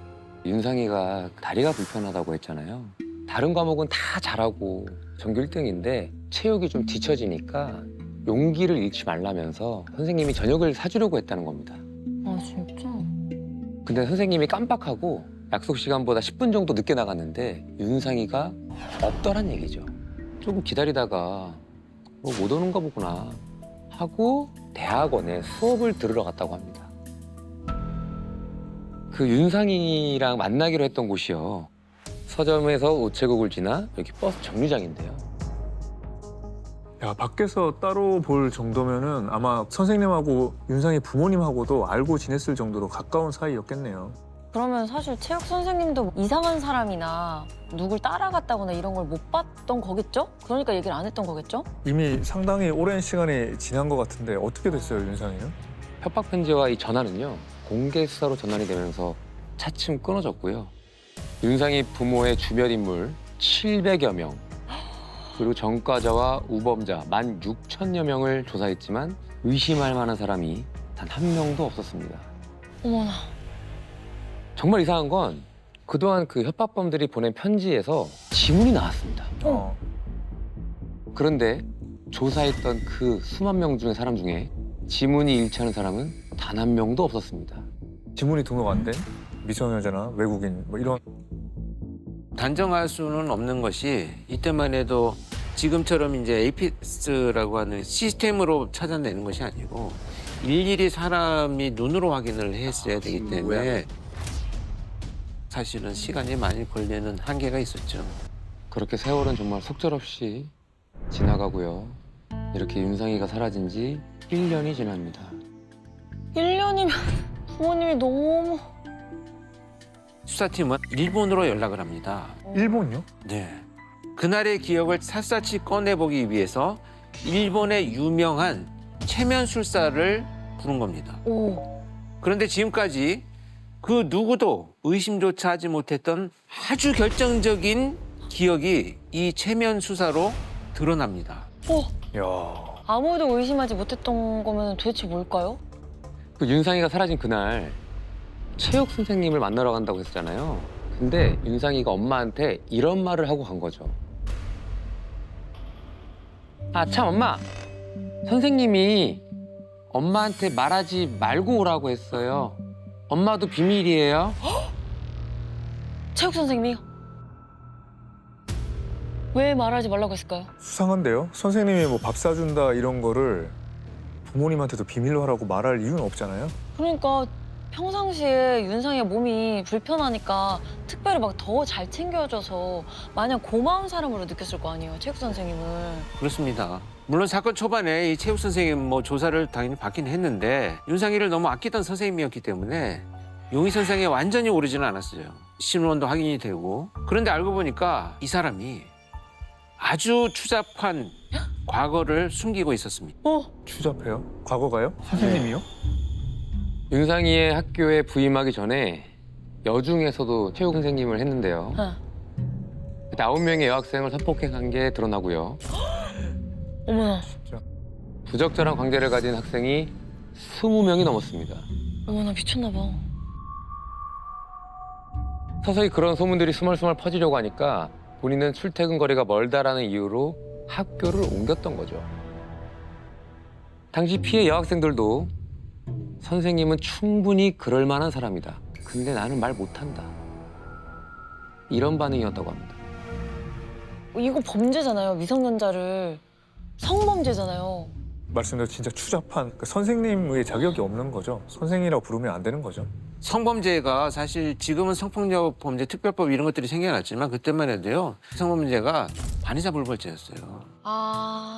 윤상희가 다리가 불편하다고 했잖아요. 다른 과목은 다 잘하고 전교 1등인데 체육이 좀 뒤처지니까 용기를 잃지 말라면서 선생님이 저녁을 사주려고 했다는 겁니다. 아 진짜? 근데 선생님이 깜빡하고 약속 시간보다 10분 정도 늦게 나갔는데 윤상희가 없더란 얘기죠. 조금 기다리다가 뭐 못 오는가 보구나 하고 대학원에 수업을 들으러 갔다고 합니다. 그 윤상희랑 만나기로 했던 곳이요. 서점에서 우체국을 지나 여기 버스 정류장인데요. 야, 밖에서 따로 볼 정도면은 아마 선생님하고 윤상희 부모님하고도 알고 지냈을 정도로 가까운 사이였겠네요. 그러면 사실 체육 선생님도 이상한 사람이나 누굴 따라갔다거나 이런 걸 못 봤던 거겠죠? 그러니까 얘기를 안 했던 거겠죠? 이미 상당히 오랜 시간이 지난 것 같은데 어떻게 됐어요, 윤상희는? 협박 편지와 이 전화는요. 공개 수사로 전환이 되면서 차츰 끊어졌고요. 윤상희 부모의 주변 인물 700여 명, 그리고 전과자와 우범자 16,000여 명을 조사했지만 의심할 만한 사람이 단 한 명도 없었습니다. 어머나. 정말 이상한 건 그동안 그 협박범들이 보낸 편지에서 지문이 나왔습니다. 그런데 조사했던 그 수만 명 중의 사람 중에 지문이 일치하는 사람은 단 한 명도 없었습니다. 지문이 등록 안 된 미성년자나 외국인 뭐 이런. 단정할 수는 없는 것이 이때만 해도 지금처럼 이제 에이피스라고 하는 시스템으로 찾아내는 것이 아니고 일일이 사람이 눈으로 확인을 했어야 되기 때문에 사실은 시간이 많이 걸리는 한계가 있었죠. 그렇게 세월은 정말 속절없이 지나가고요. 이렇게 윤상희가 사라진 지 1년이 지납니다. 1년이면 부모님이 너무... 수사팀은 일본으로 연락을 합니다. 일본요? 네. 그날의 기억을 샅샅이 꺼내보기 위해서 일본의 유명한 체면술사를 부른 겁니다. 오. 그런데 지금까지 그 누구도 의심조차 하지 못했던 아주 결정적인 기억이 이 체면수사로 드러납니다. 야. 아무도 의심하지 못했던 거면 도대체 뭘까요? 그 윤상희가 사라진 그날 체육 선생님을 만나러 간다고 했잖아요. 근데 윤상희가 엄마한테 이런 말을 하고 간 거죠. 아, 참 엄마. 선생님이 엄마한테 말하지 말고 오라고 했어요. 엄마도 비밀이에요. 체육 선생님이요? 왜 말하지 말라고 했을까요? 수상한데요? 선생님이 뭐 밥 사준다 이런 거를 부모님한테도 비밀로 하라고 말할 이유는 없잖아요. 그러니까 평상시에 윤상의 몸이 불편하니까 특별히 막 더 잘 챙겨줘서 마냥 고마운 사람으로 느꼈을 거 아니에요, 체육 선생님을. 그렇습니다. 물론 사건 초반에 이 체육 선생님 뭐 조사를 당연히 받긴 했는데 윤상이를 너무 아끼던 선생님이었기 때문에 용의 선생에 완전히 오르지는 않았어요. 신원도 확인이 되고. 그런데 알고 보니까 이 사람이 아주 추잡한 과거를 숨기고 있었습니다. 추잡해요? 과거가요? 선생님이요? 윤상이의 학교에 부임하기 전에 여중에서도 체육 선생님을 했는데요. 9명의 여학생을 성폭행한 게 드러나고요. 어머나, 부적절한 관계를 가진 학생이 20명이 넘었습니다. 어머나 미쳤나 봐. 서서히 그런 소문들이 스멀스멀 퍼지려고 하니까 본인은 출퇴근 거리가 멀다라는 이유로 학교를 옮겼던 거죠. 당시 피해 여학생들도 선생님은 충분히 그럴 만한 사람이다. 근데 나는 말 못한다. 이런 반응이었다고 합니다. 이거 범죄잖아요, 미성년자를. 성범죄잖아요. 말씀대로 진짜 추잡한 선생님의 자격이 없는 거죠. 선생이라고 부르면 안 되는 거죠. 성범죄가 사실 지금은 성폭력 범죄 특별법 이런 것들이 생겨났지만 그때만 해도요. 성범죄가 반의사 불벌죄였어요.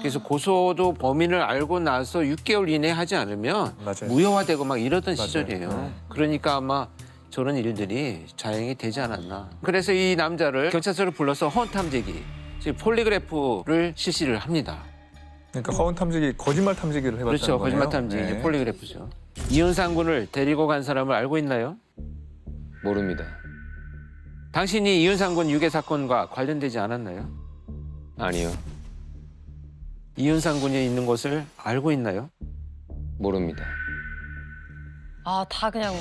그래서 고소도 범인을 알고 나서 6개월 이내에 하지 않으면 맞아요. 무효화되고 막 이러던 맞아요. 시절이에요. 네. 그러니까 아마 저런 일들이 자행이 되지 않았나. 그래서 이 남자를 경찰서로 불러서 허언 탐지기, 즉 폴리그래프를 실시를 합니다. 그러니까 허언 탐지기, 거짓말 탐지기를 해봤다는 그렇죠. 거네요. 거짓말 탐지기, 네. 폴리그래프죠. 이윤상 군을 데리고 간 사람을 알고 있나요? 모릅니다. 당신이 이윤상 군 유괴 사건과 관련되지 않았나요? 아니요. 이윤상 군이 있는 곳을 알고 있나요? 모릅니다. 아, 다 그냥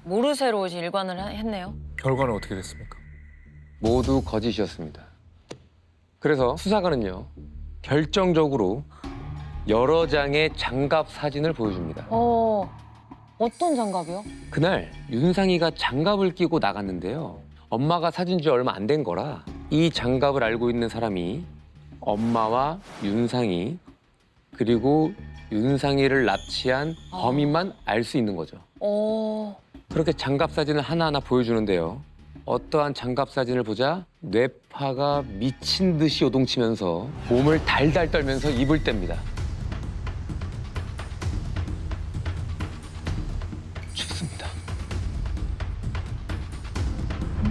모르쇠로 일관을 했네요. 결과는 어떻게 됐습니까? 모두 거짓이었습니다. 그래서 수사관은요. 결정적으로 여러 장의 장갑 사진을 보여줍니다. 어떤 장갑이요? 그날 윤상이가 장갑을 끼고 나갔는데요. 엄마가 사준 지 얼마 안 된 거라 이 장갑을 알고 있는 사람이 엄마와 윤상이 그리고 윤상이를 납치한 범인만 알 수 있는 거죠. 그렇게 장갑 사진을 하나하나 보여주는데요. 어떠한 장갑 사진을 보자 뇌파가 미친 듯이 요동치면서 몸을 달달 떨면서 입을 뗍니다. 죽습니다.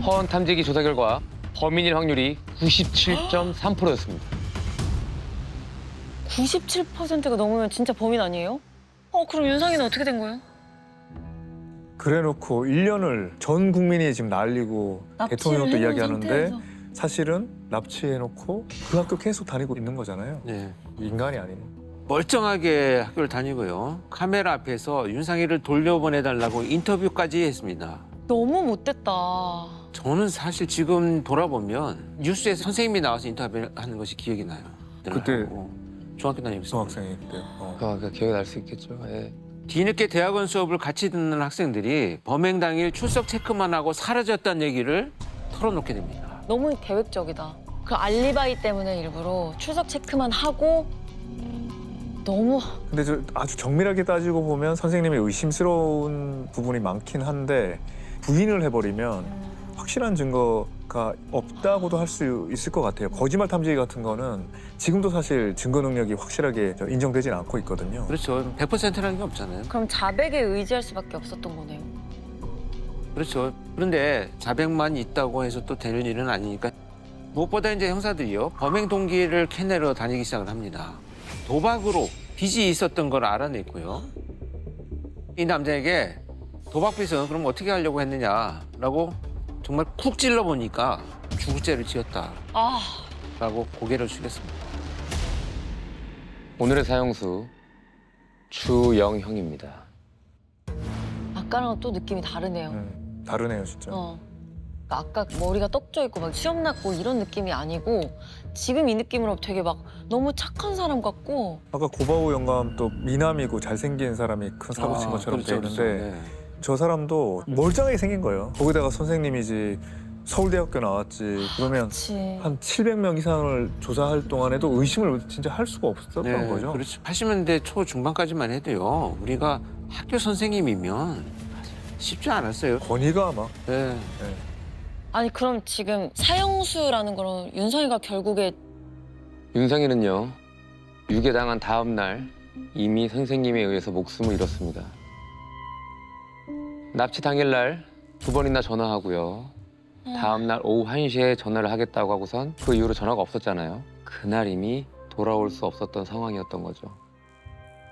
허언 탐지기 조사 결과 범인일 확률이 97.3%였습니다. 97%가 넘으면 진짜 범인 아니에요? 그럼 윤상이는 어떻게 된 거예요? 그래놓고 1년을 전 국민이 지금 난리고 대통령도 납치를 이야기하는데 해놓은 상태에서. 사실은 납치해놓고 그 학교 계속 다니고 있는 거잖아요. 네. 인간이 아닌. 멀쩡하게 학교를 다니고요. 카메라 앞에서 윤상이를 돌려보내달라고 인터뷰까지 했습니다. 너무 못됐다. 저는 사실 지금 돌아보면 뉴스에서 선생님이 나와서 인터뷰하는 것이 기억이 나요. 그때 중학교 다니고 있어요. 중학생일 때요. 그 기억이 날 수 있겠죠. 예. 뒤늦게 대학원 수업을 같이 듣는 학생들이 범행 당일 출석 체크만 하고 사라졌다는 얘기를 털어놓게 됩니다. 너무 계획적이다. 그 알리바이 때문에 일부러 출석 체크만 하고 너무 근데 아주 정밀하게 따지고 보면 선생님이 의심스러운 부분이 많긴 한데 부인을 해버리면 확실한 증거가 없다고도 할 수 있을 것 같아요. 거짓말 탐지기 같은 거는 지금도 사실 증거 능력이 확실하게 인정되지는 않고 있거든요. 그렇죠. 100%라는 게 없잖아요. 그럼 자백에 의지할 수밖에 없었던 거네요. 그렇죠. 그런데 자백만 있다고 해서 또 되는 일은 아니니까 무엇보다 이제 형사들이요. 범행 동기를 캐내러 다니기 시작을 합니다. 도박으로 빚이 있었던 걸 알아냈고요. 이 남자에게 도박빚은 그럼 어떻게 하려고 했느냐라고 정말 쿡 찔러보니까 주구죄를 지었다라고 고개를 숙였습니다. 오늘의 사형수 주영형입니다. 아까랑 또 느낌이 다르네요. 다르네요, 진짜. 아까 머리가 떡져 있고 막 시험 났고 이런 느낌이 아니고 지금 이 느낌으로 되게 막 너무 착한 사람 같고. 아까 고바우 영감도 미남이고 잘생긴 사람이 큰 사고 친 것처럼 돼 있는데 그렇죠. 네. 저 사람도 멀쩡하게 생긴 거예요. 거기다가 선생님이지 서울대학교 나왔지. 그러면 그치. 한 700명 이상을 조사할 동안에도 의심을 진짜 할 수가 없었던 거죠. 그렇죠. 80년대 초 중반까지만 해도요. 우리가 학교 선생님이면 쉽지 않았어요. 권위가 막 네. 아니 그럼 지금 사형수라는 거는 윤상이가 결국에 윤상이는요, 유괴당한 다음 날 이미 선생님에 의해서 목숨을 잃었습니다. 납치 당일날 2번이나 전화하고요. 다음 날 오후 1시에 전화를 하겠다고 하고선 그 이후로 전화가 없었잖아요. 그날 이미 돌아올 수 없었던 상황이었던 거죠.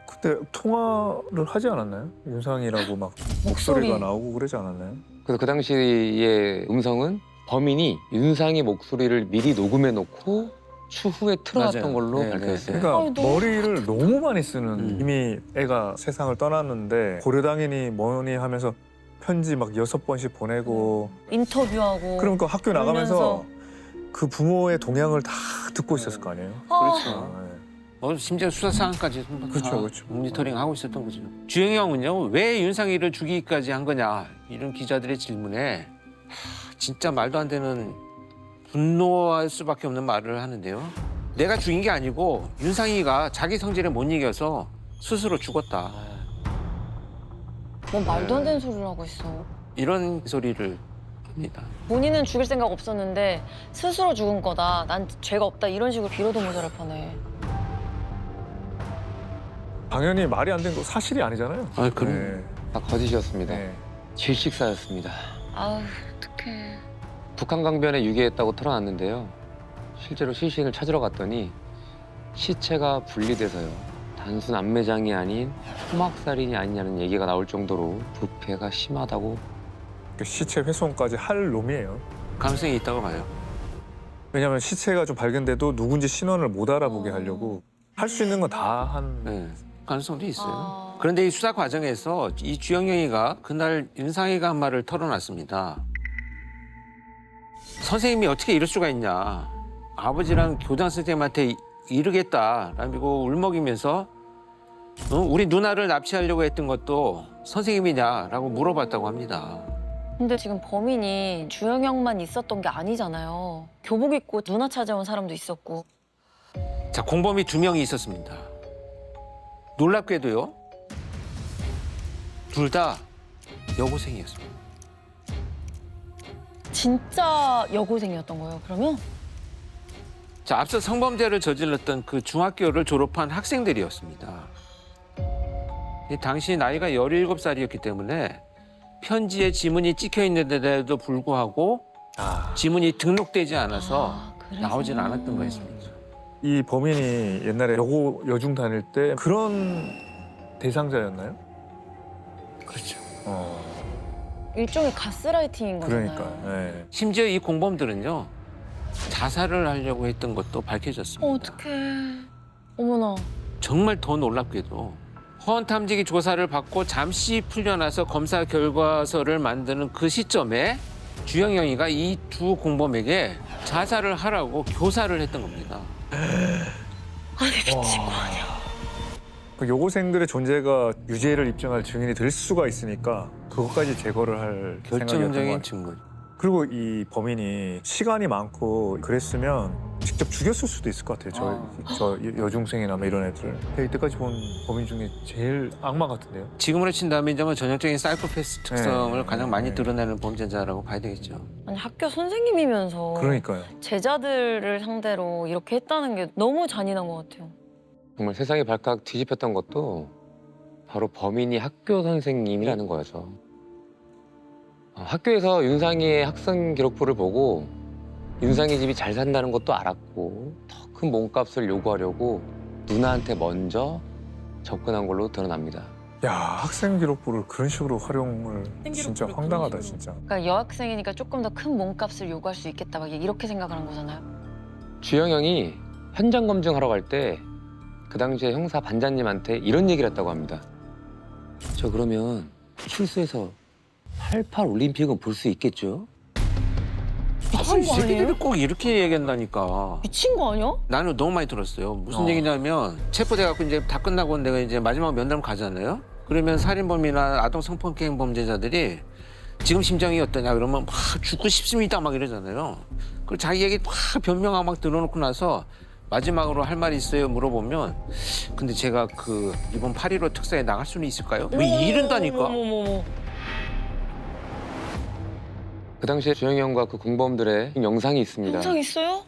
그때 통화를 하지 않았나요? 윤상이라고 막 목소리가 나오고 그러지 않았나요? 그래서 그 당시의 음성은 범인이 윤상이 목소리를 미리 녹음해 놓고 추후에 틀어놨던 맞아요. 걸로 네, 밝혀졌어요. 그러니까 아이, 너무 머리를 너무 많이 쓰는 이미 애가 세상을 떠났는데 고려당연히 뭐니 하면서 편지 막 6번씩 보내고 인터뷰하고 그러니까 학교 나가면서 울면서. 그 부모의 동향을 다 듣고 있었을 거 아니에요? 그렇죠. 네. 심지어 수사 상황까지 그렇죠, 그렇죠. 모니터링 하고 있었던 거죠. 주영이 형은요, 왜 윤상이를 죽이기까지 한 거냐 이런 기자들의 질문에 진짜 말도 안 되는 분노할 수밖에 없는 말을 하는데요. 내가 죽인 게 아니고 윤상이가 자기 성질에 못 이겨서 스스로 죽었다. 뭐 말도 안 되는 소리를 하고 있어. 이런 소리를 합니다. 본인은 죽일 생각 없었는데 스스로 죽은 거다. 난 죄가 없다. 이런 식으로 비로도 모자를 파네. 당연히 말이 안 되는 거 사실이 아니잖아요. 아, 그럼. 네. 다 거짓이었습니다. 네. 질식사였습니다. 아우 어떡해. 북한 강변에 유괴했다고 털어놨는데요. 실제로 시신을 찾으러 갔더니 시체가 분리돼서요. 단순 암매장이 아닌 토막살인이 아니냐는 얘기가 나올 정도로 부패가 심하다고. 그 시체 훼손까지 할 놈이에요. 가능성이 있다고 봐요. 왜냐하면 시체가 좀 발견돼도 누군지 신원을 못 알아보게 하려고 할 수 있는 건 다 한. 네, 가능성도 있어요. 아. 그런데 이 수사 과정에서 이 주영영이가 그날 윤상이가 한 말을 털어놨습니다. 선생님이 어떻게 이럴 수가 있냐. 아버지랑 교장 선생님한테 이르겠다라고 울먹이면서 우리 누나를 납치하려고 했던 것도 선생님이냐라고 물어봤다고 합니다. 근데 지금 범인이 주영영만 있었던 게 아니잖아요. 교복 입고 누나 찾아온 사람도 있었고. 자, 공범이 2명이 있었습니다. 놀랍게도요. 둘 다 여고생이었습니다. 진짜 여고생이었던 거예요, 그러면? 자, 앞서 성범죄를 저질렀던 그 중학교를 졸업한 학생들이었습니다. 당시 나이가 17살이었기 때문에 편지에 지문이 찍혀 있는데도 불구하고 지문이 등록되지 않아서 그래서. 나오진 않았던 거였습니다. 이 범인이 옛날에 여중 다닐 때 그런 대상자였나요? 그렇죠. 일종의 가스라이팅인 거잖아요. 그러니까. 네. 심지어 이 공범들은요. 자살을 하려고 했던 것도 밝혀졌습니다. 어떡해. 어머나. 정말 더 놀랍게도 허언탐지기 조사를 받고 잠시 풀려나서 검사 결과서를 만드는 그 시점에 주영영이가 이 두 공범에게 자살을 하라고 교사를 했던 겁니다. 아니 미친 거 아니야. 그 여고생들의 존재가 유죄를 입증할 증인이 될 수가 있으니까 그것까지 제거를 할 생각이었던 것 결정적인 같아요. 증거. 그리고 이 범인이 시간이 많고 그랬으면 직접 죽였을 수도 있을 것 같아요. 저 여중생이나 뭐 이런 애들. 이때까지 본 범인 중에 제일 악마 같은데요. 지금으로 친다면 이제 뭐 전형적인 사이코패스 특성을 네. 가장 많이 네. 드러내는 범죄자라고 봐야 되겠죠. 아니 학교 선생님이면서 그러니까요. 제자들을 상대로 이렇게 했다는 게 너무 잔인한 것 같아요. 정말 세상이 발칵 뒤집혔던 것도 바로 범인이 학교 선생님이라는 거였죠. 학교에서 윤상이의 학생 기록부를 보고 윤상이 집이 잘 산다는 것도 알았고 더 큰 몸값을 요구하려고 누나한테 먼저 접근한 걸로 드러납니다. 야, 학생 기록부를 그런 식으로 활용을 진짜 황당하다 진짜. 그러니까 여학생이니까 조금 더 큰 몸값을 요구할 수 있겠다 막 이렇게 생각을 한 거잖아요. 주영영이 현장 검증하러 갈 때 그 당시에 형사 반장님한테 이런 얘기를 했다고 합니다. 저 그러면 출소해서 88 올림픽은 볼 수 있겠죠? 미친 이 거 아니에요? 새끼들이 꼭 이렇게 얘기한다니까. 미친 거 아니야? 나는 너무 많이 들었어요. 무슨 얘기냐면 체포돼갖고 이제 다 끝나고 내가 이제 마지막 면담 가잖아요. 그러면 살인범이나 아동 성폭행 범죄자들이 지금 심정이 어떠냐 그러면 막 죽고 싶습니다 막 이러잖아요. 그리고 자기에게 막 변명하고 막 들어놓고 나서 마지막으로 할 말이 있어요 물어보면 근데 제가 그 이번 8.15 특사에 나갈 수는 있을까요? 왜 이런다니까. 그 당시에 주영이 형과 그 공범들의 영상이 있습니다. 영상 있어요?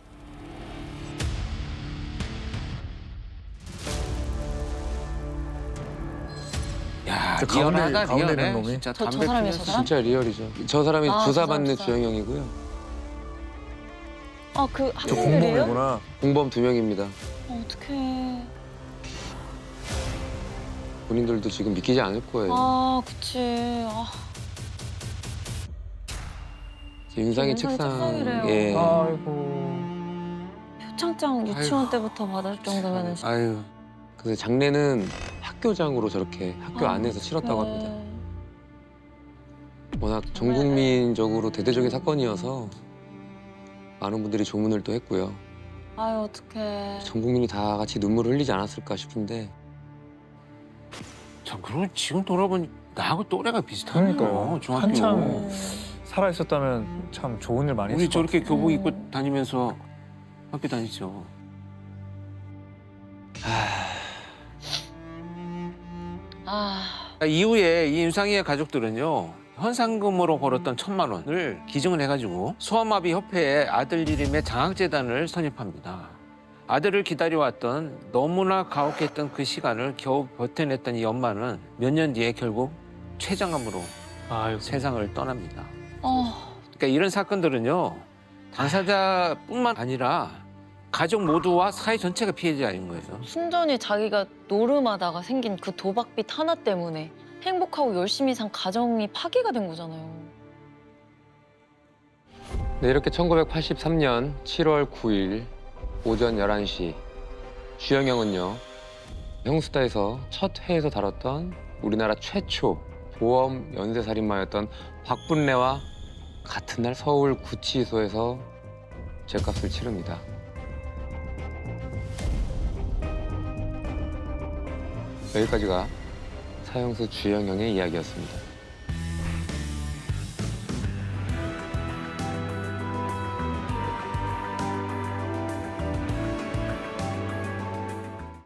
야, 저 가운데- 리얼하다 가운데 있는 리얼해. 놈이? 진짜 저 담배 사람이에요, 피면서 저 사람? 진짜 리얼이죠. 저 사람이 아, 조사받는 저 사람. 주영이 형이고요. 아, 그 저 학생들이에요? 공범이구나. 공범 2명입니다. 어떡해. 본인들도 지금 믿기지 않을 거예요. 아, 그치. 아, 윤상이 윤상이 책상에 책상이래요. 아이고. 표창장 유치원 아이고. 때부터 받을 정도면 아유. 그래서 장례는 학교장으로 저렇게 학교 안에서 치렀다고 합니다. 워낙 전 국민적으로 대대적인 사건이어서 많은 분들이 조문을 또 했고요. 아유, 어떡해. 전 국민이 다 같이 눈물을 흘리지 않았을까 싶은데 참 그럼 지금 돌아보니 나하고 또래가 비슷하네요. 그러니까요. 중학교. 한참 살아 있었다면 참 좋은 일 많이 우리 했을 것 저렇게 교복 입고 음. 다니면서 학교 다니죠. 아, 이후에 이 윤상이의 가족들은요. 현상금으로 벌었던 1,000만 원을 기증을 해가지고 소아마비 협회에 아들 이름의 장학재단을 선입합니다. 아들을 기다려왔던 너무나 가혹했던 그 시간을 겨우 버텨냈던 이 엄마는 몇 년 뒤에 결국 췌장암으로 아이고. 세상을 떠납니다. 어, 그러니까 이런 사건들은요. 당사자뿐만 아니라 가족 모두와 사회 전체가 피해자인 거예요. 순전히 자기가 노름하다가 생긴 그 도박빚 하나 때문에 행복하고 열심히 산 가정이 파괴가 된 거잖아요. 네, 이렇게 1983년 7월 9일 오전 11시 주영이 형은요. 형수다에서 첫 회에서 다뤘던 우리나라 최초 보험 연쇄살인마였던 박분례와 같은 날 서울 구치소에서 죗값을 치릅니다. 여기까지가 사형수 주영형의 이야기였습니다.